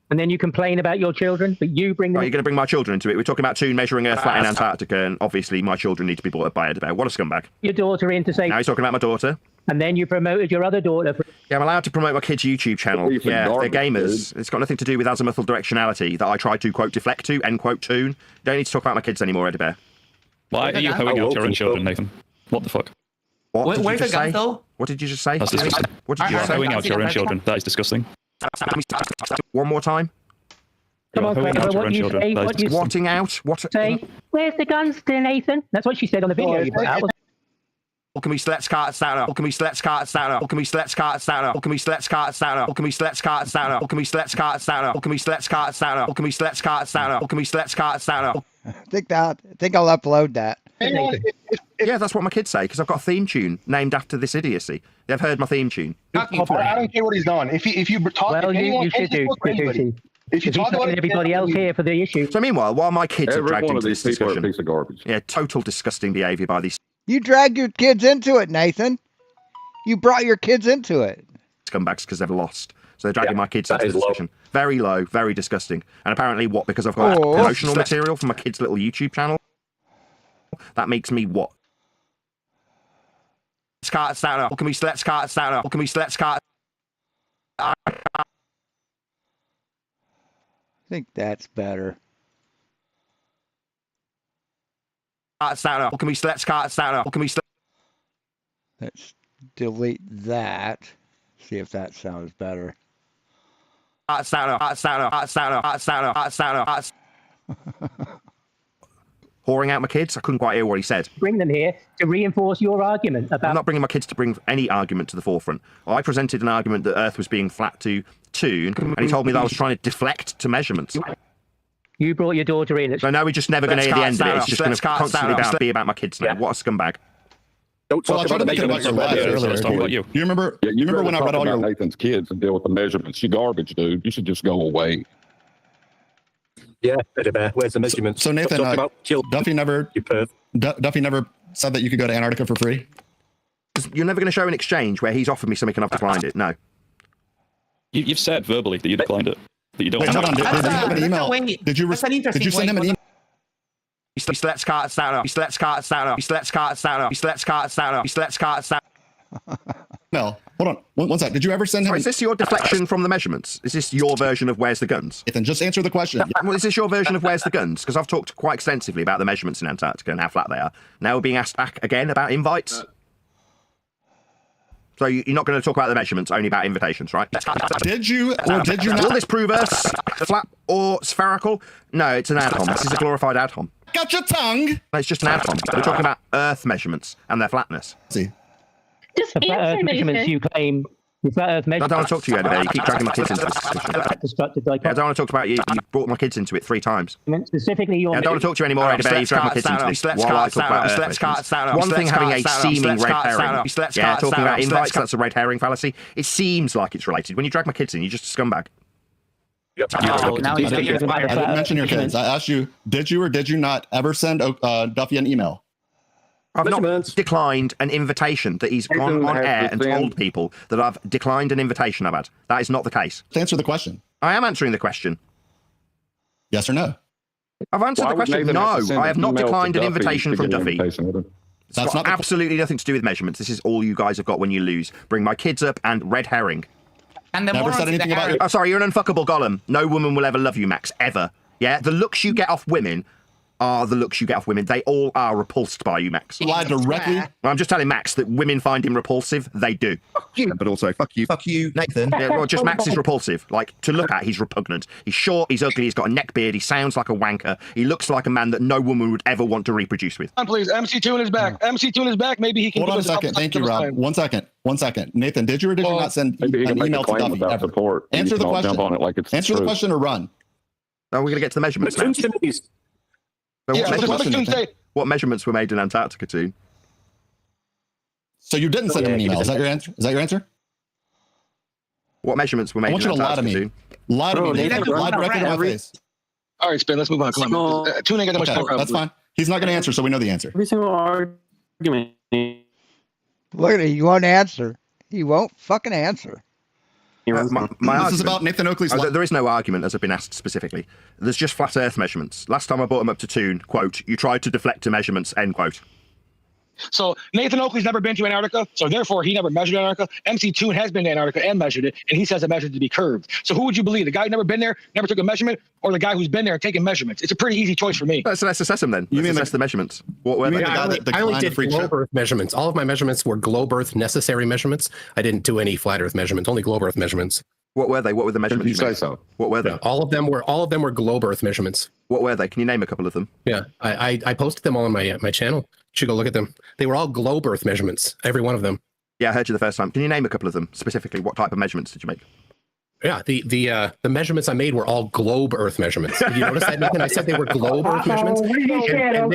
And then you complain about your children, but you bring them. Right, you're going to bring my children into it. We're talking about Toon measuring Earth flat in Antarctica, and obviously my children need to be brought up by Edinburgh. What a scumbag. Your daughter in to say. Now he's talking about my daughter. And then you promoted your other daughter. Yeah, I'm allowed to promote my kid's YouTube channel. Yeah, they're gamers. It's got nothing to do with azimuthal directionality that I tried to, quote, deflect to, end quote, Toon. Don't need to talk about my kids anymore, Edinburgh. Why are you hoeing out your own children, Nathan? What the fuck? What did Where's you the just gun, say? though? What did you just say? That's disgusting. What did you You're say? hoeing out your own children. That is disgusting. One more time. Come on, Kramer, what do you say? What do you Swatting out? What? say? Where's the guns, dear Nathan? That's what she said on the video. Can we let's start off? Can we let's start off? Can we let's start off? Can we let's start off? Can we let's start off? Can we let's start off? Can we let's start off? Can we let's start off? Can we let's start off? I think I'll upload that. Yeah, that's what my kids say because I've got a theme tune named after this idiocy. They've heard my theme tune. I don't care what he's done. If you talk, well, if you should do. If you He's talk about talking everybody else here for the issue. So meanwhile, while my kids are Every dragged one into of this these people are a discussion, piece of garbage. yeah, total disgusting behaviour by these You dragged your kids into it, Nathan. You brought your kids into it. scumbags because they've lost. So they're dragging my kids that into the is low. discussion. Very low, very disgusting. And apparently, what? Because I've got promotional material from my kids' little YouTube channel. That makes me what? Start off. Can we start off? Can we start? I think that's better. Start off. Can we start off? Can we start? Let's delete that. See if that sounds better. Whoring out my kids? I couldn't quite hear what he said. Bring them here to reinforce your argument about. I'm not bringing my kids to bring any argument to the forefront. I presented an argument that Earth was being flat to Toon, and he told me that I was trying to deflect to measurements. You brought your daughter in. So now we're just never going to hear the end of it. It's just going to constantly be about my kids now. What a scumbag. Don't Well, I talk tried to about make it about your life earlier. Let's talk about you. You remember? Yeah, You remember when I read all your? Nathan's kids and deal with the measurements? You garbage, dude. You should just go away. Yeah, Eddie Bear. Where's the measurements? So Nathan, Stop talking about children, Duffy never. you perv. Duffy never said that you could go to Antarctica for free. You're never going to show an exchange where he's offered me something and I've declined it. No. You've said verbally that you declined it. That you don't Wait, want hold on. it. Did you have an email? Did you send him an email? No. Hold on. One sec. Did you ever send him? Sorry, is this your deflection from the measurements? Is this your version of where's the guns? Nathan, just answer the question. Well, is this your version of where's the guns? Because I've talked quite extensively about the measurements in Antarctica and how flat they are. Now we're being asked back again about invites. So you're not going to talk about the measurements, only about invitations, right? Did you or did you Will not? this prove us flat or spherical? No, it's an ad-hom. This is a glorified ad-hom. Got your tongue. No, it's just an ad-hom. We're talking about Earth measurements and their flatness. See. The flat Earth measurements you claim. The flat Earth I measurements. don't want to talk to you, Eddie. You keep dragging my kids into this discussion. I don't want to talk about you. You brought my kids into it 3 times. Specifically, your. I don't want to talk to you anymore, Eddie. You've dragged my kids into this. While I talk about Earth measurements. One thing having a seeming red herring. Yeah, talking about invites, that's a red herring fallacy. It seems like it's related. When you drag my kids in, you're just a scumbag. Oh, now he's I didn't mention your kids. I asked you, did you or did you not ever send Duffy an email? I've not declined an invitation that he's gone on air and told people that I've declined an invitation I've had. That is not the case. Answer the question. I am answering the question. Yes or no? I've answered the question. No, I have not declined an invitation from Duffy. It's got absolutely nothing to do with measurements. This is all you guys have got when you lose. Bring my kids up and red herring. And the Never said anything about it. Oh, sorry, you're an unfuckable golem. No woman will ever love you, Max, ever. Yeah, the looks you get off women are the looks you get off women. They all are repulsed by you, Max. Lie directly. Well, I'm just telling Max that women find him repulsive. They do. Fuck you, but also fuck you, Nathan. Yeah, well, just Max is repulsive. Like, to look at, he's repugnant. He's short, he's ugly, he's got a neck beard, he sounds like a wanker. He looks like a man that no woman would ever want to reproduce with. Please, MC Toon is back. MC Toon is back. Maybe he can. Hold on a second. Thank you, Rob. 1 second. 1 second. Nathan, did you or did you not send an email to Duffy ever? Answer the question. Answer the question or run. Oh, we're going to get to the measurements now. What measurements were made in Antarctica, Toon? So you didn't send him an email. Is that your answer? Is that your answer? What measurements were made in Antarctica? I want you to lie to me. Lie to me. Nathan. Lie directly to my face. All right, Spin, let's move on. Come on. Toon ain't got that much time. That's fine. He's not going to answer, so we know the answer. Every single argument. Look at it. You won't answer. He won't fucking answer. This is about Nathan Oakley's. There is no argument, as I've been asked specifically. There's just flat Earth measurements. Last time I brought him up to Toon, quote, you tried to deflect to measurements, end quote. So Nathan Oakley's never been to Antarctica, so therefore he never measured Antarctica. MC Toon has been to Antarctica and measured it, and he says it measured to be curved. So who would you believe? The guy who never been there, never took a measurement, or the guy who's been there and taken measurements? It's a pretty easy choice for me. Let's assess them then. Let's assess the measurements. What were they? I only did globe Earth measurements. All of my measurements were globe Earth necessary measurements. I didn't do any flat Earth measurements, only globe Earth measurements. What were they? What were the measurements? You say so. What were they? Yeah, all of them were globe Earth measurements. What were they? Can you name a couple of them? Yeah, I posted them all on my channel. You should go look at them. They were all globe Earth measurements, every one of them. Yeah, I heard you the first time. Can you name a couple of them specifically? What type of measurements did you make? Yeah, the measurements I made were all globe Earth measurements. Did you notice that, Nathan? I said they were globe Earth measurements. And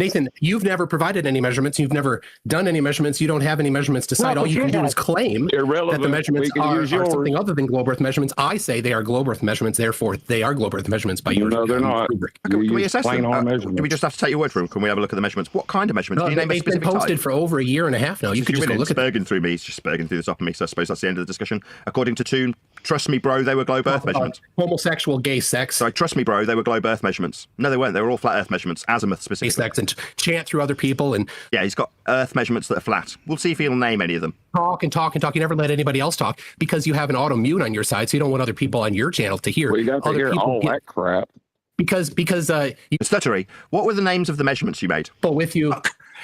Nathan, you've never provided any measurements. You've never done any measurements. You don't have any measurements to cite. All you can do is claim that the measurements are something other than globe Earth measurements. I say they are globe Earth measurements. Therefore, they are globe Earth measurements by your No, they're not. Can we assess them? Do we just have to take your word for them? Can we have a look at the measurements? What kind of measurements? Can you name a they've been specific posted type? for over a year and a half now. You could just go look at Spurging through me. He's just spurging through the top of me. So I suppose that's the end of the discussion. According to Toon, trust me, bro, they were globe Earth measurements. Homosexual gay sex. So trust me, bro, they were globe Earth measurements. No, they weren't. They were all flat Earth measurements, azimuth specifically. Gay sex and chant through other people and yeah, he's got Earth measurements that are flat. We'll see if he'll name any of them. Talk and talk and talk. You never let anybody else talk because you have an auto mute on your side, so you don't want other people on your channel to hear. We got to hear all that crap. Because Stuttery, what were the names of the measurements you made? But with you,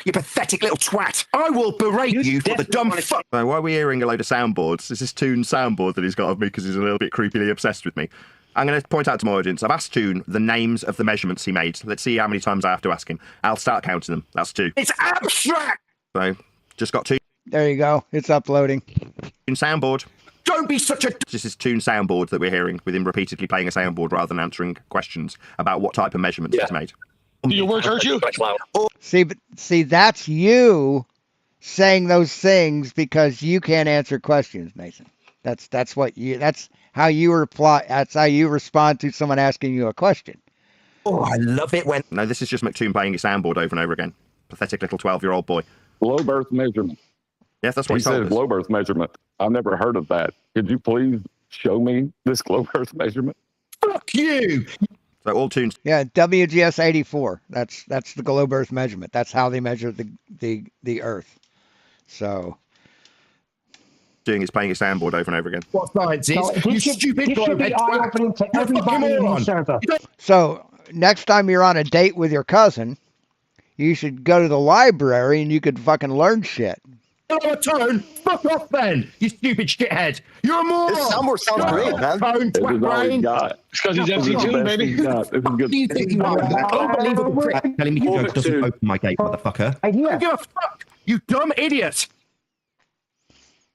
you pathetic little twat! I will berate you for the dumb fuck. So why are we hearing a load of soundboards? Is this Toon's soundboard that he's got of me because he's a little bit creepily obsessed with me? I'm going to point out to my audience. I've asked Toon the names of the measurements he made. Let's see how many times I have to ask him. I'll start counting them. That's 2. It's abstract. So just got 2. There you go. It's uploading. Toon soundboard. Don't be such a... This is Toon soundboard that we're hearing, with him repeatedly playing a soundboard rather than answering questions about what type of measurements he's made. Do your words hurt you? See, that's you saying those things because you can't answer questions, Nathan. That's how you reply. That's how you respond to someone asking you a question. Oh, I love it when... No, this is just McToon playing his soundboard over and over again. Pathetic little 12-year-old boy. Globe Earth measurement. Yes, that's what he said. Globe Earth measurement. I've never heard of that. Could you please show me this globe Earth measurement? Fuck you! So all Toons. Yeah, WGS 84. That's the globe Earth measurement. That's how they measure the Earth. So doing is playing his soundboard over and over again. What science is? You stupid twat. To everybody in the server. So next time you're on a date with your cousin, you should go to the library and you could fucking learn shit. Tone, fuck off then, you stupid shithead. You're a moron. This soundboard sounds great, man. Phone, twat brain. It's because he's MC2, baby. This is good. You think you are unbelievable prick. Telling me you doesn't open my gate, motherfucker. I don't give a fuck, you dumb idiot.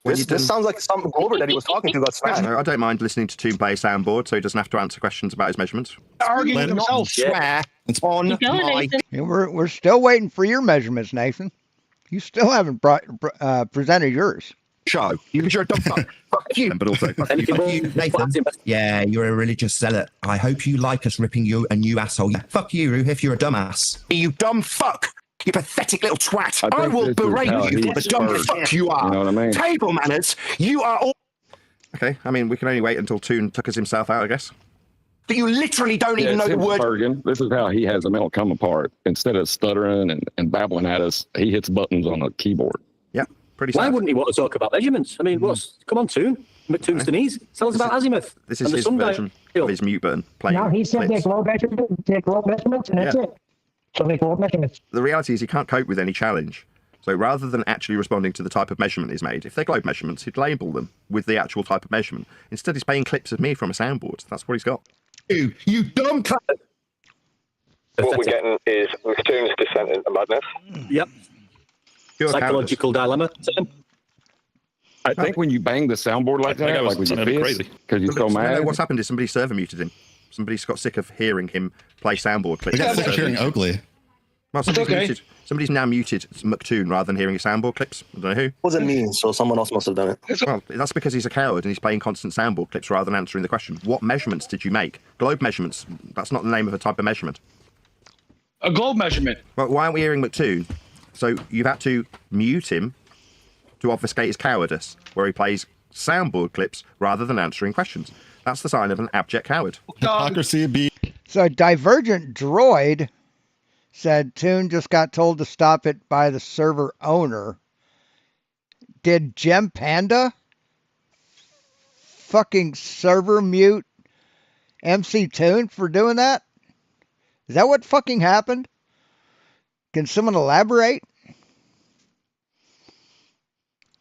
This sounds like some Glover that he was talking to got smashed. I don't mind listening to Toon play soundboard, so he doesn't have to answer questions about his measurements. Arguing himself. Swear on my... And we're still waiting for your measurements, Nathan. You still haven't presented yours. Show. You're a dumb fuck. Fuck you. But also, fuck you, Nathan. Yeah, you're a religious zealot. I hope you like us ripping you a new asshole. Yeah, fuck you, if you're a dumbass. You dumb fuck. You pathetic little twat. I will berate you for the dumb fuck you are. You know what I mean? Table manners. You are all... Okay, I mean, we can only wait until Toon tuckers himself out, I guess. But you literally don't even know the word... Bergen. This is how he has them all come apart. Instead of stuttering and babbling at us, he hits buttons on a keyboard. Yeah, pretty Why sad. wouldn't he want to talk about measurements? I mean, come on, Toon. McToon's Denise. Tell us about azimuth. This is his version of his mute button. No, he said they're globe measurements, and that's it. So they globe measurements. The reality is he can't cope with any challenge. So rather than actually responding to the type of measurement he's made, if they're globe measurements, he'd label them with the actual type of measurement. Instead, he's playing clips of me from a soundboard. That's what he's got. You dumb cunt! What we're getting is McToon's descent into madness. Yep. Psychological dilemma. I think when you bang the soundboard like that, like with your fist, because you're so mad. What's happened is somebody server muted him. Somebody's got sick of hearing him play soundboard clips. We got sick of hearing Oakley. Well, somebody's now muted McToon rather than hearing his soundboard clips. I don't know who. Wasn't me, so someone else must have done it. Well, that's because he's a coward and he's playing constant soundboard clips rather than answering the question. What measurements did you make? Globe measurements. That's not the name of a type of measurement. A globe measurement. Well, why aren't we hearing McToon? So you've had to mute him to obfuscate his cowardice, where he plays soundboard clips rather than answering questions. That's the sign of an abject coward. Hypocrisy. So Divergent Droid said Toon just got told to stop it by the server owner. Did Gem Panda fucking server mute MC Toon for doing that? Is that what fucking happened? Can someone elaborate?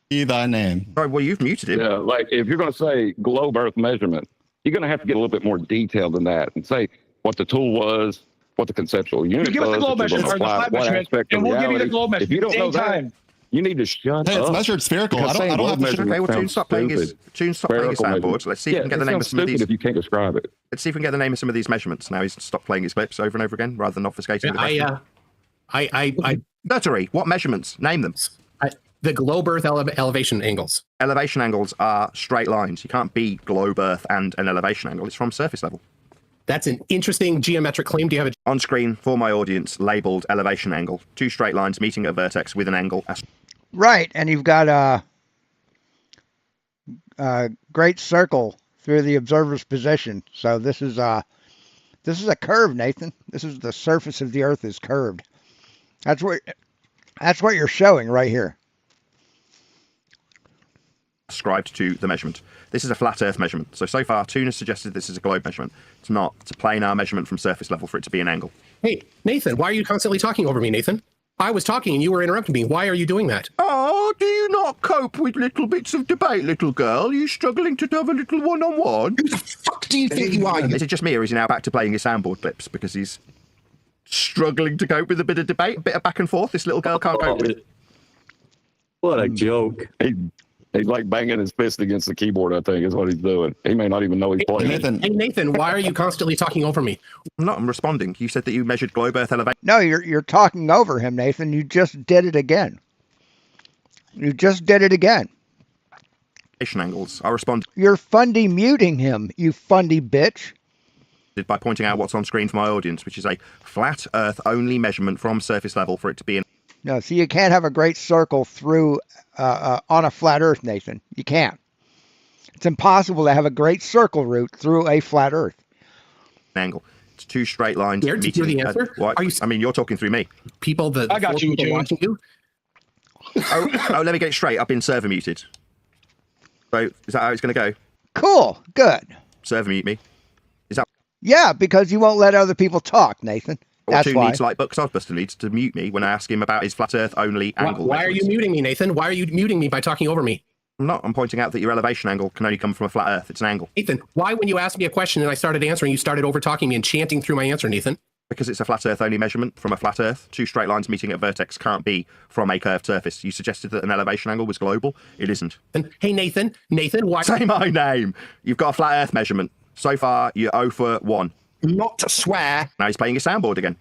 Be thy name. Sorry, well, you've muted him. Yeah, like if you're going to say globe Earth measurement, you're going to have to get a little bit more detailed than that and say what the tool was, what the conceptual unit give us was, the globe measurement, or the flat measurement, and we'll give you the globe measurement. If you don't know time. that, you need to shut Hey, up. it's measured spherical. I don't have to. Okay, well, Toon, stop playing his soundboard. Let's see if we can get the name of some of these. If you can't describe it. Let's see if we can get the name of some of these measurements. Now he's stopped playing his clips over and over again rather than obfuscating the question. Literally, what measurements? Name them. The globe Earth elevation angles. Elevation angles are straight lines. You can't be globe Earth and an elevation angle. It's from surface level. That's an interesting geometric claim. Do you have on screen for my audience labeled elevation angle? 2 straight lines meeting at a vertex with an angle. Right, and you've got a great circle through the observer's position. So this is a curve, Nathan. This is the surface of the Earth is curved. That's what you're showing right here. Ascribed to the measurement. This is a flat Earth measurement. So far, Toon has suggested this is a globe measurement. It's not. It's a planar measurement from surface level for it to be an angle. Hey, Nathan, why are you constantly talking over me, Nathan? I was talking and you were interrupting me. Why are you doing that? Oh, do you not cope with little bits of debate, little girl? Are you struggling to have a little one-on-one? Who the fuck do you think you are? Is it just me, or is he now back to playing his soundboard clips because he's struggling to cope with a bit of debate, a bit of back and forth? This little girl can't cope with it. What a joke. He's like banging his fist against the keyboard, I think, is what he's doing. He may not even know he's playing. Hey, Nathan, why are you constantly talking over me? I'm responding. You said that you measured globe Earth elevation. No, you're talking over him, Nathan. You just did it again. You just did it again. Angles. I respond. You're fundie muting him, you fundie bitch. By pointing out what's on screen for my audience, which is a flat Earth only measurement from surface level for it to be an. No, so you can't have a great circle through on a flat Earth, Nathan. You can't. It's impossible to have a great circle route through a flat Earth. Angle. It's 2 straight lines. Here, do you hear the answer? I mean, you're talking through me. People that I got you, watching you. Oh, let me get it straight. I've been server muted. So is that how it's going to go? Cool. Good. Server mute me. Is that? Yeah, because you won't let other people talk, Nathan. That's Toon why. needs, like Buck Sodbuster needs to mute me when I ask him about his flat Earth only angle. Why are you muting me, Nathan? Why are you muting me by talking over me? I'm not. I'm pointing out that your elevation angle can only come from a flat Earth. It's an angle. Nathan, why when you asked me a question and I started answering, you started over talking me and chanting through my answer, Nathan? Because it's a flat Earth only measurement from a flat Earth. 2 straight lines meeting at a vertex can't be from a curved surface. You suggested that an elevation angle was global. It isn't. And hey, Nathan, why? Say my name. You've got a flat Earth measurement. So far, you're 0 for 1. Not to swear. Now he's playing his soundboard again.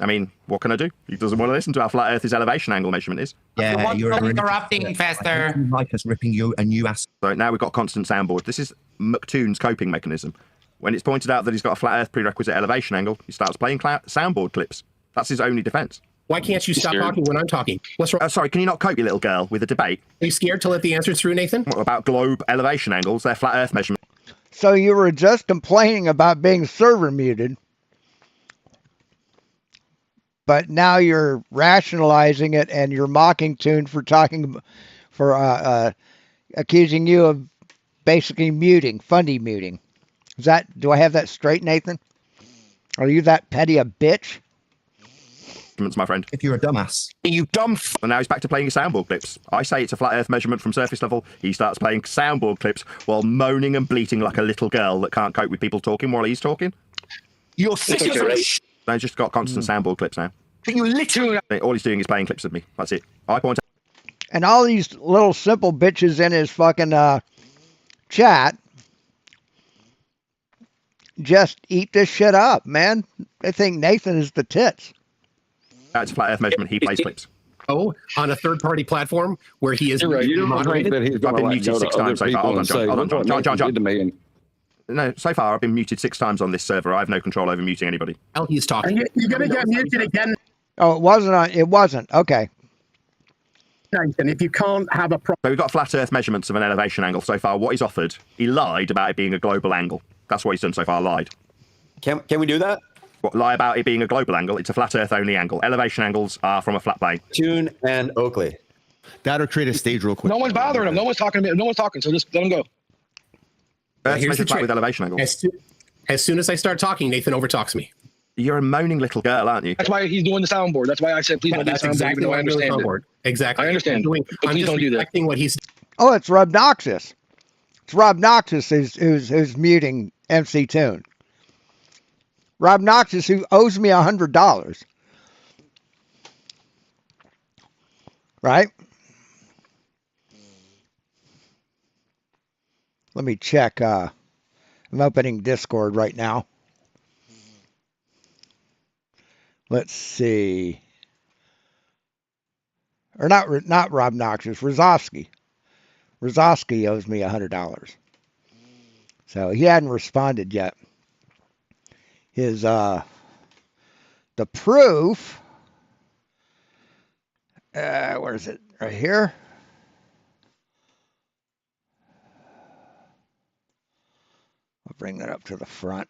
I mean, what can I do? He doesn't want to listen to how flat Earth his elevation angle measurement is. Yeah, you're interrupting faster. Like us ripping you a new ass. So now we've got constant soundboard. This is McToon's coping mechanism. When it's pointed out that he's got a flat Earth prerequisite elevation angle, he starts playing soundboard clips. That's his only defense. Why can't you stop talking when I'm talking? What's wrong? Sorry, can you not cope, you little girl, with a debate? Are you scared to let the answer through, Nathan? What about globe elevation angles? They're flat Earth measurements. So you were just complaining about being server muted, but now you're rationalizing it and you're mocking Toon for accusing you of basically muting, fundie muting. Do I have that straight, Nathan? Are you that petty a bitch? My friend. If you're a dumbass. You dumb And now he's back to playing his soundboard clips. I say it's a flat Earth measurement from surface level. He starts playing soundboard clips while moaning and bleating like a little girl that can't cope with people talking while he's talking. You're sick of it. No, he's just got constant soundboard clips now. You literally. All he's doing is playing clips of me. That's it. I point out. And all these little simple bitches in his fucking chat just eat this shit up, man. They think Nathan is the tits. That's a flat Earth measurement. He plays clips. Oh, on a third-party platform where he is You don't think that he's I've been going muted to 6 times so far. Hold on, John. No, No, so far I've been muted 6 times on this server. I have no control over muting anybody. Hell, he's talking. You're going to get muted again. Oh, it wasn't. Okay. And if you can't have a So we've got flat Earth measurements of an elevation angle so far. What he's offered, he lied about it being a global angle. That's what he's done so far, lied. Can we do that? What, lie about it being a global angle? It's a flat Earth only angle. Elevation angles are from a flat plane. Toon and Oakley. That or create a stage real quick. No one's bothering him. No one's talking. No one's talking. So just let him go. Earth's measured back with elevation angles. As soon as I start talking, Nathan overtalks me. You're a moaning little girl, aren't you? That's why he's doing the soundboard. That's why I said please don't do the soundboard. Exactly Even though I understand it. Exactly. I understand. Please don't do that. What he's. Oh, it's Rob Noxus. It's Rob Noxus who's muting MC Toon. Rob Noxus, who owes me $100. Right? Let me check. I'm opening Discord right now. Let's see. Or not Rob Noxious, Rozovsky. Rozovsky owes me $100. So he hadn't responded yet. His the proof, where is it? Right here. I'll bring that up to the front.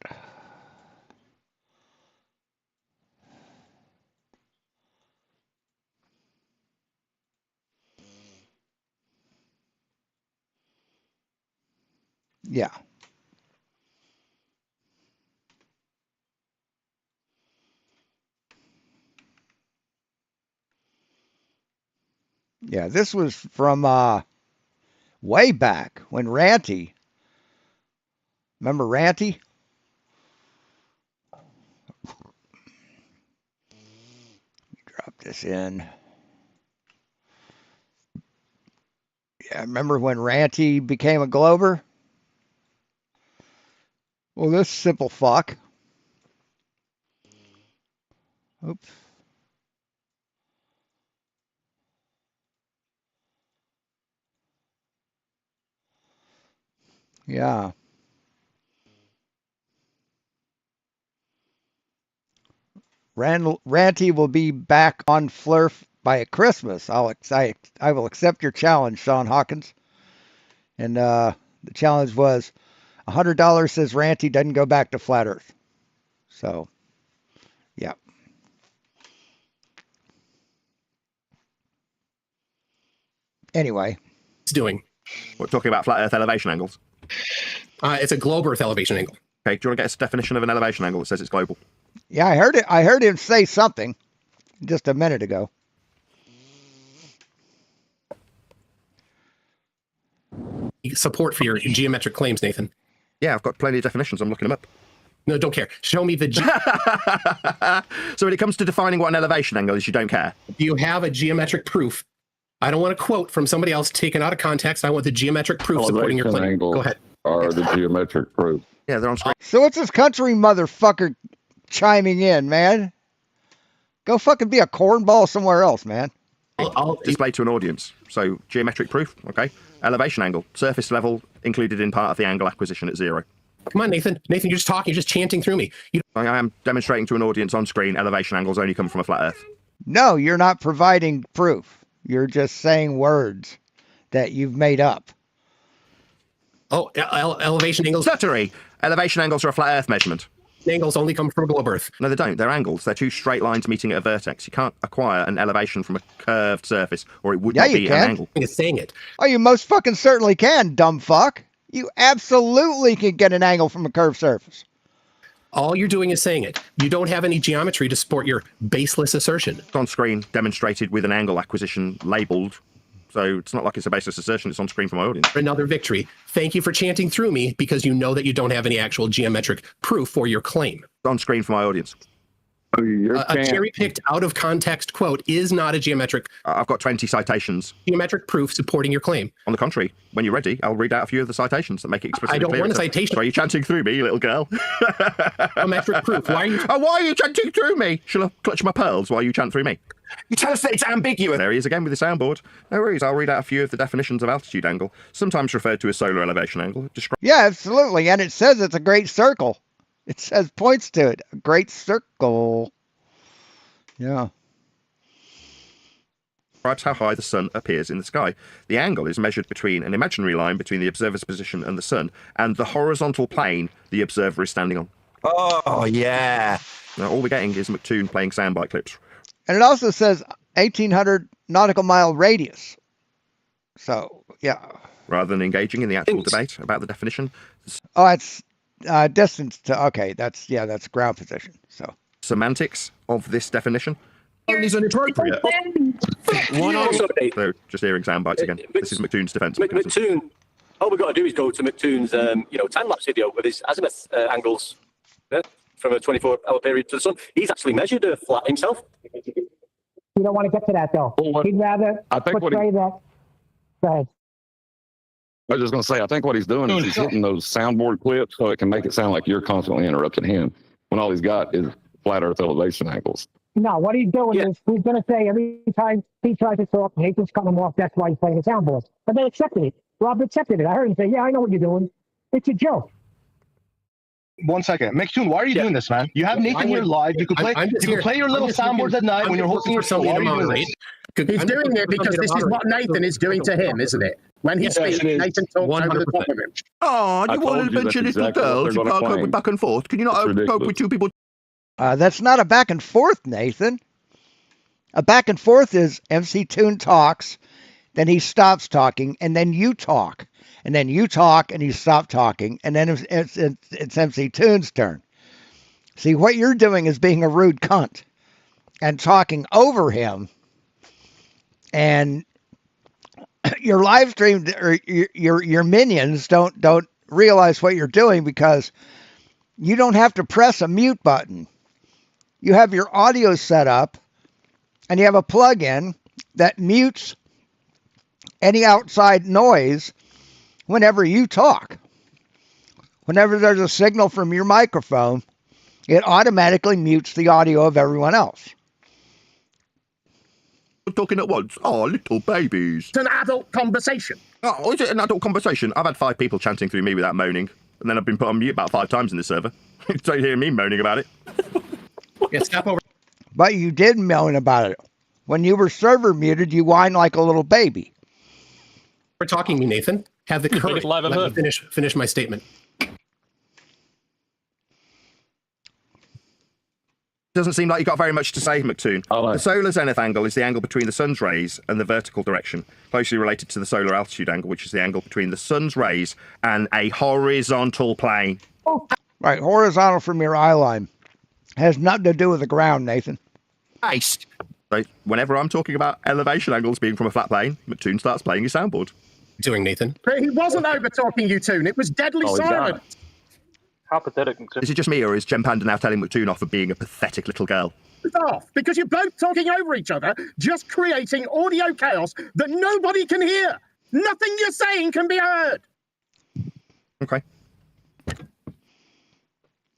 Yeah. Yeah, this was from way back when Ranty. Remember Ranty? Drop this in. Yeah, remember when Ranty became a Glober? Well, this simple fuck. Oops. Yeah. Ranty will be back on Flurf by Christmas. I will accept your challenge, Sean Hawkins. And the challenge was $100 says Ranty doesn't go back to Flat Earth. So, yeah. Anyway. It's doing. We're talking about flat Earth elevation angles. It's a globe Earth elevation angle. Okay, do you want to get a definition of an elevation angle that says it's global? Yeah, I heard it. I heard him say something just a minute ago. Support for your geometric claims, Nathan. Yeah, I've got plenty of definitions. I'm looking them up. No, don't care. Show me the... So when it comes to defining what an elevation angle is, you don't care? Do you have a geometric proof? I don't want a quote from somebody else taken out of context. I want the geometric proof supporting your claim. Go ahead. Are the geometric proof. Yeah, they're on screen. So what's this country motherfucker chiming in, man? Go fucking be a cornball somewhere else, man. I'll display to an audience. So geometric proof, okay. Elevation angle, surface level included in part of the angle acquisition at 0. Come on, Nathan. Nathan, you're just talking. You're just chanting through me. I am demonstrating to an audience on screen elevation angles only come from a flat Earth. No, you're not providing proof. You're just saying words that you've made up. Oh, elevation angles. Stuttery. Elevation angles are a flat Earth measurement. Angles only come from a globe Earth. No, they don't. They're angles. They're two straight lines meeting at a vertex. You can't acquire an elevation from a curved surface, or it would not be an angle. It's saying it. Oh, you most fucking certainly can, dumb fuck. You absolutely can get an angle from a curved surface. All you're doing is saying it. You don't have any geometry to support your baseless assertion. It's on screen, demonstrated with an angle acquisition labeled. So it's not like it's a baseless assertion. It's on screen for my audience. Another victory. Thank you for chanting through me because you know that you don't have any actual geometric proof for your claim. It's on screen for my audience. A cherry-picked out-of-context quote is not a geometric... I've got 20 citations. Geometric proof supporting your claim. On the contrary, when you're ready, I'll read out a few of the citations that make it explicitly clear. I don't want a citation. So are you chanting through me, you little girl? Geometric proof. Why are you... Oh, why are you chanting through me? Shall I clutch my pearls while you chant through me? You tell us that it's ambiguous. There he is again with the soundboard. No worries, I'll read out a few of the definitions of altitude angle, sometimes referred to as solar elevation angle. Yeah, absolutely. And it says it's a great circle. It says, points to it. A great circle. Yeah. Describes how high the sun appears in the sky. The angle is measured between an imaginary line between the observer's position and the sun, and the horizontal plane the observer is standing on. Oh, yeah. Now, all we're getting is McToon playing soundbite clips. And it also says 1,800 nautical mile radius. So, yeah. Rather than engaging in the actual debate about the definition. Oh, it's distance to, okay, that's ground position. So semantics of this definition. Is inappropriate. So just hearing sound bites again. This is McToon's defense. McToon, all we've got to do is go to McToon's time-lapse video with his azimuth angles from a 24-hour period to the sun. He's actually measured a flat himself. You don't want to get to that, though. He'd rather portray that. Go ahead. I was just going to say, I think what he's doing is he's hitting those soundboard clips so it can make it sound like you're constantly interrupting him when all he's got is flat Earth elevation angles. No, what he's doing is he's going to say every time he tries to talk, Nathan's cutting him off. That's why he's playing the soundboard. But they accepted it. Rob accepted it. I heard him say, "Yeah, I know what you're doing. It's a joke." 1 second, McToon, why are you doing this, man? You have Nathan here live. You could play. You could play your little soundboards at night when you're hosting your show. Why are you doing this? He's doing it because this is what Nathan is doing to him, isn't it? When he speaks, Nathan talks over the top of him. Oh, you want to mention little girls? You can't go back and forth. Can you not cope with two people? That's not a back and forth, Nathan. A back and forth is MC Toon talks, then he stops talking, and then you talk. And then you talk, and you stop talking, and then it's MC Toon's turn. See, what you're doing is being a rude cunt and talking over him. And your live stream or your minions don't realize what you're doing because you don't have to press a mute button. You have your audio set up, and you have a plug-in that mutes any outside noise whenever you talk. Whenever there's a signal from your microphone, it automatically mutes the audio of everyone else. We're talking at once. Oh, little babies. It's an adult conversation. Oh, is it an adult conversation? I've had 5 people chanting through me without moaning, and then I've been put on mute about 5 times in this server. You don't hear me moaning about it. Yeah, stop over. But you did moan about it. When you were server muted, you whined like a little baby. We're talking me, Nathan. Have the courage. Let me finish my statement. Doesn't seem like you got very much to say, McToon. The solar zenith angle is the angle between the sun's rays and the vertical direction, closely related to the solar altitude angle, which is the angle between the sun's rays and a horizontal plane. Right, horizontal from your eye line. Has nothing to do with the ground, Nathan. Nice. So whenever I'm talking about elevation angles being from a flat plane, McToon starts playing his soundboard. Doing, Nathan? He wasn't over talking you, Toon. It was deadly silent. How pathetic. Is it just me, or is Jem Panda now telling McToon off for being a pathetic little girl? It's off, because you're both talking over each other, just creating audio chaos that nobody can hear. Nothing you're saying can be heard. Okay.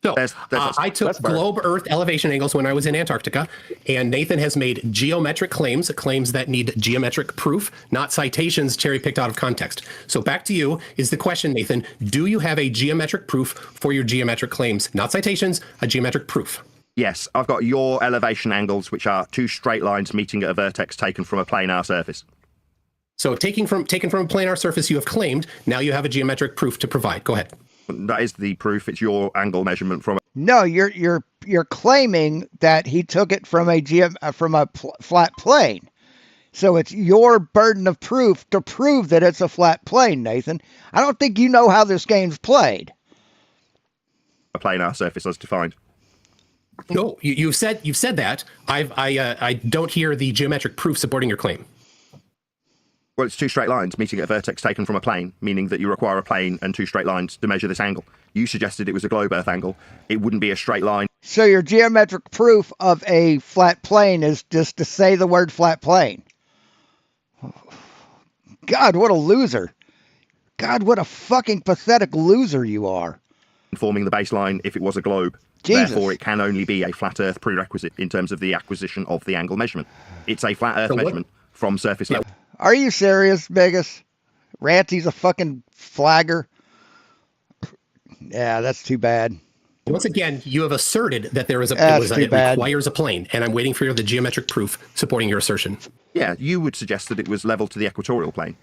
So, I took globe Earth elevation angles when I was in Antarctica, and Nathan has made geometric claims that need geometric proof, not citations cherry-picked out of context. So back to you is the question, Nathan. Do you have a geometric proof for your geometric claims? Not citations, a geometric proof. Yes, I've got your elevation angles, which are 2 straight lines meeting at a vertex taken from a planar surface. So taken from a planar surface you have claimed, now you have a geometric proof to provide. Go ahead. That is the proof. It's your angle measurement from. No, you're claiming that he took it from a flat plane. So it's your burden of proof to prove that it's a flat plane, Nathan. I don't think you know how this game's played. A planar surface as defined. No, you've said that. I don't hear the geometric proof supporting your claim. Well, it's 2 straight lines meeting at a vertex taken from a plane, meaning that you require a plane and 2 straight lines to measure this angle. You suggested it was a globe Earth angle. It wouldn't be a straight line. So your geometric proof of a flat plane is just to say the word flat plane. God, what a loser. God, what a fucking pathetic loser you are. Forming the baseline if it was a globe. Jesus. Therefore, it can only be a flat Earth prerequisite in terms of the acquisition of the angle measurement. It's a flat Earth measurement from surface level. Are you serious, Vegas? Ranty's a fucking flagger. Yeah, that's too bad. Once again, you have asserted that it requires a plane, and I'm waiting for the geometric proof supporting your assertion. Yeah, you would suggest that it was level to the equatorial plane.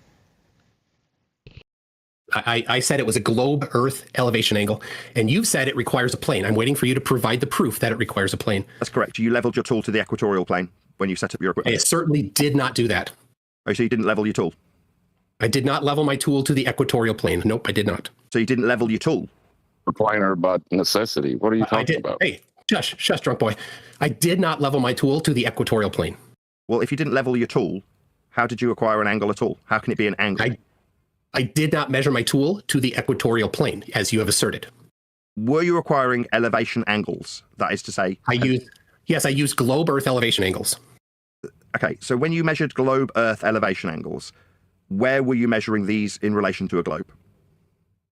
I said it was a globe Earth elevation angle, and you've said it requires a plane. I'm waiting for you to provide the proof that it requires a plane. That's correct. You leveled your tool to the equatorial plane when you set up your equipment. I certainly did not do that. Oh, so you didn't level your tool? I did not level my tool to the equatorial plane. Nope, I did not. So you didn't level your tool? Planar about necessity. What are you talking about? Hey, shush, drunk boy. I did not level my tool to the equatorial plane. Well, if you didn't level your tool, how did you acquire an angle at all? How can it be an angle? I did not measure my tool to the equatorial plane, as you have asserted. Were you acquiring elevation angles? That is to say... I used globe Earth elevation angles. Okay, so when you measured globe Earth elevation angles, where were you measuring these in relation to a globe?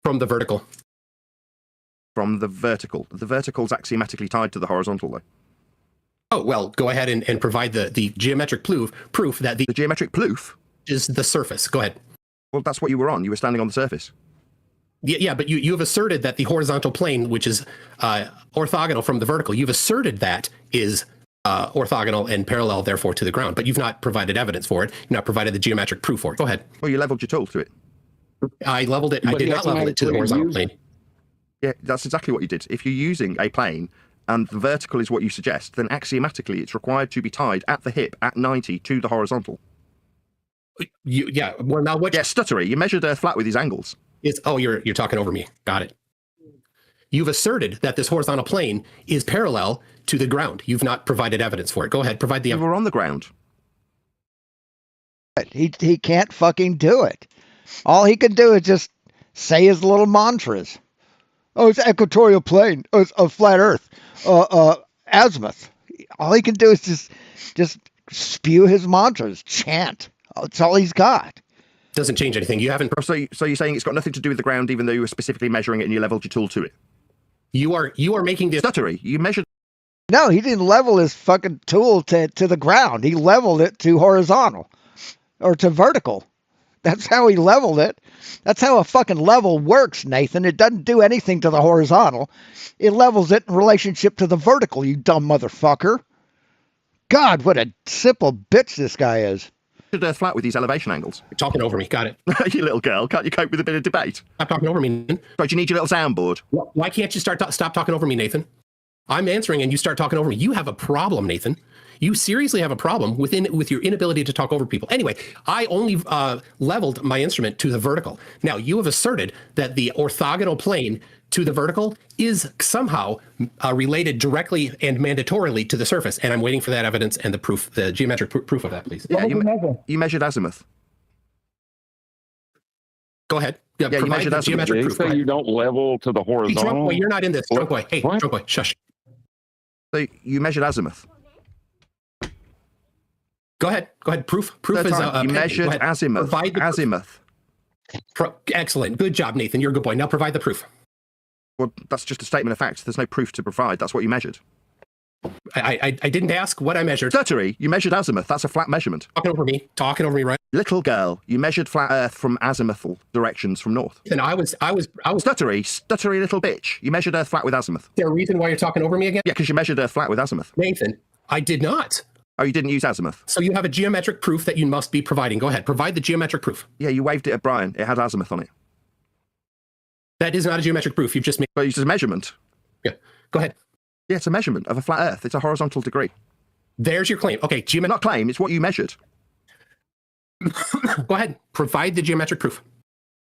From the vertical. From the vertical. The vertical's axiomatically tied to the horizontal, though. Oh, well, go ahead and provide the geometric proof that the geometric proof is the surface. Go ahead. Well, that's what you were on. You were standing on the surface. Yeah, but you have asserted that the horizontal plane, which is orthogonal from the vertical, you've asserted that is orthogonal and parallel, therefore, to the ground. But you've not provided evidence for it. You've not provided the geometric proof for it. Go ahead. Well, you leveled your tool to it. I leveled it. I did not level it to the horizontal plane. Yeah, that's exactly what you did. If you're using a plane and the vertical is what you suggest, then axiomatically it's required to be tied at the hip at 90 to the horizontal. Yeah, well, now what? Yeah, stuttery. You measured Earth flat with these angles. You're talking over me. Got it. You've asserted that this horizontal plane is parallel to the ground. You've not provided evidence for it. Go ahead, provide the evidence. You were on the ground. He can't fucking do it. All he can do is just say his little mantras. Oh, it's equatorial plane. Oh, it's a flat Earth. Azimuth. All he can do is just spew his mantras, chant. That's all he's got. Doesn't change anything. You haven't. So you're saying it's got nothing to do with the ground, even though you were specifically measuring it and you leveled your tool to it. You are making this stuttery. You measured. No, he didn't level his fucking tool to the ground. He leveled it to horizontal or to vertical. That's how he leveled it. That's how a fucking level works, Nathan. It doesn't do anything to the horizontal. It levels it in relationship to the vertical, you dumb motherfucker. God, what a simple bitch this guy is. Earth flat with these elevation angles. You're talking over me. Got it. You little girl. Can't you cope with a bit of debate? Stop talking over me. So do you need your little soundboard? Why can't you stop talking over me, Nathan? I'm answering and you start talking over me. You have a problem, Nathan. You seriously have a problem with your inability to talk over people. Anyway, I only leveled my instrument to the vertical. Now, you have asserted that the orthogonal plane to the vertical is somehow related directly and mandatorily to the surface. And I'm waiting for that evidence and the proof, the geometric proof of that, please. Yeah, you measured azimuth. Go ahead. Yeah, you measured azimuth. Geometric proof. Say you don't level to the horizontal. Hey, drunk boy, you're not in this. Drunk boy. Hey, drunk boy, shush. So you measured azimuth. Go ahead. Proof is you measured azimuth. Provide the azimuth. Excellent. Good job, Nathan. You're a good boy. Now provide the proof. Well, that's just a statement of fact. There's no proof to provide. That's what you measured. I didn't ask what I measured. Stuttery, you measured azimuth. That's a flat measurement. Talking over me, right? Little girl, you measured flat Earth from azimuthal directions from north. And I was stuttery little bitch. You measured Earth flat with azimuth. Is there a reason why you're talking over me again? Yeah, because you measured Earth flat with azimuth. Nathan, I did not. Oh, you didn't use azimuth. So you have a geometric proof that you must be providing. Go ahead, provide the geometric proof. Yeah, you waved it at Brian. It had azimuth on it. That is not a geometric proof. You've just made. But it's a measurement. Yeah. Go ahead. Yeah, it's a measurement of a flat Earth. It's a horizontal degree. There's your claim. Okay, not claim. It's what you measured. Go ahead. Provide the geometric proof.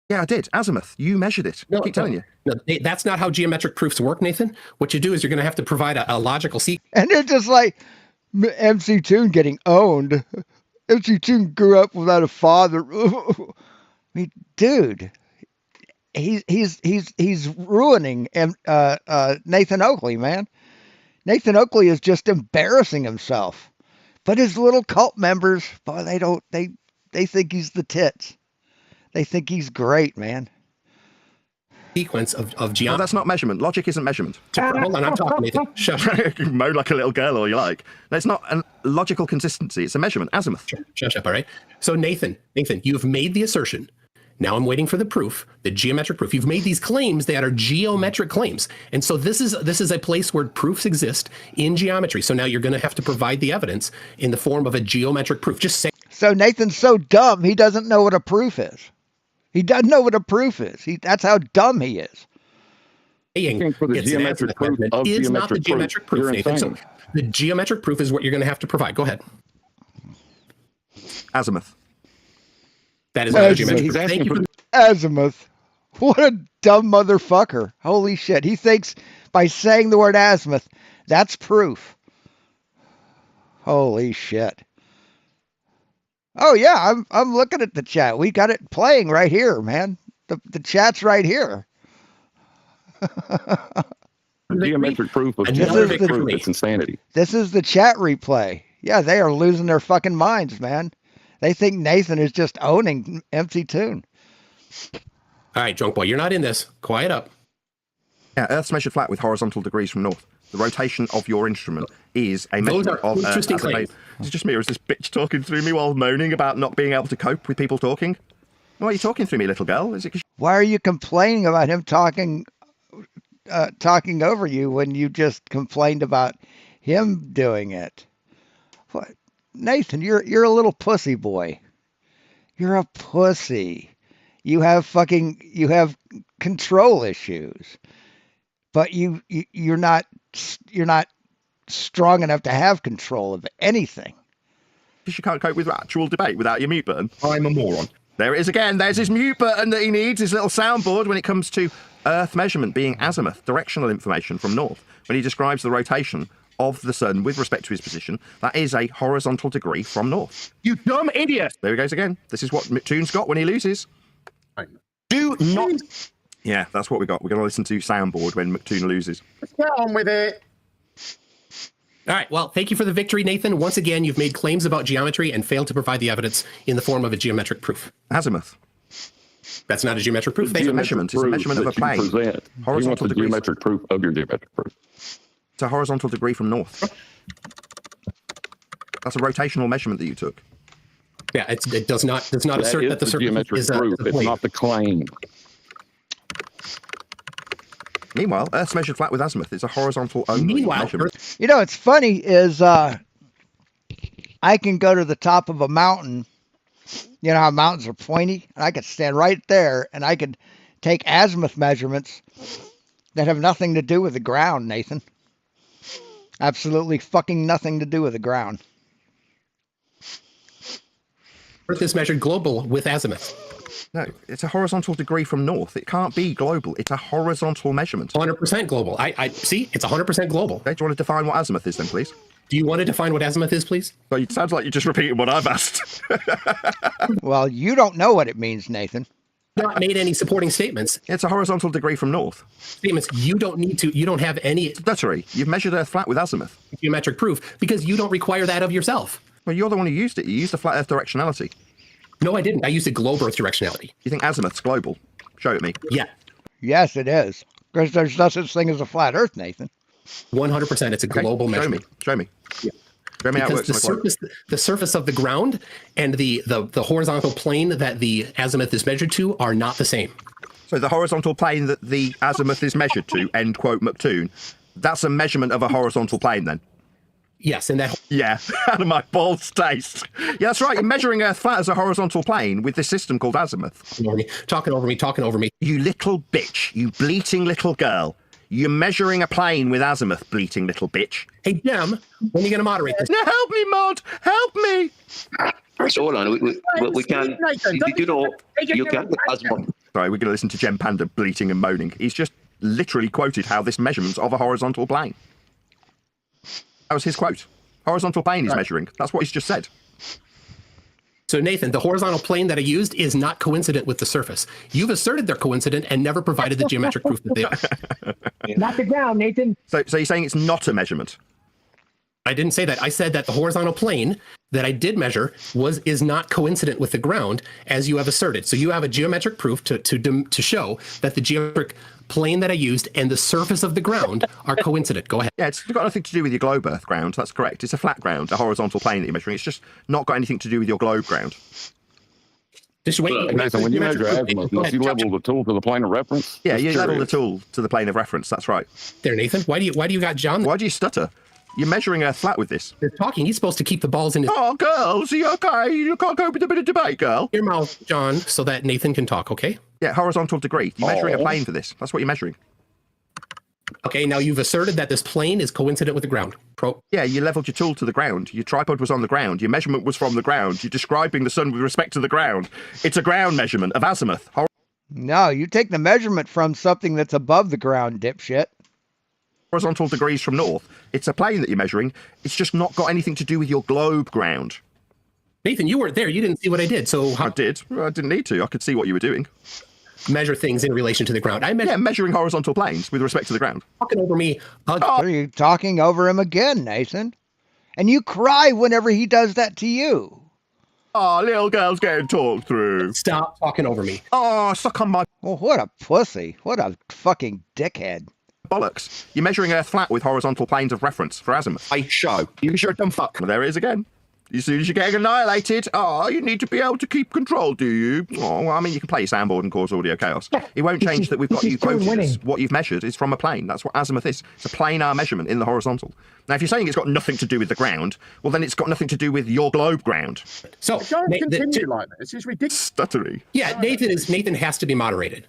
Yeah, I did. Azimuth. You measured it. I keep telling you. No, that's not how geometric proofs work, Nathan. What you do is you're going to have to provide a logical sequence. And it's just like MC Toon getting owned. MC Toon grew up without a father. I mean, dude. He's ruining Nathan Oakley, man. Nathan Oakley is just embarrassing himself. But his little cult members, boy, they think he's the tits. They think he's great, man. Sequence of geometry. Well, that's not measurement. Logic isn't measurement. Hold on, I'm talking, Nathan. Shut up. Moan like a little girl all you like. It's not a logical consistency. It's a measurement. Azimuth. Shut up, all right? So Nathan, you've made the assertion. Now I'm waiting for the proof, the geometric proof. You've made these claims that are geometric claims. And so this is a place where proofs exist in geometry. So now you're going to have to provide the evidence in the form of a geometric proof. Just say. So Nathan's so dumb, he doesn't know what a proof is. He doesn't know what a proof is. That's how dumb he is. For the geometric proof is not the geometric proof, Nathan. So the geometric proof is what you're going to have to provide. Go ahead. Azimuth. That is not a geometric proof. Thank you. Azimuth. What a dumb motherfucker. Holy shit. He thinks by saying the word azimuth, that's proof. Holy shit. Oh yeah, I'm looking at the chat. We got it playing right here, man. The chat's right here. Geometric proof of geometric proof. It's insanity. This is the chat replay. Yeah, they are losing their fucking minds, man. They think Nathan is just owning MC Toon. All right, drunk boy, you're not in this. Quiet up. Yeah, Earth's measured flat with horizontal degrees from north. The rotation of your instrument is a measurement of Earth as a plane. Is it just me, or is this bitch talking through me while moaning about not being able to cope with people talking? Why are you talking through me, little girl? Is it 'cause Why are you complaining about him talking over you when you just complained about him doing it? What, Nathan? You're a little pussy boy. You're a pussy. You have control issues, but you're not strong enough to have control of anything. you can't cope with actual debate without your mute button? I'm a moron. There it is again. There's his mute button that he needs, his little soundboard when it comes to Earth measurement being azimuth, directional information from north. When he describes the rotation of the sun with respect to his position, that is a horizontal degree from north. You dumb idiot! There he goes again. This is what McToon's got when he loses. Do not. Yeah, that's what we got. We're going to listen to soundboard when McToon loses. Let's get on with it. All right. Well, thank you for the victory, Nathan. Once again, you've made claims about geometry and failed to provide the evidence in the form of a geometric proof. Azimuth. That's not a geometric proof. It's a measurement. It's a measurement of a plane. Horizontal degree. Geometric proof of your geometric proof. It's a horizontal degree from north. That's a rotational measurement that you took. Yeah, it does not assert that the surface is a proof. It's not the claim. Meanwhile, Earth's measured flat with azimuth. It's a horizontal only measurement. You know, what's funny is I can go to the top of a mountain. You know how mountains are pointy? And I could stand right there and I could take azimuth measurements that have nothing to do with the ground, Nathan. Absolutely fucking nothing to do with the ground. Earth is measured global with azimuth. No, it's a horizontal degree from north. It can't be global. It's a horizontal measurement. 100% global. I see. It's 100% global. Okay, do you want to define what azimuth is then, please? Do you want to define what azimuth is, please? Well, it sounds like you're just repeating what I've asked. Well, you don't know what it means, Nathan. Not made any supporting statements. It's a horizontal degree from north. Statements you don't need to. You don't have any. Stuttery. You've measured Earth flat with azimuth. Geometric proof because you don't require that of yourself. Well, you're the one who used it. You used the flat Earth directionality. No, I didn't. I used a globe Earth directionality. You think azimuth's global? Show it me. Yeah. Yes, it is. Because there's no such thing as a flat Earth, Nathan. 100%. It's a global measurement. Show me. Yeah. Show me how it works. The surface of the ground and the horizontal plane that the azimuth is measured to are not the same. So the horizontal plane that the azimuth is measured to, end quote McToon, that's a measurement of a horizontal plane then? Yes, and that... Yeah, out of my balls taste. Yeah, that's right. You're measuring Earth flat as a horizontal plane with this system called azimuth. Talking over me. You little bitch. You bleating little girl. You're measuring a plane with azimuth, bleating little bitch. Hey, Jim, when are you going to moderate this? No, help me, Mod. Help me. So hold on. We can't... You know, you can't get azimuth. Sorry, we're going to listen to Gem Panda bleating and moaning. He's just literally quoted how this measurement's of a horizontal plane. That was his quote. Horizontal plane he's measuring. That's what he's just said. So, Nathan, the horizontal plane that I used is not coincident with the surface. You've asserted they're coincident and never provided the geometric proof that they are. Knock it down, Nathan. So you're saying it's not a measurement? I didn't say that. I said that the horizontal plane that I did measure is not coincident with the ground, as you have asserted. So you have a geometric proof to show that the geometric plane that I used and the surface of the ground are coincident. Go ahead. Yeah, it's got nothing to do with your globe Earth ground. That's correct. It's a flat ground, a horizontal plane that you're measuring. It's just not got anything to do with your globe ground. Just wait. Nathan, when you measure azimuth, you level the tool to the plane of reference? Yeah, you level the tool to the plane of reference. That's right. There, Nathan. Why do you got John? Why do you stutter? You're measuring Earth flat with this. You're talking. He's supposed to keep the balls in his... Oh, girls, are you okay? You can't go with a bit of debate, girl. Your mouth, John, so that Nathan can talk, okay? Yeah, horizontal degree. You're measuring a plane for this. That's what you're measuring. Okay, now you've asserted that this plane is coincident with the ground. Yeah, you leveled your tool to the ground. Your tripod was on the ground. Your measurement was from the ground. You're describing the sun with respect to the ground. It's a ground measurement of azimuth. No, you take the measurement from something that's above the ground, dipshit. Horizontal degrees from north. It's a plane that you're measuring. It's just not got anything to do with your globe ground. Nathan, you weren't there. You didn't see what I did. So I did. I didn't need to. I could see what you were doing. Measure things in relation to the ground. Measuring horizontal planes with respect to the ground. Talking over me. Are you talking over him again, Nathan? And you cry whenever he does that to you. Oh, little girl's getting talked through. Stop talking over me. Oh, suck on my... Well, what a pussy. What a fucking dickhead. Bollocks. You're measuring Earth flat with horizontal planes of reference for azimuth. I show. You sure dumb fuck. Well, there it is again. As soon as you're getting annihilated, you need to be able to keep control, do you? Oh, well, I mean, you can play your soundboard and cause audio chaos. It won't change that we've got you quoted. What you've measured is from a plane. That's what azimuth is. It's a planar measurement in the horizontal. Now, if you're saying it's got nothing to do with the ground, well, then it's got nothing to do with your globe ground. So don't continue like this. It's ridiculous. Stuttery. Yeah, Nathan has to be moderated.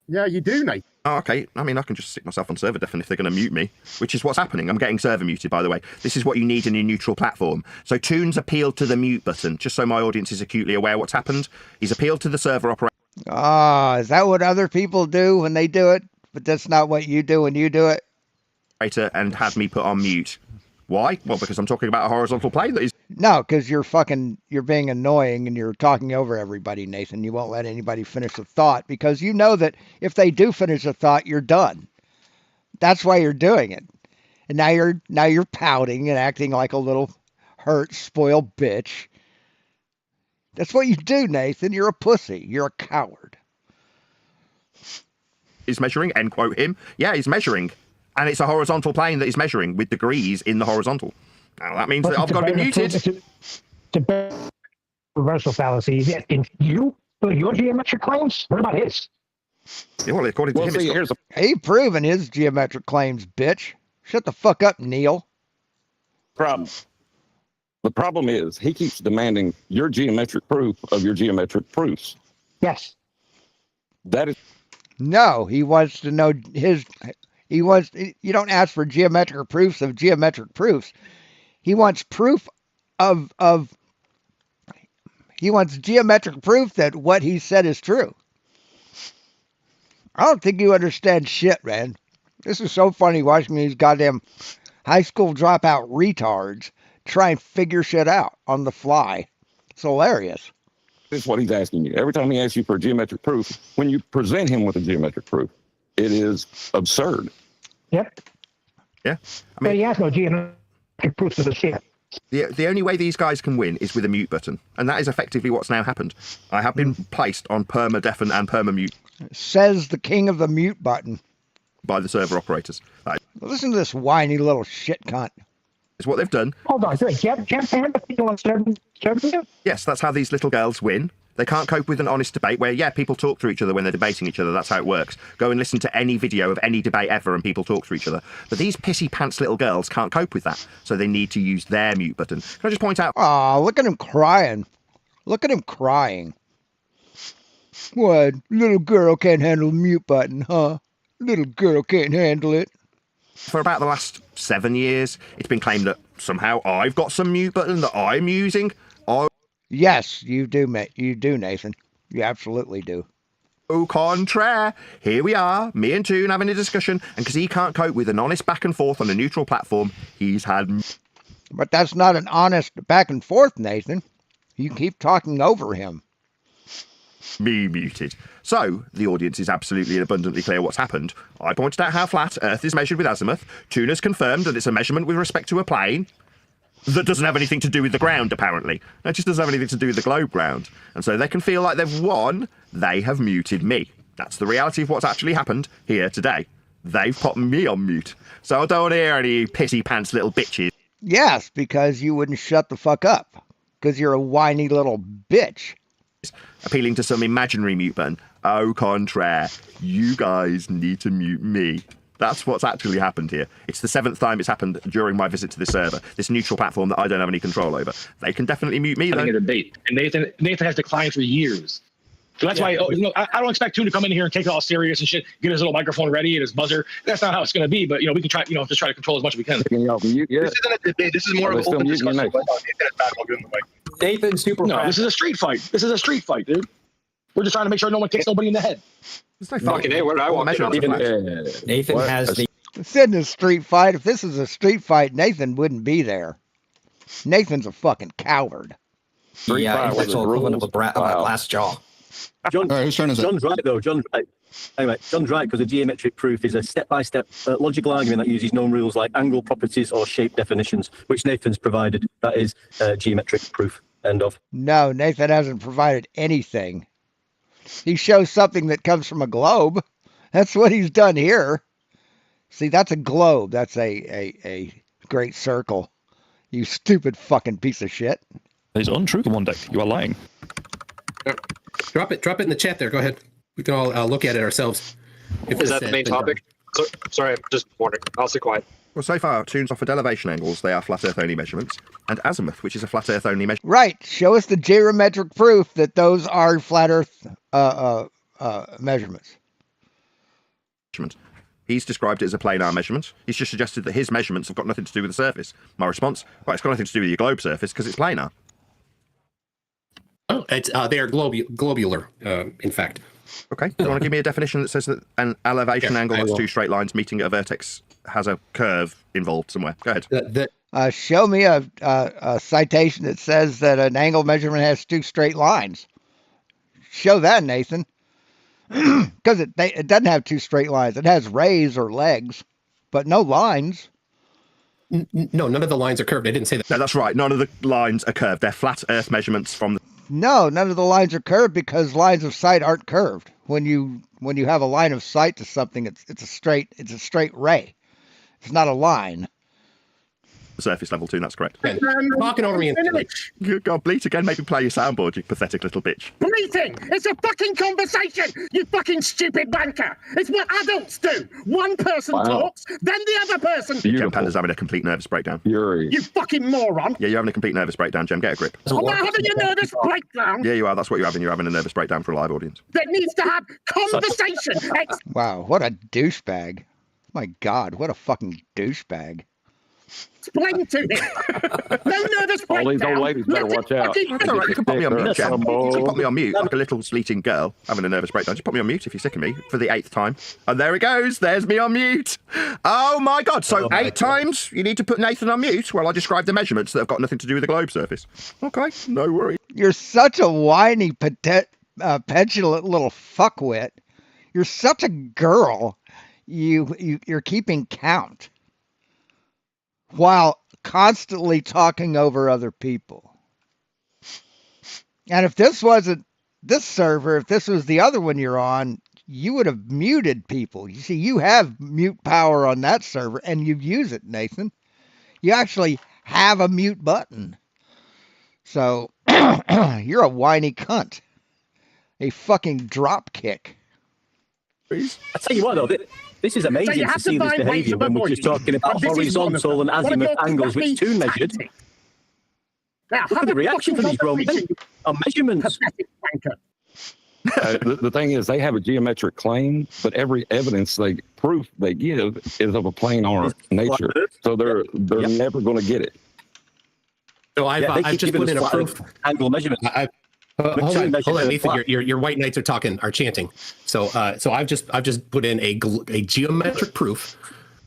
Yeah, you do, Nate. Oh, okay. I mean, I can just stick myself on server deafen if they're going to mute me, which is what's happening. I'm getting server muted, by the way. This is what you need in a neutral platform. So Toon's appealed to the mute button, just so my audience is acutely aware what's happened. He's appealed to the server operator. Is that what other people do when they do it? But that's not what you do when you do it? And had me put on mute. Why? Well, because I'm talking about a horizontal plane that is... No, because you're being annoying and you're talking over everybody, Nathan. You won't let anybody finish a thought because you know that if they do finish a thought, you're done. That's why you're doing it. And now you're pouting and acting like a little hurt, spoiled bitch. That's what you do, Nathan. You're a pussy. You're a coward. Is measuring, end quote him. Yeah, he's measuring. And it's a horizontal plane that he's measuring with degrees in the horizontal. Now, that means that I've got to be muted. It's a reversal fallacy. Is it in your geometric claims? What about his? Yeah, well, according to him, he proven his geometric claims, bitch. Shut the fuck up, Neil. Problem. The problem is he keeps demanding your geometric proof of your geometric proofs. Yes. That is. No, he wants to know his... You don't ask for geometric proofs of geometric proofs. He wants proof he wants geometric proof that what he said is true. I don't think you understand shit, man. This is so funny watching these goddamn high school dropout retards try and figure shit out on the fly. It's hilarious. This is what he's asking you. Every time he asks you for a geometric proof, when you present him with a geometric proof, it is absurd. Yep. Yeah. I mean, he has no geometric proofs of the shit. The only way these guys can win is with a mute button, and that is effectively what's now happened. I have been placed on perma-deafen and perma-mute. Says the king of the mute button. By the server operators. Listen to this whiny little shit cunt. It's what they've done. Hold on, wait, Jeff people on server? Yes, that's how these little girls win. They can't cope with an honest debate where, yeah, people talk to each other when they're debating each other. That's how it works. Go and listen to any video of any debate ever and people talk to each other. But these pissy pants little girls can't cope with that. So they need to use their mute button. Can I just point out... Aw, look at him crying. Look at him crying. What? Little girl can't handle the mute button, huh? Little girl can't handle it. For about the last 7 years, it's been claimed that somehow I've got some mute button that I'm using. Yes, you do, mate. You do, Nathan. You absolutely do. Au contraire. Here we are, me and Toon having a discussion, and because he can't cope with an honest back and forth on a neutral platform, he's had... But that's not an honest back and forth, Nathan. You keep talking over him. Me muted. So, the audience is absolutely and abundantly clear what's happened. I pointed out how flat Earth is measured with azimuth. Toon has confirmed that it's a measurement with respect to a plane. That doesn't have anything to do with the ground, apparently. That just doesn't have anything to do with the globe ground. And so they can feel like they've won. They have muted me. That's the reality of what's actually happened here today. They've put me on mute. So I don't want to hear any pissy pants little bitches. Yes, because you wouldn't shut the fuck up. Because you're a whiny little bitch. Appealing to some imaginary mute button. Au contraire. You guys need to mute me. That's what's actually happened here. It's the 7th time it's happened during my visit to this server, this neutral platform that I don't have any control over. They can definitely mute me, though. Having a debate. And Nathan has declined for years. So that's why I don't expect Toon to come in here and take it all serious and shit, get his little microphone ready and his buzzer. That's not how it's going to be, but, we can try, just try to control as much as we can. This isn't a debate. This is more of an open discussion. Nathan's super No, this is a street fight. This is a street fight, dude. We're just trying to make sure no one kicks nobody in the head. Fucking hey, where did I walk in? Nathan has the... It's in a street fight. If this is a street fight, Nathan wouldn't be there. Nathan's a fucking coward. Yeah, that's all equivalent of a glass jaw. John, all right, whose turn is John's right, though. John's right. Anyway, John's right, because a geometric proof is a step-by-step logical argument that uses known rules like angle properties or shape definitions, which Nathan's provided. That is geometric proof. End of. No, Nathan hasn't provided anything. He shows something that comes from a globe. That's what he's done here. See, that's a globe. That's a great circle. You stupid fucking piece of shit. It's untrue, Monday. You are lying. Drop it in the chat there. Go ahead. We can all look at it ourselves. Is that the main topic? Sorry, I'm just wondering. I'll stay quiet. Well, so far, Toon's offered elevation angles. They are flat Earth only measurements, and azimuth, which is a flat Earth only measurement. Right. Show us the geometric proof that those are flat Earth measurements. He's described it as a planar measurement. He's just suggested that his measurements have got nothing to do with the surface. My response, well, it's got nothing to do with your globe surface because it's planar. Oh, they are globular, in fact. Okay. Do you want to give me a definition that says that an elevation angle that's two straight lines meeting at a vertex has a curve involved somewhere? Go ahead. Show me a citation that says that an angle measurement has two straight lines. Show that, Nathan. Because it doesn't have two straight lines. It has rays or legs, but no lines. No, none of the lines are curved. I didn't say that. No, that's right. None of the lines are curved. They're flat Earth measurements from the... No, none of the lines are curved because lines of sight aren't curved. When you have a line of sight to something, it's a straight ray. It's not a line. Surface level 2, that's correct. Talking over me. God, bleat again. Maybe play your soundboard, you pathetic little bitch. Bleating! It's a fucking conversation, you fucking stupid banker! It's what adults do! One person talks, then the other person... Gem Panda's having a complete nervous breakdown. You fucking moron! Yeah, you're having a complete nervous breakdown, Gem. Get a grip. I'm not having a nervous breakdown! Yeah, you are. That's what you're having. You're having a nervous breakdown for a live audience. That needs to have conversation! Wow, what a douchebag. My God, what a fucking douchebag. Explain to him. No nervous breakdown. All these old ladies better watch out. That's all right. You can put me on mute, Gem. You can put me on mute like a little sleating girl having a nervous breakdown. Just put me on mute if you're sick of me for the 8th time. And there it goes. There's me on mute. Oh my God. So 8 times you need to put Nathan on mute while I describe the measurements that have got nothing to do with the globe surface. Okay, no worries. You're such a whiny, petulant little fuckwit. You're such a girl. You're keeping count while constantly talking over other people. And if this wasn't this server, if this was the other one you're on, you would have muted people. You see, you have mute power on that server, and you use it, Nathan. You actually have a mute button. So, you're a whiny cunt. A fucking dropkick. I tell you what, though, this is amazing to see this behaviour when we're just talking about horizontal and azimuth angles, which Toon measured. Look at the reaction from these grown men on measurements. The thing is, they have a geometric claim, but every proof they give is of a planar nature. So they're never going to get it. So I've just put in a proof angle measurement. Hold on, Nathan. Your white knights are chanting. So I've just put in a geometric proof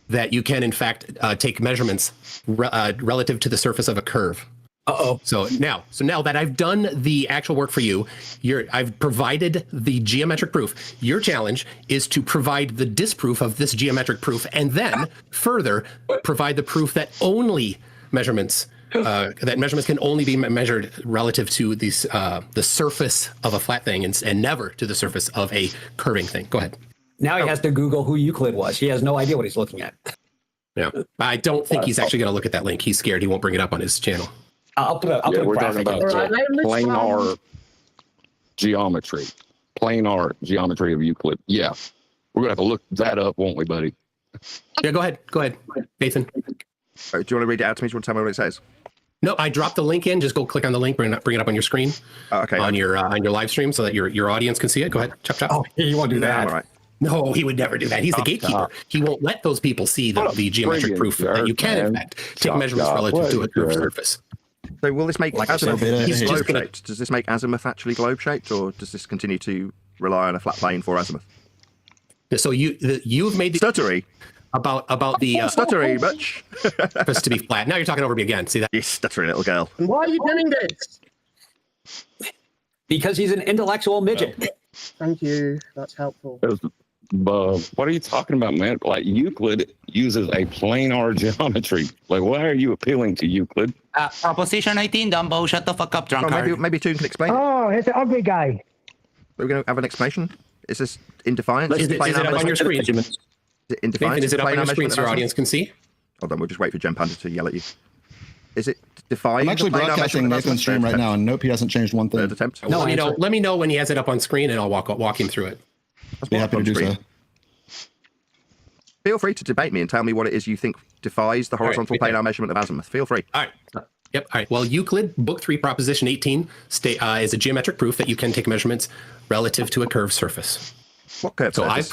that you can in fact take measurements relative to the surface of a curve. So now that I've done the actual work for you, I've provided the geometric proof. Your challenge is to provide the disproof of this geometric proof, and then further provide the proof that only measurements can only be measured relative to the surface of a flat thing and never to the surface of a curving thing. Go ahead. Now he has to Google who Euclid was. He has no idea what he's looking at. Yeah, I don't think he's actually going to look at that link. He's scared he won't bring it up on his channel. I'll put a we're graphic talking about planar geometry. Planar geometry of Euclid. Yeah. We're going to have to look that up, won't we, buddy? Yeah, go ahead, Nathan. Do you want to read it out to me? Do you want to tell me what it says? No, I dropped the link in. Just go click on the link, bring it up on your screen. Okay. On your live stream so that your audience can see it. Go ahead, chop. Oh, you won't do that. All right. No, he would never do that. He's the gatekeeper. He won't let those people see the geometric proof that you can, in fact, take measurements relative to a curved surface. So will this make azimuth globe-shaped? Does this make azimuth actually globe-shaped, or does this continue to rely on a flat plane for azimuth? So you've made the stuttery about the stuttery much supposed to be flat. Now you're talking over me again. See that? You stuttery little girl. And why are you doing this? Because he's an intellectual midget. Thank you. That's helpful. What are you talking about, man? Like, Euclid uses a planar geometry. Like, why are you appealing to Euclid? Proposition 18, Dumbo. Shut the fuck up, drunkard. Maybe Toon can explain. Oh, it's an ugly guy. Are we going to have an explanation? Is this in defiance? Is it on your screen? In Nathan, is it up on your screen so your audience can see? Hold on, we'll just wait for Jen Panda to yell at you. Is it defined? I'm actually broadcasting Nathan's stream right now, and nope, he hasn't changed one thing. Attempt. No, let me know when he has it up on screen, and I'll walk him through it. I'd be happy to do so. Feel free to debate me and tell me what it is you think defies the horizontal planar measurement of azimuth. Feel free. All right. Yep. All right. Well, Euclid Book 3, Proposition 18 is a geometric proof that you can take measurements relative to a curved surface. What curved surface? I've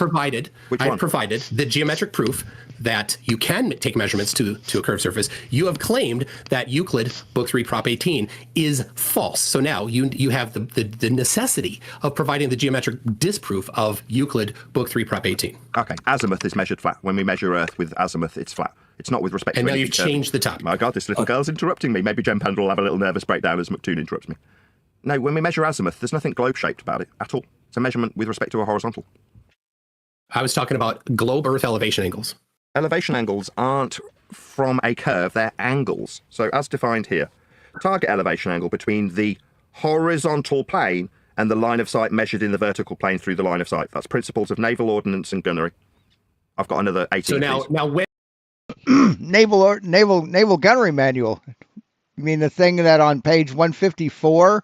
provided the geometric proof that you can take measurements to a curved surface. You have claimed that Euclid Book 3 Prop 18 is false. So now you have the necessity of providing the geometric disproof of Euclid Book 3 Prop 18. Okay, azimuth is measured flat. When we measure Earth with azimuth, it's flat. It's not with respect to... And now you've changed the topic. My God, this little girl's interrupting me. Maybe Jen Panda will have a little nervous breakdown as McToon interrupts me. No, when we measure azimuth, there's nothing globe-shaped about it at all. It's a measurement with respect to a horizontal. I was talking about globe Earth elevation angles. Elevation angles aren't from a curve, they're angles. So as defined here, target elevation angle between the horizontal plane and the line of sight measured in the vertical plane through the line of sight. That's principles of naval ordnance and gunnery. I've got another 18. So now when naval gunnery manual. You mean the thing that on page 154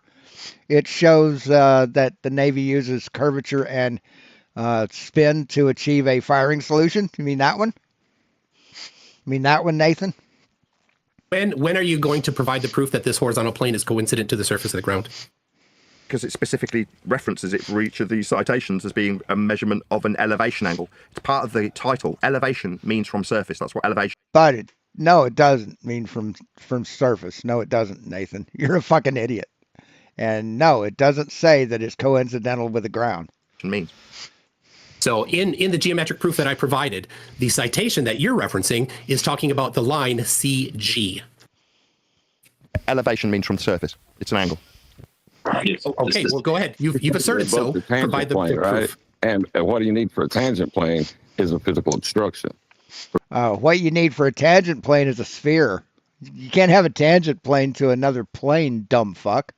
it shows that the Navy uses curvature and spin to achieve a firing solution? You mean that one? You mean that one, Nathan? When are you going to provide the proof that this horizontal plane is coincident to the surface of the ground? Because it specifically references it for each of these citations as being a measurement of an elevation angle. It's part of the title. Elevation means from surface. That's what elevation... But no, it doesn't mean from surface. No, it doesn't, Nathan. You're a fucking idiot. And no, it doesn't say that it's coincidental with the ground. It means... So in the geometric proof that I provided, the citation that you're referencing is talking about the line CG. Elevation means from the surface. It's an angle. Okay, well, go ahead. You've asserted so. Provide the plane, proof. Right? And what you need for a tangent plane is a physical obstruction. What you need for a tangent plane is a sphere. You can't have a tangent plane to another plane, dumb fuck.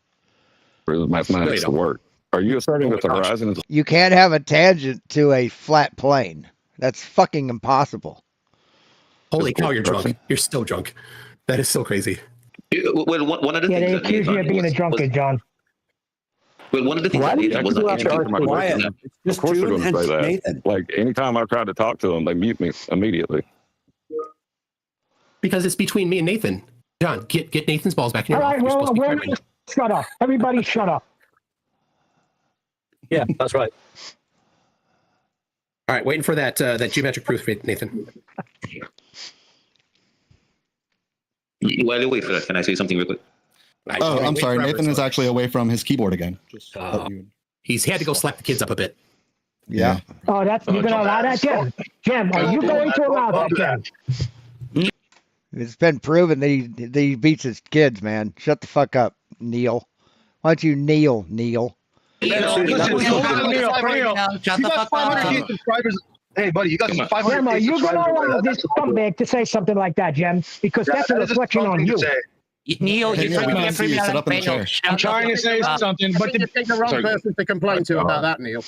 For the mathematics to work. Are you asserting that the horizon is... You can't have a tangent to a flat plane. That's fucking impossible. Holy cow, you're drunk. You're still drunk. That is so crazy. Well, one of the things they accuse you of being a drunkard, John. Well, one of the things that Nathan was not Of course they're going to say that. Nathan. Like, anytime I try to talk to them, they mute me immediately. Because it's between me and Nathan. John, get Nathan's balls back in your mouth. All right, well, shut up. Everybody shut up. Yeah, that's right. All right, waiting for that geometric proof, Nathan. While you wait for that, can I say something real quick? I'm sorry. Nathan is actually away from his keyboard again. He's had to go slap the kids up a bit. Yeah. Oh, you're going to allow that, Jim? Jim, are you going to allow that, Jim? It's been proven that he beats his kids, man. Shut the fuck up, Neil. Why don't you kneel, Neil? Shut the fuck up. Subscribers. Hey, buddy, you got 500 Jim, are you going to allow this scumbag to say something like that, Jim? Because that's a reflection on you. Neil, I'm trying to say something, but you take the wrong person to complain to about that, Neil.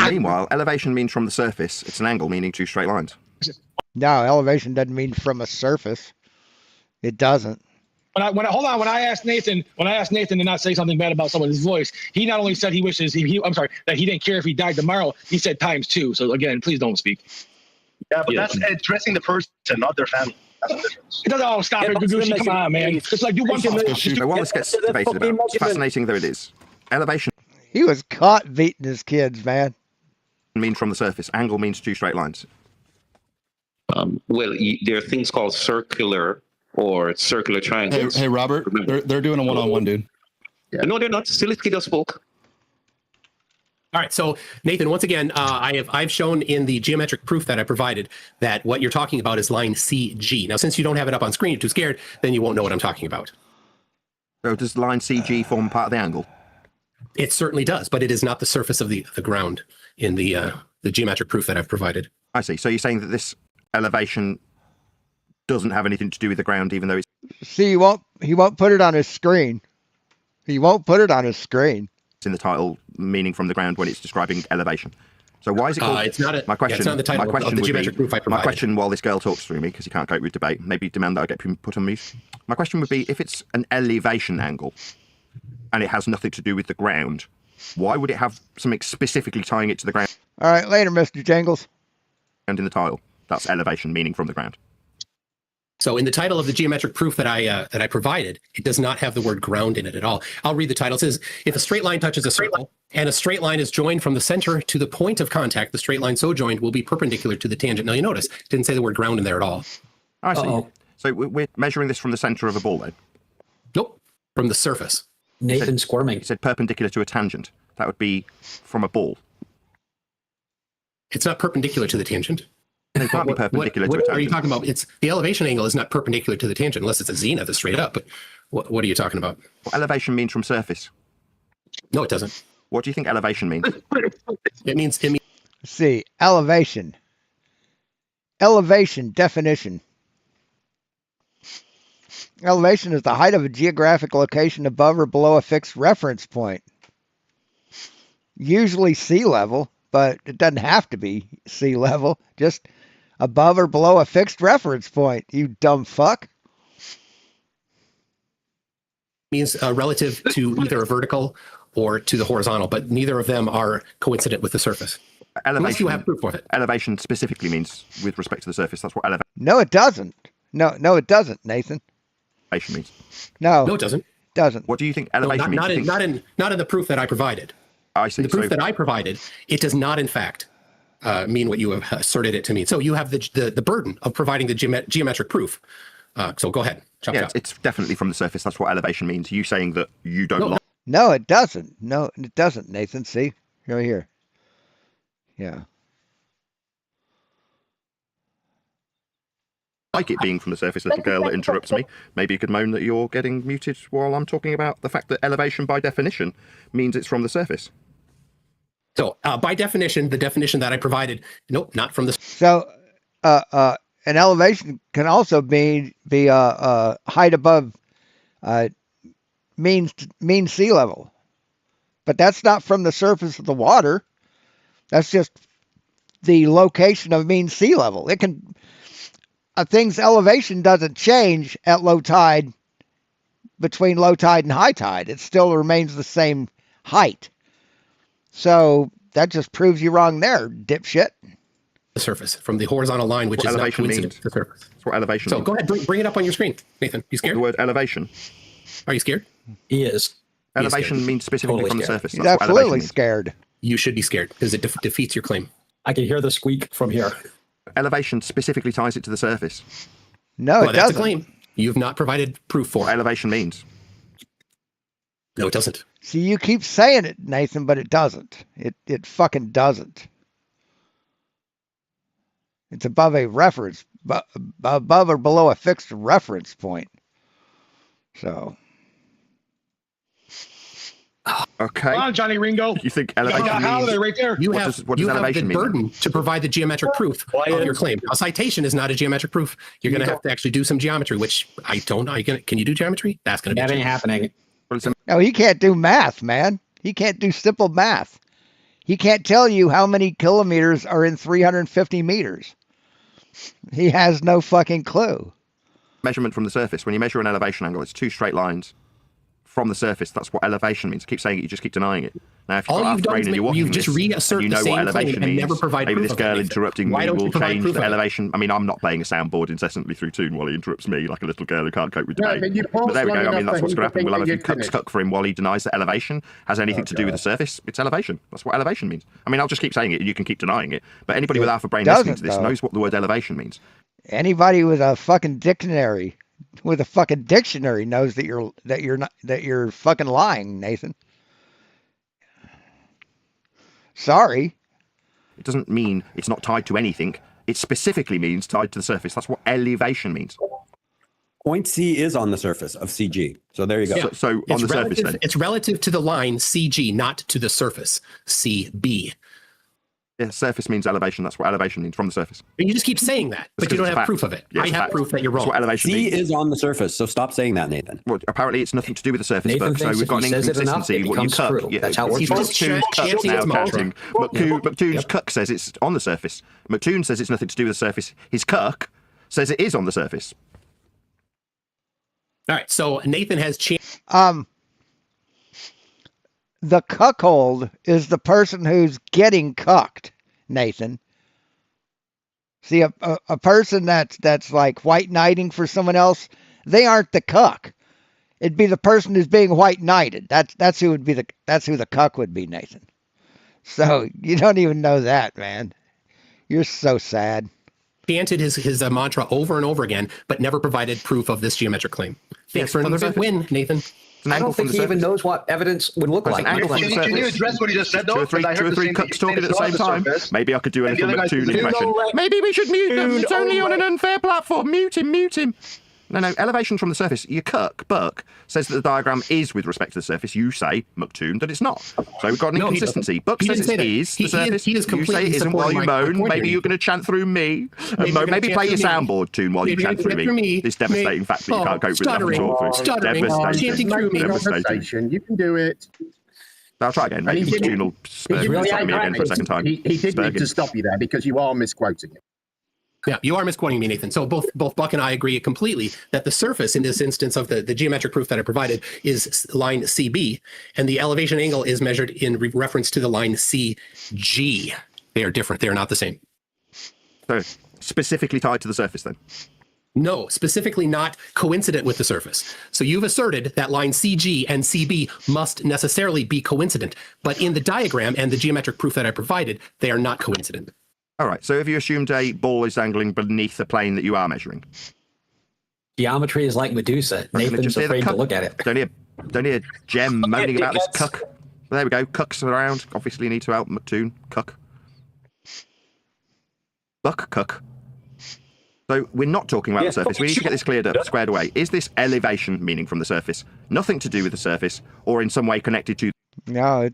Meanwhile, elevation means from the surface. It's an angle, meaning two straight lines. No, elevation doesn't mean from a surface. It doesn't. When I asked Nathan to not say something bad about someone's voice, he not only said he wishes that he didn't care if he died tomorrow. He said times 2. So again, please don't speak. Yeah, but that's addressing the person, not their family. That's the difference. It doesn't stop it, Gugushi. Come on, man. It's like do one thing. While this gets debated about, fascinating though it is, elevation. He was caught beating his kids, man. Mean from the surface. Angle means two straight lines. Well, there are things called circular or circular triangles. Hey, Robert, they're doing a one-on-one, dude. Yeah. No, they're not. Still, kid spoke. All right, so Nathan, once again, I've shown in the geometric proof that I provided that what you're talking about is line CG. Now, since you don't have it up on screen, you're too scared, then you won't know what I'm talking about. So does line CG form part of the angle? It certainly does, but it is not the surface of the ground in the geometric proof that I've provided. I see. So you're saying that this elevation doesn't have anything to do with the ground, even though it's... See, he won't put it on his screen. He won't put it on his screen. It's in the title, meaning from the ground, when it's describing elevation. So why is it called? It's not. My question. It's not the title of the geometric proof I provided. My question, while this girl talks through me, because you can't cope with debate, maybe demand that I get put on mute. My question would be, if it's an elevation angle, and it has nothing to do with the ground, why would it have something specifically tying it to the ground? All right, later, Mr. Jingles. And in the title, that's elevation, meaning from the ground. So in the title of the geometric proof that I provided, it does not have the word ground in it at all. I'll read the title. It says, if a straight line touches a circle and a straight line is joined from the center to the point of contact, the straight line so joined will be perpendicular to the tangent. Now you notice, it didn't say the word ground in there at all. I see. So we're measuring this from the center of a ball then? Nope, from the surface. Nathan squirming. It said perpendicular to a tangent. That would be from a ball. It's not perpendicular to the tangent. It can't be perpendicular to a What tangent. are you talking about? It's the elevation angle is not perpendicular to the tangent unless it's a zenith, it's straight up. But what are you talking about? What elevation means from surface? No, it doesn't. What do you think elevation means? It means Let's see, elevation. Elevation definition. Elevation is the height of a geographic location above or below a fixed reference point. Usually sea level, but it doesn't have to be sea level. Just above or below a fixed reference point, you dumb fuck. means relative to either a vertical or to the horizontal, but neither of them are coincident with the surface. Unless you have proof for it. Elevation specifically means with respect to the surface. That's what elevation. No, it doesn't. No, it doesn't, Nathan. Elevation means. No, it doesn't. Doesn't. What do you think elevation means? Not in the proof that I provided. I see. The proof that I provided, it does not, in fact, mean what you have asserted it to mean. So you have the burden of providing the geometric proof. So go ahead. Chop. It's definitely from the surface. That's what elevation means. You saying that you don't like. No, it doesn't. No, it doesn't, Nathan. See? Right here. Yeah. Like it being from the surface, little girl that interrupts me. Maybe you could moan that you're getting muted while I'm talking about the fact that elevation by definition means it's from the surface. So by definition, the definition that I provided, nope, not from the. So an elevation can also be height above mean sea level, but that's not from the surface of the water. That's just the location of mean sea level. It can. A thing's elevation doesn't change at low tide between low tide and high tide. It still remains the same height. So that just proves you wrong there, dipshit. The surface from the horizontal line, which is not coincident with the surface. That's what elevation So means. go ahead, bring it up on your screen, Nathan. You scared? The word elevation. Are you scared? He is. Elevation means specifically Totally from the scared. surface. He's That's what absolutely elevation means. scared. You should be scared because it defeats your claim. I can hear the squeak from here. Elevation specifically ties it to the surface. No, Well, it that's doesn't. a claim. You've not provided proof for What it. elevation means. No, it doesn't. See, you keep saying it, Nathan, but it doesn't. It fucking doesn't. It's above a reference, above or below a fixed reference point. So. Okay. Come on, Johnny Ringo. You think You elevation got a holiday means. right there. You What have, does you have the elevation mean? burden to provide the geometric proof of your claim. A citation is not a geometric proof. You're going to have to actually do some geometry, which I don't know. Can you do geometry? That's going to be That ain't happening. No, he can't do math, man. He can't do simple math. He can't tell you how many kilometers are in 350 meters. He has no fucking clue. Measurement from the surface. When you measure an elevation angle, it's two straight lines from the surface. That's what elevation means. Keep saying it, you just keep denying it. Now, if you've All got you've half done brain is and you're watching you've just this, reassert and you the know same what claim elevation and means, never provide maybe proof this of girl anything. interrupting Why me don't you will provide change proof the of it? elevation. I mean, I'm not playing a soundboard incessantly through tune while he interrupts me like a little girl who can't cope with No, debate. but you But there we paused go. long I mean, enough that's for what's him going to to happen. We'll have a few think that cups you'd stuck for him while he denies that elevation has anything to do with the surface. It's elevation. That's what elevation means. I mean, I'll just keep saying it and you can keep denying it. But anybody with half a brain listening to this knows what the word elevation means. Anybody with a fucking dictionary, knows that you're fucking lying, Nathan. Sorry. It doesn't mean it's not tied to anything. It specifically means tied to the surface. That's what elevation means. Point C is on the surface of CG. So there you go. Yeah. So on the surface then. It's relative to the line CG, not to the surface CB. surface means elevation. That's what elevation means, from the surface. But you just keep saying that, but you don't have proof of it. Yeah, I have proof that you're wrong. That's what elevation C means. is on the surface, so stop saying that, Nathan. Well, apparently it's nothing to do with the surface, Nathan book, so thinks we've got an if he says it enough, inconsistency. it What you becomes cook. true. Yeah, That's how it works. McToon's cook now counting. McToon's cook says it's on the surface. McToon says it's nothing to do with the surface. His cook says it is on the surface. All right, so Nathan has The cuckold is the person who's getting cucked, Nathan. See, a person that's like white knighting for someone else, they aren't the cuck. It'd be the person who's being white knighted. That's who the cuck would be, Nathan. So you don't even know that, man. You're so sad. Chanted his mantra over and over again, but never provided proof of this geometric claim. Thanks for another big win, Nathan. I don't think he even knows what evidence would look like. Can you address what he just said, though? Two or three cooks talking at the same time. Maybe I could do a little McToon impression. Maybe we should mute him. It's only on an unfair platform. Mute him. No, elevation from the surface. Your book says that the diagram is with respect to the surface. You say, McToon, that it's not. So we've got an inconsistency. Book says it is the surface. You say it isn't while you moan. Maybe you're going to chant through me. Maybe play your soundboard tune while you chant through me. This devastating fact that you can't cope with that. Stuttering, chanting through me. You can do it. I'll try again. Maybe McToon will spur me again for a second time. He did need to stop you there because you are misquoting him. Yeah, you are misquoting me, Nathan. So both Buck and I agree completely that the surface in this instance of the geometric proof that I provided is line CB, and the elevation angle is measured in reference to the line CG. They are different. They are not the same. So specifically tied to the surface, then? No, specifically not coincident with the surface. So you've asserted that line CG and CB must necessarily be coincident, but in the diagram and the geometric proof that I provided, they are not coincident. All right, so have you assumed a ball is dangling beneath the plane that you are measuring? Geometry is like Medusa. Nathan's afraid to look at it. Don't hear Jem moaning about this cuck. There we go, cucks around. Obviously need to help McToon. Cuck. Buck cuck. So we're not talking about the surface. We need to get this cleared up, squared away. Is this elevation meaning from the surface? Nothing to do with the surface, or in some way connected to... No,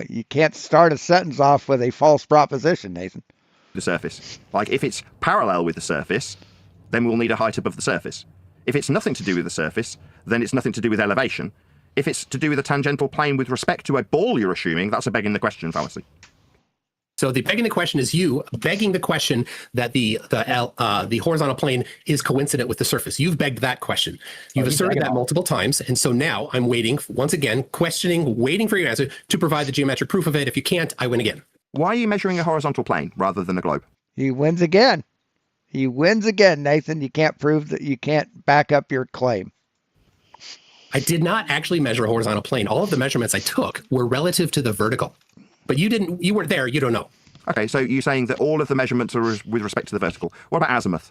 you can't start a sentence off with a false proposition, Nathan. The surface. Like, if it's parallel with the surface, then we'll need a height above the surface. If it's nothing to do with the surface, then it's nothing to do with elevation. If it's to do with a tangential plane with respect to a ball you're assuming, that's a begging the question fallacy. So the begging the question is you begging the question that the horizontal plane is coincident with the surface. You've begged that question. You've asserted that multiple times, and so now I'm waiting, once again, waiting for your answer to provide the geometric proof of it. If you can't, I win again. Why are you measuring a horizontal plane rather than a globe? He wins again. He wins again, Nathan. You can't prove that you can't back up your claim. I did not actually measure a horizontal plane. All of the measurements I took were relative to the vertical. But you weren't there, you don't know. Okay, so you're saying that all of the measurements are with respect to the vertical. What about azimuth?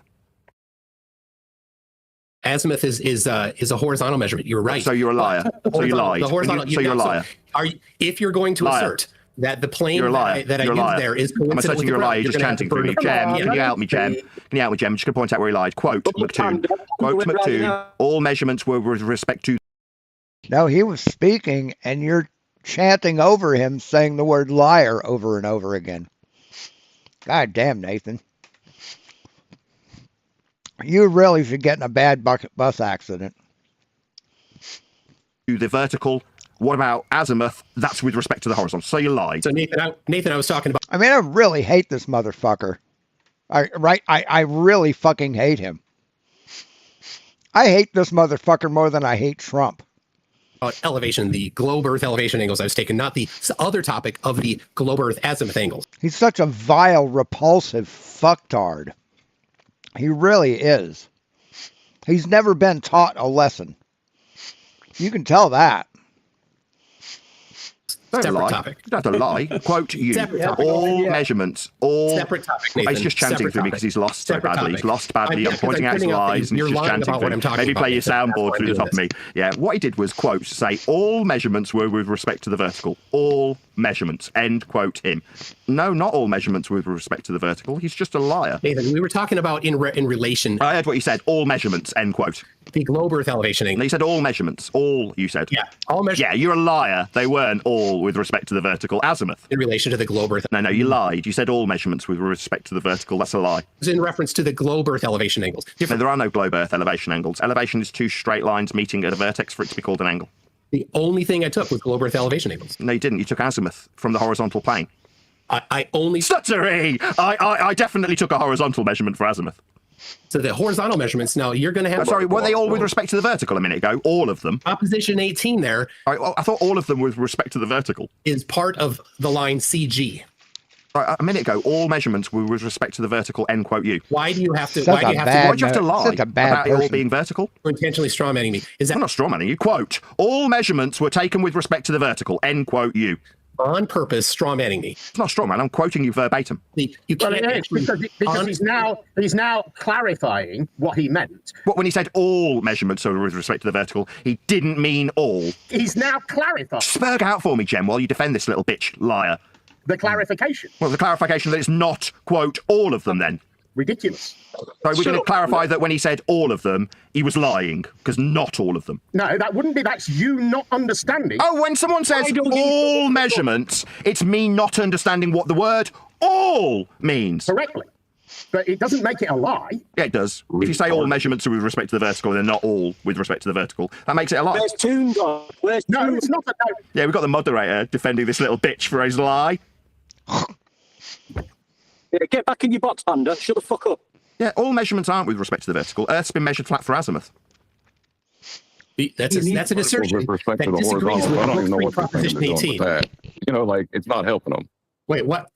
Azimuth is a horizontal measurement. You're right. So you're a liar. So you lied. So you're a liar. If you're going to assert that the plane that I used there is coincident I'm asserting you're a liar. You're just chanting through me. Jem, can you help me, Jem? Can you help me, Jem? I'm just going to point out where he lied. Quote McToon. Quote McToon. All measurements were with respect to... No, he was speaking, and you're chanting over him, saying the word liar over and over again. God damn, Nathan. You really should get in a bad bus accident. To the vertical. What about azimuth? That's with respect to the horizontal. So you lied. So Nathan, I was talking about... I mean, I really hate this motherfucker. I really fucking hate him. I hate this motherfucker more than I hate Trump. Elevation, the globe Earth elevation angles I was taking, not the other topic of the globe Earth azimuth angles. He's such a vile, repulsive fucktard. He really is. He's never been taught a lesson. You can tell that. Separate topic. You don't have to lie. Quote you. All measurements. All. Separate topic. Nathan. He's just chanting through me because he's lost so badly. He's lost badly. I'm pointing out his lies and he's just chanting through me. Maybe play your soundboard through the top of me. Yeah. What he did was quote, say all measurements were with respect to the vertical. All measurements. End quote him. No, not all measurements were with respect to the vertical. He's just a liar. Nathan, we were talking about in relation. I heard what you said. All measurements. End quote. The globe Earth elevation angle. You said all measurements. All you said. Yeah. All measurements. Yeah, you're a liar. They weren't all with respect to the vertical azimuth. In relation to the globe Earth. No, you lied. You said all measurements with respect to the vertical. That's a lie. It's in reference to the globe Earth elevation angles. No, there are no globe Earth elevation angles. Elevation is two straight lines meeting at a vertex for it to be called an angle. The only thing I took was globe Earth elevation angles. No, you didn't. You took azimuth from the horizontal plane. I only... Stuttery! I definitely took a horizontal measurement for azimuth. So the horizontal measurements, now you're going to have... I'm sorry, were they all with respect to the vertical a minute ago? All of them? Opposition 18 there... I thought all of them with respect to the vertical. ...is part of the line CG. A minute ago, all measurements were with respect to the vertical, end quote you. Why do you have to... Why do you have to lie about it all being vertical? You're intentionally strawmanning me. I'm not strawmanning you. Quote, all measurements were taken with respect to the vertical, end quote you. On purpose, strawmanning me. It's not strawman. I'm quoting you verbatim. You can't because he's now clarifying what he meant. What, when he said all measurements are with respect to the vertical, he didn't mean all. He's now clarifying. Spurg out for me, Jem, while you defend this little bitch liar. The clarification. Well, the clarification that it's not, quote, all of them then. Ridiculous. So we're going to clarify that when he said all of them, he was lying, because not all of them. No, that wouldn't be. That's you not understanding. Oh, when someone says all measurements, it's me not understanding what the word all means. Correctly. But it doesn't make it a lie. Yeah, it does. If you say all measurements are with respect to the vertical, and they're not all with respect to the vertical, that makes it a lie. Where's Toon gone? No, it's not that. No. Yeah, we've got the moderator defending this little bitch for his lie. Yeah, get back in your box, Panda. Shut the fuck up. Yeah, all measurements aren't with respect to the vertical. Earth's been measured flat for azimuth. That's an assertion With respect that to the disagrees horizontal, with I don't even know free what the proposition thing is doing 18. with that. You know, like, it's not helping them. Wait, what?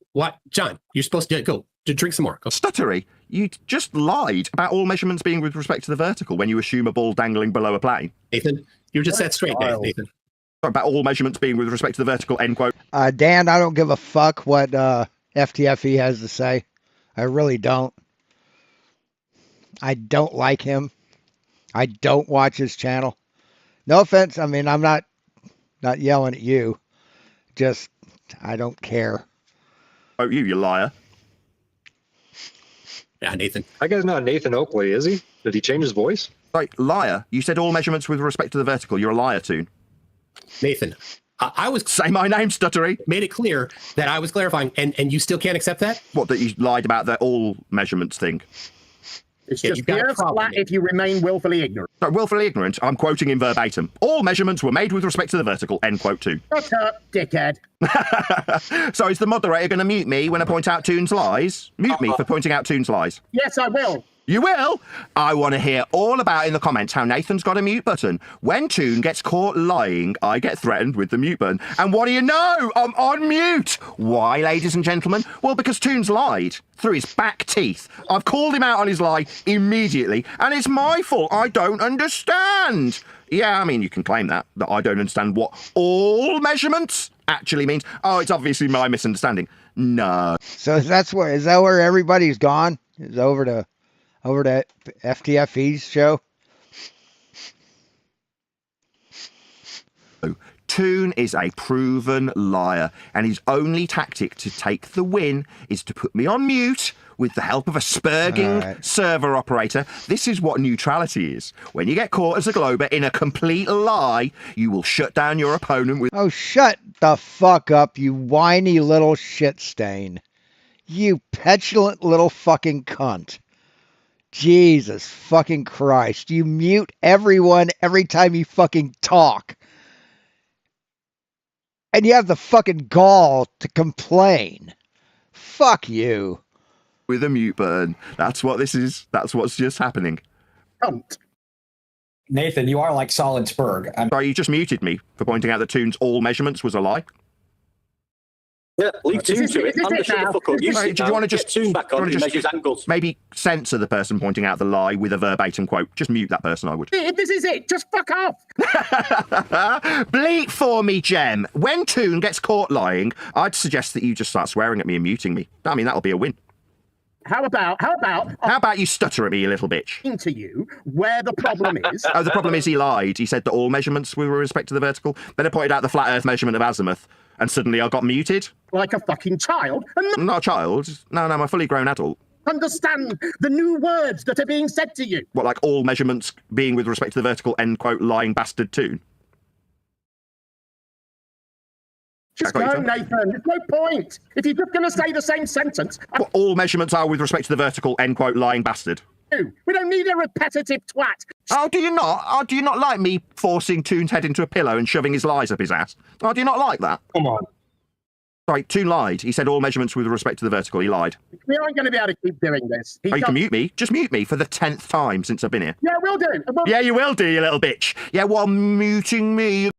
John, you're supposed to go. To drink some more. Go. Stuttery, you just lied about all measurements being with respect to the vertical when you assume a ball dangling below a plane. Nathan, you just said straight, Nathan. About all measurements being with respect to the vertical, end quote. Dan, I don't give a fuck what FTFE has to say. I really don't. I don't like him. I don't watch his channel. No offense. I mean, I'm not yelling at you. Just, I don't care. Oh, you liar. Yeah, Nathan. That guy's not Nathan Oakley, is he? Did he change his voice? Right, liar. You said all measurements with respect to the vertical. You're a liar, Toon. Nathan, I was... Say my name, Stuttery. Made it clear that I was clarifying, and you still can't accept that? What, that you lied about the all measurements thing? It's just the Earth's flat if you remain willfully ignorant. No, willfully ignorant. I'm quoting him verbatim. All measurements were made with respect to the vertical, end quote 2. Shut up, dickhead. So is the moderator going to mute me when I point out Toon's lies? Mute me for pointing out Toon's lies. Yes, I will. You will? I want to hear all about in the comments how Nathan's got a mute button. When Toon gets caught lying, I get threatened with the mute button. And what do you know? I'm on mute. Why, ladies and gentlemen? Well, because Toon's lied through his back teeth. I've called him out on his lie immediately, and it's my fault. I don't understand. Yeah, I mean, you can claim that I don't understand what all measurements actually means. Oh, it's obviously my misunderstanding. No. So is that where everybody's gone? Is over to FTFE's show? Toon is a proven liar, and his only tactic to take the win is to put me on mute with the help of a spurging server operator. This is what neutrality is. When you get caught as a Glober in a complete lie, you will shut down your opponent with... Oh, shut the fuck up, you whiny little shit stain. You petulant little fucking cunt. Jesus fucking Christ. You mute everyone every time you fucking talk. And you have the fucking gall to complain. Fuck you. With a mute button. That's what this is. That's what's just happening. Nathan, you are like Solid Spurg. Sorry, you just muted me for pointing out that Toon's all measurements was a lie. Yeah, leave Toon to it. Shut the fuck up. Do you want to just Toon back on? Measures angles. Maybe censor the person pointing out the lie with a verbatim quote? Just mute that person, I would. This is it. Just fuck off. Bleat for me, Jem. When Toon gets caught lying, I'd suggest that you just start swearing at me and muting me. I mean, that'll be a win. How about you stutter at me, you little bitch? Into you where the problem is. Oh, the problem is he lied. He said that all measurements were with respect to the vertical. Then I pointed out the flat Earth measurement of azimuth, and suddenly I got muted. Like a fucking child. I'm not a child. No, I'm a fully grown adult. Understand the new words that are being said to you. What, like all measurements being with respect to the vertical, end quote, lying bastard Toon? Just go, Nathan. There's no point. If you're just going to say the same sentence. Well, all measurements are with respect to the vertical, end quote, lying bastard. We don't need a repetitive twat. Oh, do you not? Oh, do you not like me forcing Toon's head into a pillow and shoving his lies up his ass? Oh, do you not like that? Come on. Sorry, Toon lied. He said all measurements with respect to the vertical. He lied. We aren't going to be able to keep doing this. You can mute me. Just mute me for the 10th time since I've been here. Yeah, we'll do. Yeah, you will do, you little bitch. Yeah, while muting me.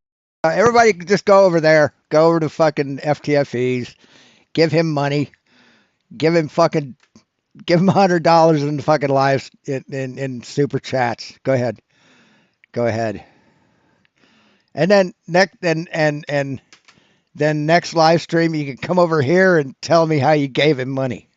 Everybody just go over there. Go over to fucking FTFEs. Give him money. Give him $100 in the fucking lives in super chats. Go ahead. And then next live stream, you can come over here and tell me how you gave him money.